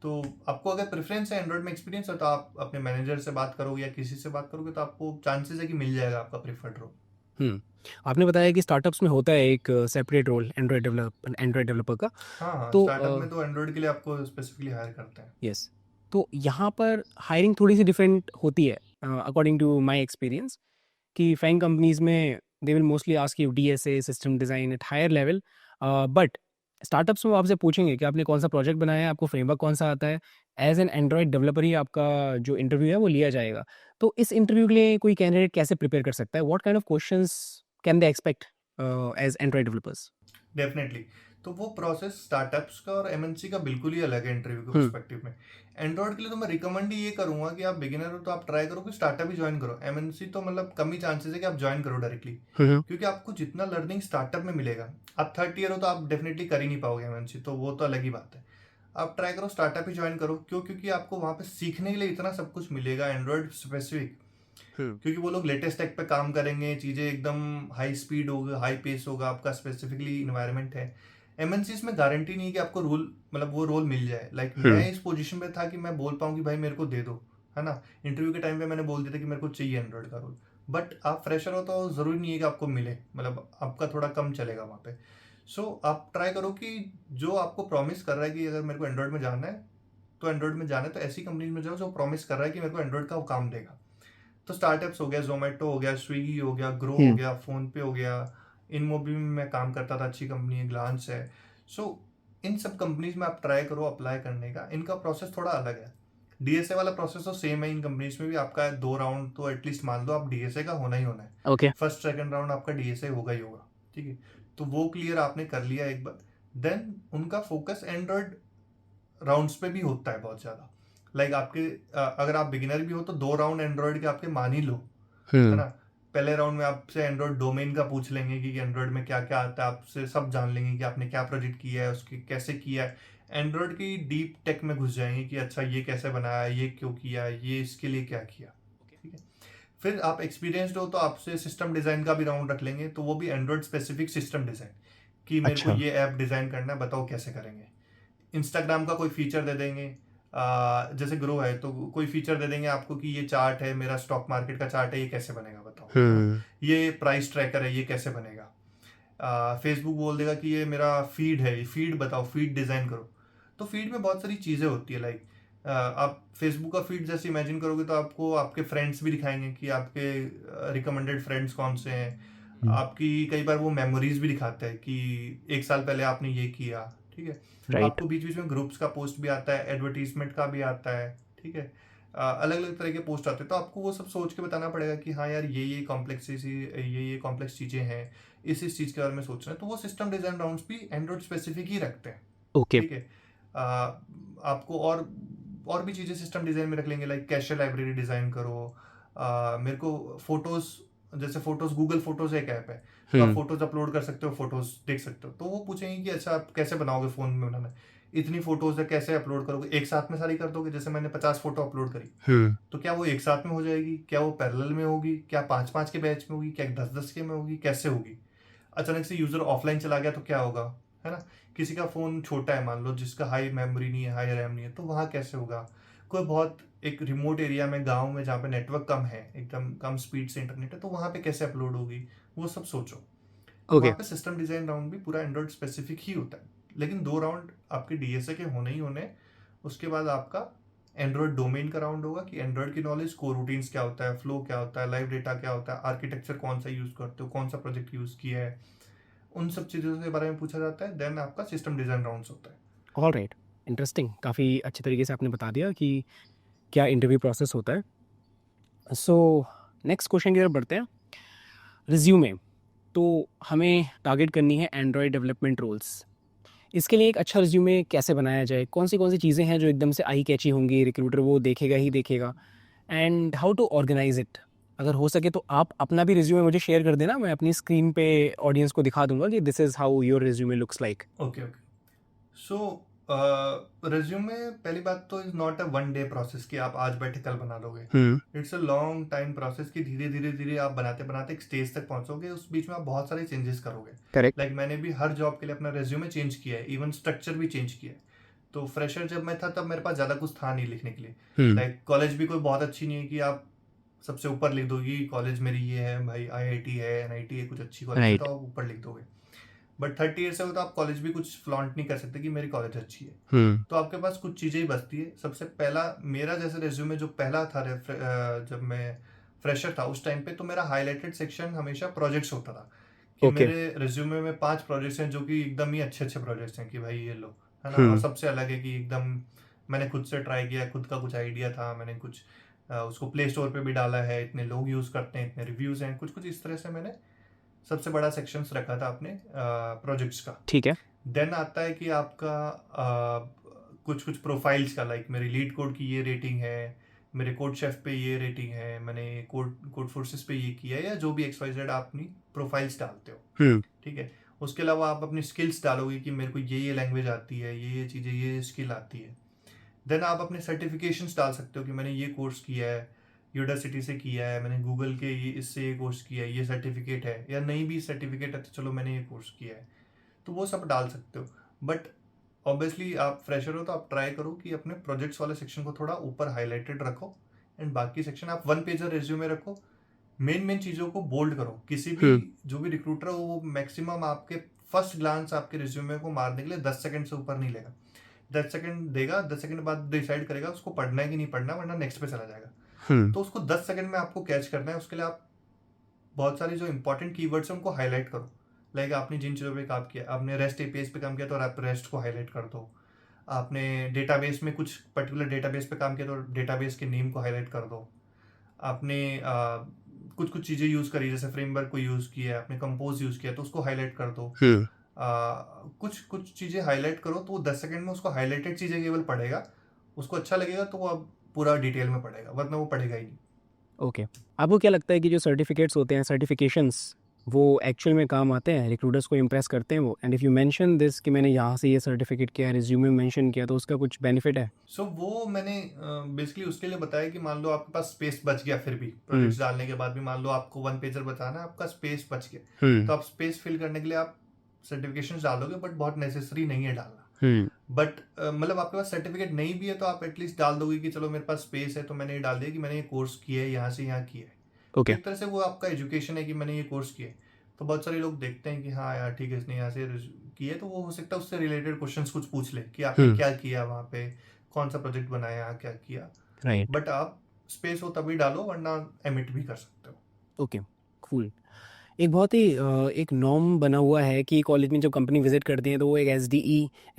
तो आपको अगर प्रेफरेंस है, एंड्रॉयड में एक्सपीरियंस है, तो आप अपने मैनेजर से बात करोगे या किसी से बात करोगे, तो आपको चांसेस है कि मिल जाएगा आपका प्रेफर्ड रोल. आपने बताया कि स्टार्टअप्स में होता है एक सेपरेट रोल एंड्रॉयड डेवलपर का. हाँ, तो स्टार्टअप में तो एंड्रॉयड के लिए आपको स्पेसिफिकली हायर करते हैं. यस. तो यहाँ पर हायरिंग थोड़ी सी डिफरेंट होती है अकॉर्डिंग टू माय एक्सपीरियंस, कि फैंग कंपनीज में they will mostly ask you DSA, system design at higher level. But startups में वो आपसे पूछेंगे कि आपने कौन सा प्रोजेक्ट बनाया है, आपको फ्रेमवर्क कौन सा आता है. एज एन एंड्रॉयड डेवलपर ही आपका जो इंटरव्यू है वो लिया जाएगा. तो इस इंटरव्यू के लिए कोई कैंडिडेट कैसे प्रिपेयर कर सकता है? What kind of questions can they expect as Android developers? Definitely. तो वो प्रोसेस स्टार्टअप्स का और एमएनसी का बिल्कुल ही अलग है इंटरव्यू के पर्सपेक्टिव में. एंड्रॉयड के लिए तो मैं रिकमेंड ही ये करूंगा कि आप बिगिनर हो तो आप ट्राई करो कि स्टार्टअप ही ज्वाइन करो. एमएनसी तो मतलब कम ही चांसेस है कि आप ज्वाइन करो डायरेक्टली, क्योंकि आपको जितना लर्निंग स्टार्टअप में मिलेगा, आप थर्ड ईयर हो तो आप डेफिनेटली कर ही नहीं पाओगे एमएनसी, तो वो तो अलग ही बात है. आप ट्राई करो स्टार्टअप ही ज्वाइन करो. क्यों? क्योंकि आपको वहाँ पे सीखने के लिए इतना सब कुछ मिलेगा एंड्रॉयड स्पेसिफिक. क्योंकि वो लोग लेटेस्ट टेक पे काम करेंगे, चीज़ें एकदम हाई स्पीड होगा, हाई पेस होगा, आपका स्पेसिफिकली इन्वायरमेंट है. एमएनसीज में गारंटी नहीं है कि आपको रोल, मतलब वो रोल मिल जाए. लाइक मैं इस पोजीशन पे था कि मैं बोल पाऊँ कि भाई मेरे को दे दो, है ना. इंटरव्यू के टाइम पे मैंने बोल दिया था कि मेरे को चाहिए एंड्रॉयड का रोल. बट आप फ्रेशर हो तो ज़रूरी नहीं है कि आपको मिले, मतलब आपका थोड़ा कम चलेगा वहाँ पे. सो आप ट्राई करो कि जो आपको प्रॉमिस कर रहा है कि अगर मेरे को एंड्रॉयड में जाना है तो एंड्रॉयड में जाना है, तो ऐसी कंपनीज में जाओ जो प्रॉमिस कर रहा है कि मेरे को एंड्रॉयड का वो काम देगा. तो स्टार्टअप्स हो गया, जोमेटो हो गया, स्विगी हो गया, ग्रो हो गया, फोन पे हो गया, इन मोबिल में मैं काम करता था, अच्छी कंपनी है, ग्लांस है. सो इन सब कंपनीज में आप ट्राई करो अप्लाई करने का. इनका प्रोसेस थोड़ा अलग है. डीएसए वाला प्रोसेस तो सेम है इन कंपनीज में भी. आपका 2 राउंड तो एटलीस्ट मान लो आप डीएसए का होना ही होना है. ओके. फर्स्ट सेकंड राउंड आपका डीएसए होगा ही होगा. ठीक है. तो वो क्लियर आपने कर लिया एक बार, देन उनका फोकस एंड्रॉयड राउंड्स पे भी होता है बहुत ज़्यादा. लाइक आपके अगर आप बिगिनर भी हो तो 2 राउंड एंड्रॉयड के आपके मान ही लो, है ना. पहले राउंड में आपसे एंड्रॉयड डोमेन का पूछ लेंगे कि एंड्रॉयड में क्या क्या आता है, आपसे सब जान लेंगे कि आपने क्या प्रोजेक्ट किया है, उसकी कैसे किया है. एंड्रॉयड की डीप टेक में घुस जाएंगे कि अच्छा ये कैसे बनाया, ये क्यों किया, ये इसके लिए क्या किया. ठीक है. फिर आप एक्सपीरियंसड हो तो आपसे सिस्टम डिज़ाइन का भी राउंड रख लेंगे, तो वो भी एंड्रॉयड स्पेसिफिक सिस्टम डिज़ाइन, कि मेरे को ये ऐप डिज़ाइन करना है, बताओ कैसे करेंगे. इंस्टाग्राम का कोई फीचर दे देंगे, जैसे ग्रो है तो कोई फीचर दे देंगे आपको कि ये चार्ट है, मेरा स्टॉक मार्केट का चार्ट है, ये कैसे बनेगा बताओ, है ना? ये प्राइस ट्रैकर है, ये कैसे बनेगा. फेसबुक बोल देगा कि ये मेरा फीड है, ये फीड बताओ, फीड डिज़ाइन करो. तो फीड में बहुत सारी चीज़ें होती है. लाइक आप फेसबुक का फीड जैसे इमेजिन करोगे तो आपको आपके फ्रेंड्स भी दिखाएंगे कि आपके रिकमेंडेड फ्रेंड्स कौन से हैं. आपकी कई बार वो मेमोरीज भी दिखाते हैं कि 1 साल पहले आपने ये किया. ठीक है. राइट. आपको बीच बीच में ग्रुप्स का पोस्ट भी आता है, एडवर्टीजमेंट का भी आता है. ठीक है. अलग अलग तरह के पोस्ट आते हैं, तो आपको वो सब सोच के बताना पड़ेगा कि हाँ यार ये कॉम्प्लेक्स चीज़ें हैं, इस चीज़ के बारे में सोचना है. तो वो सिस्टम डिज़ाइन राउंड्स भी एंड्रॉइड स्पेसिफिक ही रखते हैं. ओके. ठीक है. आपको और भी चीज़ें सिस्टम डिज़ाइन में रख लेंगे. लाइक कैशे लाइब्रेरी डिज़ाइन करो. मेरे को फोटोज़, जैसे फोटोज़, गूगल फोटोज़ एक ऐप है, तो आप फोटोज़ अपलोड कर सकते हो, फोटोज़ देख सकते हो. तो वो पूछेंगे कि अच्छा आप कैसे बनाओगे, फ़ोन में बनाना है, इतनी फोटोज़ है, कैसे अपलोड करोगे, एक साथ में सारी कर दोगे. जैसे मैंने 50 फोटो अपलोड करी, तो क्या वो एक साथ में हो जाएगी, क्या वो पैरेलल में होगी, क्या 5-5 के बैच में होगी, क्या 10-10 के में होगी, कैसे होगी. अचानक से यूज़र ऑफलाइन चला गया तो क्या होगा, है ना. किसी का फ़ोन छोटा है मान लो, जिसका हाई मेमोरी नहीं है, हाई रैम नहीं है, तो वहाँ कैसे होगा. कोई बहुत एक रिमोट एरिया में, गांव में, जहाँ पे नेटवर्क कम है, एकदम कम स्पीड से इंटरनेट है, तो वहाँ पे कैसे अपलोड होगी, वो सब सोचो. ओके. वहाँ पे सिस्टम डिज़ाइन राउंड भी पूरा एंड्रॉइड स्पेसिफिक ही होता है. लेकिन 2 राउंड आपके डीएसए के होने ही होने. उसके बाद आपका एंड्रॉयड डोमेन का राउंड होगा कि एंड्रॉयड की नॉलेज, कोर रूटीन्स क्या होता है, फ्लो क्या होता है, लाइव डेटा क्या होता है, आर्किटेक्चर कौन सा यूज़ करते हो, कौन सा प्रोजेक्ट यूज़ किया है, उन सब चीज़ों के बारे में पूछा जाता है। देन आपका सिस्टम डिज़ाइन राउंड्स होता है। ऑल राइट, इंटरेस्टिंग, काफ़ी अच्छे तरीके से आपने बता दिया कि क्या इंटरव्यू प्रोसेस होता है। सो नेक्स्ट क्वेश्चन की तरफ बढ़ते हैं। रिज्यूमे, तो हमें टारगेट करनी है एंड्रॉयड डेवलपमेंट रोल्स। इसके लिए एक अच्छा रिज्यूमे कैसे बनाया जाए, कौन सी चीज़ें हैं जो एकदम से आई कैची होंगी, रिक्रूटर वो देखेगा ही देखेगा, and how to organise it. अगर हो सके तो आप अपना भी रिज्यूमे मुझे शेयर कर देना, मैं अपनी स्क्रीन पे ऑडियंस को दिखा दूंगा कि this is how your resume looks like. Okay okay. So resume, पहली बात तो is not a one day process कि आप आज बैठे कल बना लोगे। It's a long time process कि धीरे धीरे धीरे आप बनाते बनाते एक स्टेज तक पहुंचोगे, उस बीच में आप बहुत सारे चेंजेस करोगे। करेक्ट। लाइक मैंने भी हर जॉब के लिए अपना रिज्यूमे चेंज किया है, इवन स्ट्रक्चर भी चेंज किया है। तो फ्रेशर जब मैं था तब मेरे पास ज़्यादा कुछ था नहीं लिखने के लिए। लाइक कॉलेज भी कोई बहुत अच्छी नहीं है कि आप सबसे ऊपर लिख दोगे कॉलेज मेरी ये है भाई, आईआईटी है, एनआईटी है, कुछ अच्छी कॉलेज है, तो आप ऊपर लिख दोगे। बट 30 ईयर से हो तो आप कॉलेज भी कुछ फ्लॉन्ट नहीं कर सकते कि मेरी कॉलेज अच्छी है। तो आपके पास कुछ चीज़ें ही बचती है। सबसे पहला मेरा जैसे रेज्यूमे जो पहला था जब मैं फ्रेशर था उस टाइम पे, तो मेरा हाईलाइटेड सेक्शन हमेशा प्रोजेक्ट्स होता था कि Okay. मेरे रेज्यूमे में 5 प्रोजेक्ट्स हैं जो कि एकदम ही अच्छे अच्छे प्रोजेक्ट्स हैं कि भाई ये लो, है ना। और सबसे अलग है कि एकदम मैंने खुद से ट्राई किया, खुद का कुछ आइडिया था, मैंने कुछ उसको प्ले स्टोर पे भी डाला है, इतने लोग यूज़ करते हैं, इतने रिव्यूज़ हैं, कुछ कुछ इस तरह से मैंने सबसे बड़ा सेक्शंस रखा था अपने प्रोजेक्ट्स का। ठीक है। देन आता है कि आपका कुछ कुछ प्रोफाइल्स का, लाइक मेरी लीड कोड की ये रेटिंग है, मेरे कोड शेफ पे ये रेटिंग है, मैंने कोड फोर्सेस पे ये किया है, या जो भी XYZ आप अपनी प्रोफाइल्स डालते हो। ठीक है। उसके अलावा आप अपनी स्किल्स डालोगे कि मेरे को ये लैंग्वेज आती है, ये चीज़ें, ये स्किल आती है। देन आप अपने सर्टिफिकेशंस डाल सकते हो कि मैंने ये कोर्स किया है, यूनिवर्सिटी से किया है, मैंने गूगल के इससे ये कोर्स किया है, ये सर्टिफिकेट है, या नहीं भी सर्टिफिकेट है तो चलो मैंने ये कोर्स किया है, तो वो सब डाल सकते हो। बट ऑब्वियसली आप फ्रेशर हो तो आप ट्राई करो कि अपने प्रोजेक्ट्स वाले सेक्शन को थोड़ा ऊपर हाईलाइटेड रखो, एंड बाकी सेक्शन आप 1 पेजर रिज्यूमे रखो। मेन चीज़ों को बोल्ड करो। किसी भी जो भी रिक्रूटर हो वो मैक्सिमम आपके फर्स्ट ग्लांस आपके रिज्यूमे को मारने के लिए 10 सेकंड से ऊपर नहीं लेगा। 10 सेकंड देगा, 10 सेकंड बाद डिसाइड करेगा उसको पढ़ना है कि नहीं पढ़ना, वरना नेक्स्ट पे चला जाएगा। तो उसको 10 सेकंड में आपको कैच करना है। उसके लिए आप बहुत सारी जो इंपॉर्टेंट कीवर्ड्स हैं उनको हाईलाइट करो। लाइक आपने जिन चीज़ों पे काम किया, आपने रेस्ट एपीआई पे काम किया तो आप रेस्ट को हाईलाइट कर दो। आपने डेटाबेस में कुछ पर्टिकुलर डेटाबेस पे काम किया तो डेटाबेस के नेम को हाईलाइट कर दो। आपने कुछ कुछ चीज़ें यूज़ करी, जैसे फ्रेमवर्क को यूज़ किया, आपने कंपोज यूज़ किया तो उसको हाईलाइट कर दो। कुछ कुछ चीज़ें हाईलाइट करो तो वो 10 सेकंड में उसको हाईलाइटेड चीज़ें केवल पढ़ेगा। उसको अच्छा लगेगा तो वो अब पूरा डिटेल में पढ़ेगा, वरना वो पढ़ेगा ही नहीं। ओके। आपको क्या लगता है कि जो सर्टिफिकेट्स होते हैं, सर्टिफिकेशंस, वो एक्चुअल में काम आते हैं, रिक्रूटर्स को इम्प्रेस करते हैं वो? And if you mention this कि मैंने यहाँ से ये सर्टिफिकेट किया है, रिज्यूमे में मेंशन किया, तो उसका कुछ बेनिफिट है? सो वो मैंने बेसिकली उसके लिए बताया कि मान लो आपके पास स्पेस बच गया, फिर भी प्रोजेक्ट्स डालने के बाद भी मान लो आपको 1 पेजर बताना है, आपका स्पेस बच गया, तो आप स्पेस फिल करने के लिए आप सर्टिफिकेशंस डालोगे, बट बहुत नेसेसरी नहीं है डालना। बट मतलब आपके पास सर्टिफिकेट नहीं भी है तो आप एटलीस्ट डाल दोगे कि चलो मेरे पास स्पेस है तो मैंने ये डाल दिया कि मैंने ये कोर्स किया है, यहाँ से यहाँ किया है। तो एक तरह से वो आपका एजुकेशन है कि मैंने ये कोर्स किया है। तो बहुत सारे लोग देखते हैं कि हाँ यार ठीक है, इसने यहाँ से किया है, तो वो हो सकता है उससे रिलेटेड क्वेश्चंस कुछ पूछ ले कि आपने क्या किया वहाँ पे, कौन सा प्रोजेक्ट बनाया, क्या किया। राइट। बट आप स्पेस हो तभी डालो, वरना एमिट भी कर सकते हो। Okay, cool. एक बहुत ही एक नॉर्म बना हुआ है कि कॉलेज में जब कंपनी विजिट करती हैं तो वो एक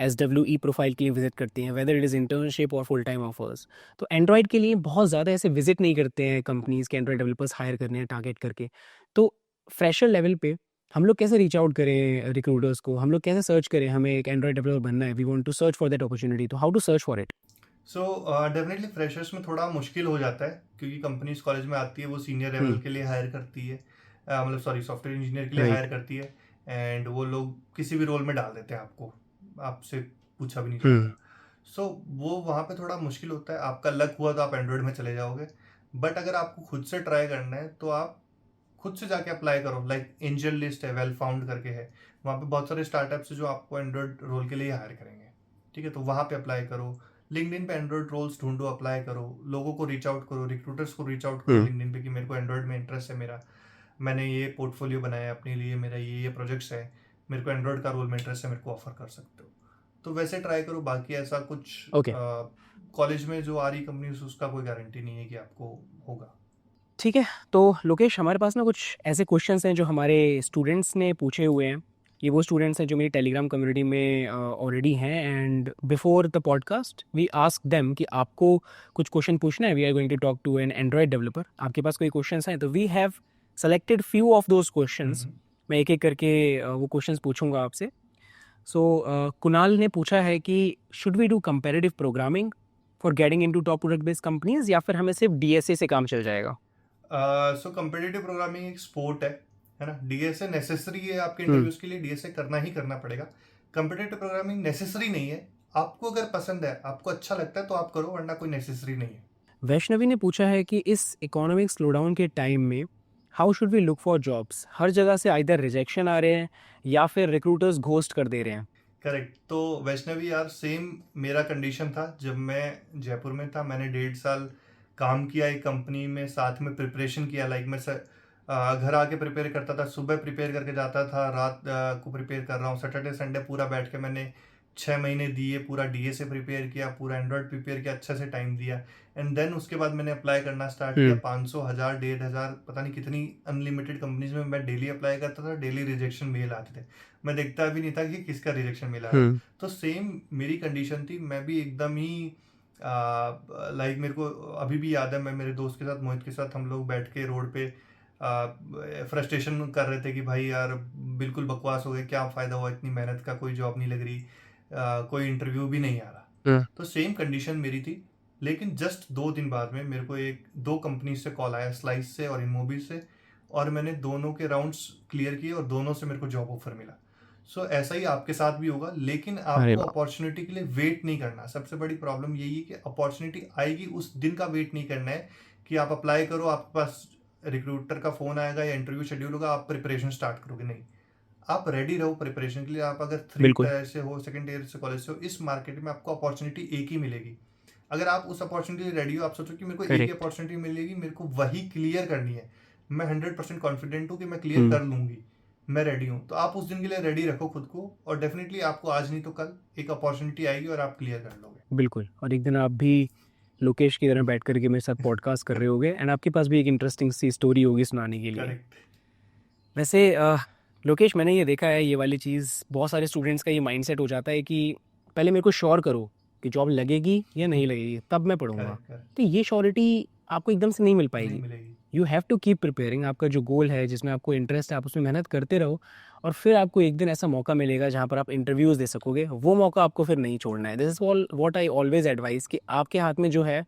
SWE प्रोफाइल के लिए विजिट करती हैं, वेदर इट इज़ इंटर्नशिप और फुल टाइम ऑफर्स। तो एंड्रॉयड के लिए बहुत ज़्यादा ऐसे विजिट नहीं करते हैं कंपनीज़ के एंड्रॉयड डेवलपर्स हायर करने हैं टारगेट करके। तो फ्रेशर लेवल पे हम लोग कैसे रीच आउट करें रिक्रूटर्स को, हम लोग कैसे सर्च करें, हमें एक एंड्रॉयड डेवलपर बनना है, we want to search for that opportunity, तो how to search for it? So definitely freshers में थोड़ा मुश्किल हो जाता है, क्योंकि कंपनीज कॉलेज में आती है वो सीनियर लेवल के लिए हायर करती है, मतलब सॉरी सॉफ्टवेयर इंजीनियर के लिए हायर करती है, एंड वो लोग किसी भी रोल में डाल देते हैं आपको, आपसे पूछा भी नहीं जाता। सो वो वहाँ पे थोड़ा मुश्किल होता है। आपका लक हुआ तो आप एंड्रॉयड में चले जाओगे, बट अगर आपको खुद से ट्राई करना है तो आप खुद से जाके अप्लाई करो। लाइक एंजल लिस्ट है, वेल फाउंड करके है, वहाँ पे बहुत सारे स्टार्टअप्स है जो आपको एंड्रॉयड रोल के लिए हायर करेंगे। ठीक है, तो वहाँ पे अप्लाई करो। लिंक्डइन पे एंड्रॉयड रोल्स ढूंढो, अप्लाई करो, लोगों को रीच आउट करो, रिक्रूटर्स को रीच आउट करो लिंक्डइन पे कि मेरे को एंड्रॉयड में इंटरेस्ट है, मेरा मैंने ये पोर्टफोलियो बनाया अपने लिए, मेरा ये प्रोजेक्ट्स है, मेरे को एंड्रॉयड का रोल में इंटरेस्ट है, मेरे को ऑफर कर सकते हो। तो वैसे ट्राई करो, बाकी ऐसा कुछ कॉलेज में जो आ रही कंपनी उसका कोई गारंटी नहीं है कि आपको होगा। ठीक है, तो लोकेश हमारे पास ना कुछ ऐसे क्वेश्चंस हैं जो हमारे स्टूडेंट्स ने पूछे हुए हैं। ये वो स्टूडेंट्स हैं जो मेरी टेलीग्राम कम्युनिटी में ऑलरेडी हैं, and before the podcast we ask them कि आपको कुछ क्वेश्चन पूछना है। We are going to talk to an Android developer. आपके पास कोई क्वेश्चंस हैं तो we have selected few of those questions. मैं एक एक करके वो क्वेश्चंस पूछूंगा आपसे। सो कुणाल ने पूछा है कि should we do comparative programming for getting into top product based companies, या फिर हमें सिर्फ डीएसए से काम चल जाएगा? सो कम्पिटिटिव प्रोग्रामिंग एक स्पोर्ट है ना। डीएसए नेसेसरी है आपके हम्म। इंटरव्यूज के लिए, डीएसए करना ही करना पड़ेगा। कम्पिटिटिव प्रोग्रामिंग नेसेसरी नहीं है। आपको अगर पसंद है, आपको अच्छा लगता है तो आप करो, वरना कोई नेसेसरी नहीं है। वैष्णवी ने पूछा है कि इस इकोनॉमिक स्लोडाउन के टाइम में how should we look for jobs? हर जगह से आइदर रिजेक्शन आ रहे हैं या फिर रिक्रूटर्स घोस्ट कर दे रहे हैं। करेक्ट। तो वैष्णवी यार, सेम मेरा कंडीशन था जब मैं जयपुर में था। मैंने 1.5 साल काम किया एक कंपनी में, साथ में प्रिपरेशन किया। लाइक मैं घर आके प्रिपेयर करता था, सुबह प्रिपेयर करके जाता था, रात को प्रिपेयर कर रहा हूँ। सैटरडे संडे पूरा बैठ के मैंने 6 महीने दिए, पूरा डीएसए प्रिपेयर किया, पूरा एंड्रॉयड प्रिपेयर किया, अच्छे से टाइम दिया। एंड देन उसके बाद मैंने अप्लाई करना स्टार्ट किया। 500, 1000, 1500, पता नहीं कितनी अनलिमिटेड कंपनीज में मैं डेली अप्लाई करता था। डेली रिजेक्शन मेल आते थे, मैं देखता भी नहीं था कि किसका रिजेक्शन मिला है। तो सेम मेरी कंडीशन थी। मैं भी एकदम ही लाइक, मेरे को अभी भी याद है, मैं मेरे दोस्त के साथ, मोहित के साथ, हम लोग बैठ के रोड पे फ्रस्ट्रेशन कर रहे थे कि भाई यार बिल्कुल बकवास हो गया, क्या फ़ायदा हुआ इतनी मेहनत का, कोई जॉब नहीं लग रही, कोई इंटरव्यू भी नहीं आ रहा। तो सेम कंडीशन मेरी थी। लेकिन जस्ट 2 दिन बाद में मेरे को दो कंपनी से कॉल आया, स्लाइस से और इनमोबी से, और मैंने दोनों के राउंड्स क्लियर किए और दोनों से मेरे को जॉब ऑफर मिला। सो ऐसा ही आपके साथ भी होगा, लेकिन अरे आपको वाह। अपॉर्चुनिटी के लिए वेट नहीं करना। सबसे बड़ी प्रॉब्लम यही है कि अपॉर्चुनिटी आएगी, उस दिन का वेट नहीं करना है कि आप अप्लाई करो, आपके पास रिक्रूटर का फोन आएगा या इंटरव्यू शेड्यूल होगा, आप प्रिपरेशन स्टार्ट करोगे। नहीं, आप रेडी रहो प्रिपरेशन के लिए। आप अगर 3 बिल्कुल। टायर से हो, सेकंड ईयर से कॉलेज से हो, इस मार्केट में आपको अपॉर्चुनिटी एक ही मिलेगी। अगर आप उस अपॉर्चुनिटी रेडी हो, आप सोचो कि मेरे को एक ही करेक्ट। अपॉर्चुनिटी मिलेगी, मेरे को वही क्लियर करनी है, मैं 100% कॉन्फिडेंट हूँ कि मैं क्लियर कर लूंगी, मैं रेडी हूँ, तो आप उस दिन के लिए रेडी रखो खुद को, और डेफिनेटली आपको आज नहीं तो कल एक अपॉर्चुनिटी आएगी और आप क्लियर कर लोगे। बिल्कुल, और एक दिन आप भी लोकेश की तरह बैठ करके मेरे साथ पॉडकास्ट कर रहे होगे, एंड आपके पास भी एक इंटरेस्टिंग सी स्टोरी होगी सुनाने के लिए। करेक्ट। वैसे लोकेश, मैंने ये देखा है, ये वाली चीज़ बहुत सारे स्टूडेंट्स का ये माइंडसेट हो जाता है कि पहले मेरे को श्योर करो कि जॉब लगेगी या नहीं लगेगी, तब मैं पढ़ूंगा। करेक्ट। करेक्ट। तो ये श्योरिटी आपको एकदम से नहीं मिल नहीं पाएगी। मिलेगी। You have to keep preparing. आपका जो गोल है, जिसमें आपको इंटरेस्ट है, आप उसमें मेहनत करते रहो, और फिर आपको एक दिन ऐसा मौका मिलेगा जहाँ पर आप इंटरव्यूज़ दे सकोगे। वो मौका आपको फिर नहीं छोड़ना है। This is all what I always advice, कि आपके हाथ में जो है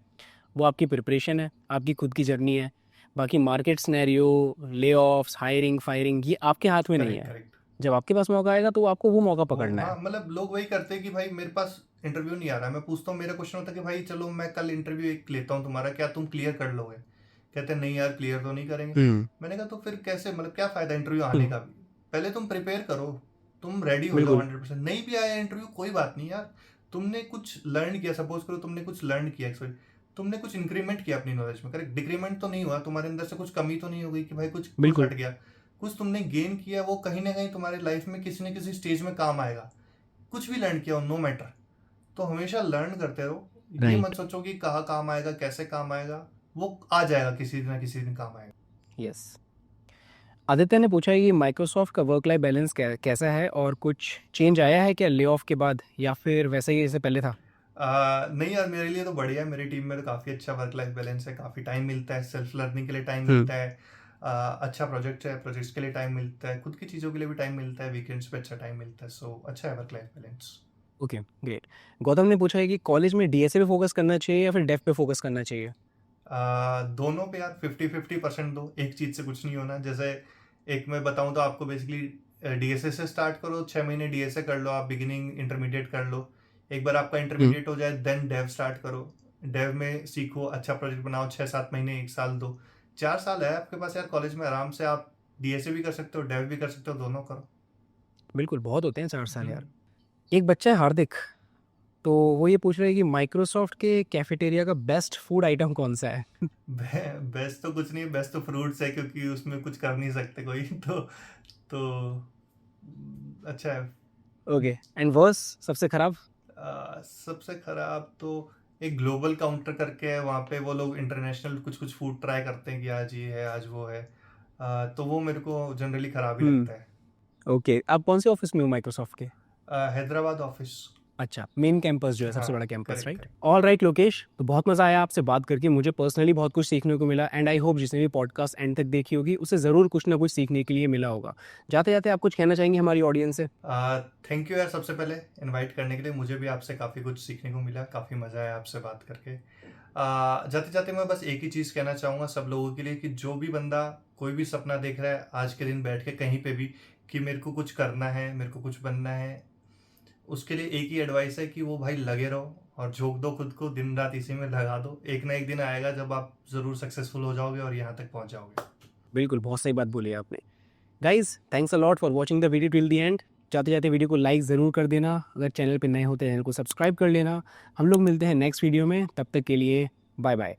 वो आपकी प्रिपरेशन है, आपकी खुद की जर्नी है। बाकी मार्केट सिनेरियो, ले ऑफ्स, हायरिंग, फायरिंग, ये आपके हाथ में नहीं करेक्ट। है। करेक्ट। जब आपके पास मौका आएगा तो आपको वो मौका वो पकड़ना हाँ, है। मतलब लोग वही करते हैं कि भाई मेरे पास इंटरव्यू नहीं आ रहा, मैं पूछता हूँ, मेरा क्वेश्चन होता है कि भाई चलो मैं कल इंटरव्यू एक लेता हूँ तुम्हारा, क्या तुम क्लियर कर लोगे? कहते हैं नहीं यार, क्लियर तो नहीं करेंगे। हम्म। मैंने कहा तो फिर कैसे, मतलब क्या फायदा इंटरव्यू आने हम्म। का भी? पहले तुम प्रिपेयर करो, तुम रेडी हो जाओ बिल्कुल। 100%। नहीं भी आया इंटरव्यू, कोई बात नहीं यार, तुमने कुछ लर्न किया, सपोज करो तुमने कुछ लर्न किया, सॉरी, तुमने कुछ इंक्रीमेंट किया अपनी नॉलेज में। करेक्ट, डिक्रीमेंट तो नहीं हुआ, तुम्हारे अंदर से कुछ कमी तो नहीं हो गई कि भाई कुछ कुछ बिल्कुल। हट गया। कुछ तुमने गेन किया, वो कहीं ना कहीं तुम्हारे लाइफ में किसी न किसी स्टेज में काम आएगा। कुछ भी लर्न किया हो, नो मैटर, तो हमेशा लर्न करते रहो। ये मत राइट। सोचो कि कहाँ काम आएगा, कैसे काम आएगा, वो आ जाएगा, किसी दिन ना किसी दिन काम आएगा। यस। आदित्य ने पूछा है कि माइक्रोसॉफ्ट का वर्क लाइफ बैलेंस कैसा है, और कुछ चेंज आया है क्या ले ऑफ के बाद, या फिर वैसा ही जैसे पहले था? नहीं यार, मेरे लिए तो बढ़िया है। मेरी टीम में तो काफ़ी अच्छा वर्क लाइफ बैलेंस है, काफ़ी टाइम मिलता है, सेल्फ लर्निंग के लिए टाइम हम्म। मिलता है। अच्छा प्रोजेक्ट है, प्रोजेक्ट्स के लिए टाइम मिलता है, खुद की चीज़ों के लिए भी टाइम मिलता है, वीकेंड्स पे अच्छा टाइम मिलता है। सो अच्छा है work life balance. Okay, great. Gautam ने पूछा है कि कॉलेज में डीएसए पे फोकस करना चाहिए या फिर डेफ पे फोकस करना चाहिए? दोनों पे यार 50-50% दो, एक चीज़ से कुछ नहीं होना। जैसे एक मैं बताऊं तो आपको, बेसिकली डीएसए से स्टार्ट करो, 6 महीने डीएसए कर लो, आप बिगिनिंग इंटरमीडिएट कर लो। एक बार आपका इंटरमीडिएट हो जाए, देन डेव स्टार्ट करो। डेव में सीखो, अच्छा प्रोजेक्ट बनाओ, 6-7 महीने, 1 साल दो, 4 साल है आपके पास यार कॉलेज में, आराम से आप डीएसए भी कर सकते हो, डेव भी कर सकते हो, दोनों करो। बिल्कुल, बहुत होते हैं 4 साल यार। हम्म। एक बच्चा है हार्दिक, तो वो ये पूछ रहा है कि माइक्रोसॉफ्ट के कैफेटेरिया का बेस्ट फूड आइटम कौन सा है? बेस्ट तो कुछ नहीं, बेस्ट तो फ्रूट्स है, क्योंकि उसमें कुछ कर नहीं सकते कोई। तो अच्छा है। ओके, एंड वर्स, सबसे खराब? सबसे खराब तो एक ग्लोबल काउंटर करके है, वहाँ पे वो लोग इंटरनेशनल कुछ-कुछ फूड ट्राई करते हैं कि आज ये है, आज वो है। तो वो मेरे को जनरली खराब ही लगता है। ओके, आप कौन से ऑफिस में हो माइक्रोसॉफ्ट के? हैदराबाद ऑफिस। अच्छा, मेन कैंपस जो है, सबसे हाँ, बड़ा campus, correct, right? Correct. All right Lokesh, तो बहुत मज़ा आया आपसे बात करके, मुझे पर्सनली बहुत कुछ सीखने को मिला एंड आई होप जिसने भी पॉडकास्ट एंड तक देखी होगी, उसे ज़रूर कुछ ना कुछ सीखने के लिए मिला होगा। जाते-जाते आप कुछ कहना चाहेंगे हमारी ऑडियंस से? थैंक यू यार, सबसे पहले इनवाइट करने के लिए। मुझे भी आपसे काफ़ी कुछ सीखने को मिला, काफ़ी मज़ा आया आपसे बात करके। जाते-जाते मैं बस एक ही चीज़ कहना चाहूँगा सब लोगों के लिए कि जो भी बंदा कोई भी सपना देख रहा है आज के दिन बैठ के कहीं पे भी, कि मेरे को कुछ करना है, मेरे को कुछ बनना है, उसके लिए एक ही एडवाइस है कि वो भाई लगे रहो और झोंक दो खुद को, दिन रात इसी में लगा दो। एक ना एक दिन आएगा जब आप ज़रूर सक्सेसफुल हो जाओगे और यहाँ तक पहुँच जाओगे। बिल्कुल, बहुत सही बात बोली आपने। Guys, thanks a lot for watching the video till the end. जाते-जाते वीडियो को लाइक ज़रूर कर देना, अगर चैनल पे नए हो तो चैनल को सब्सक्राइब कर लेना। हम लोग मिलते हैं नेक्स्ट वीडियो में, तब तक के लिए बाय-बाय।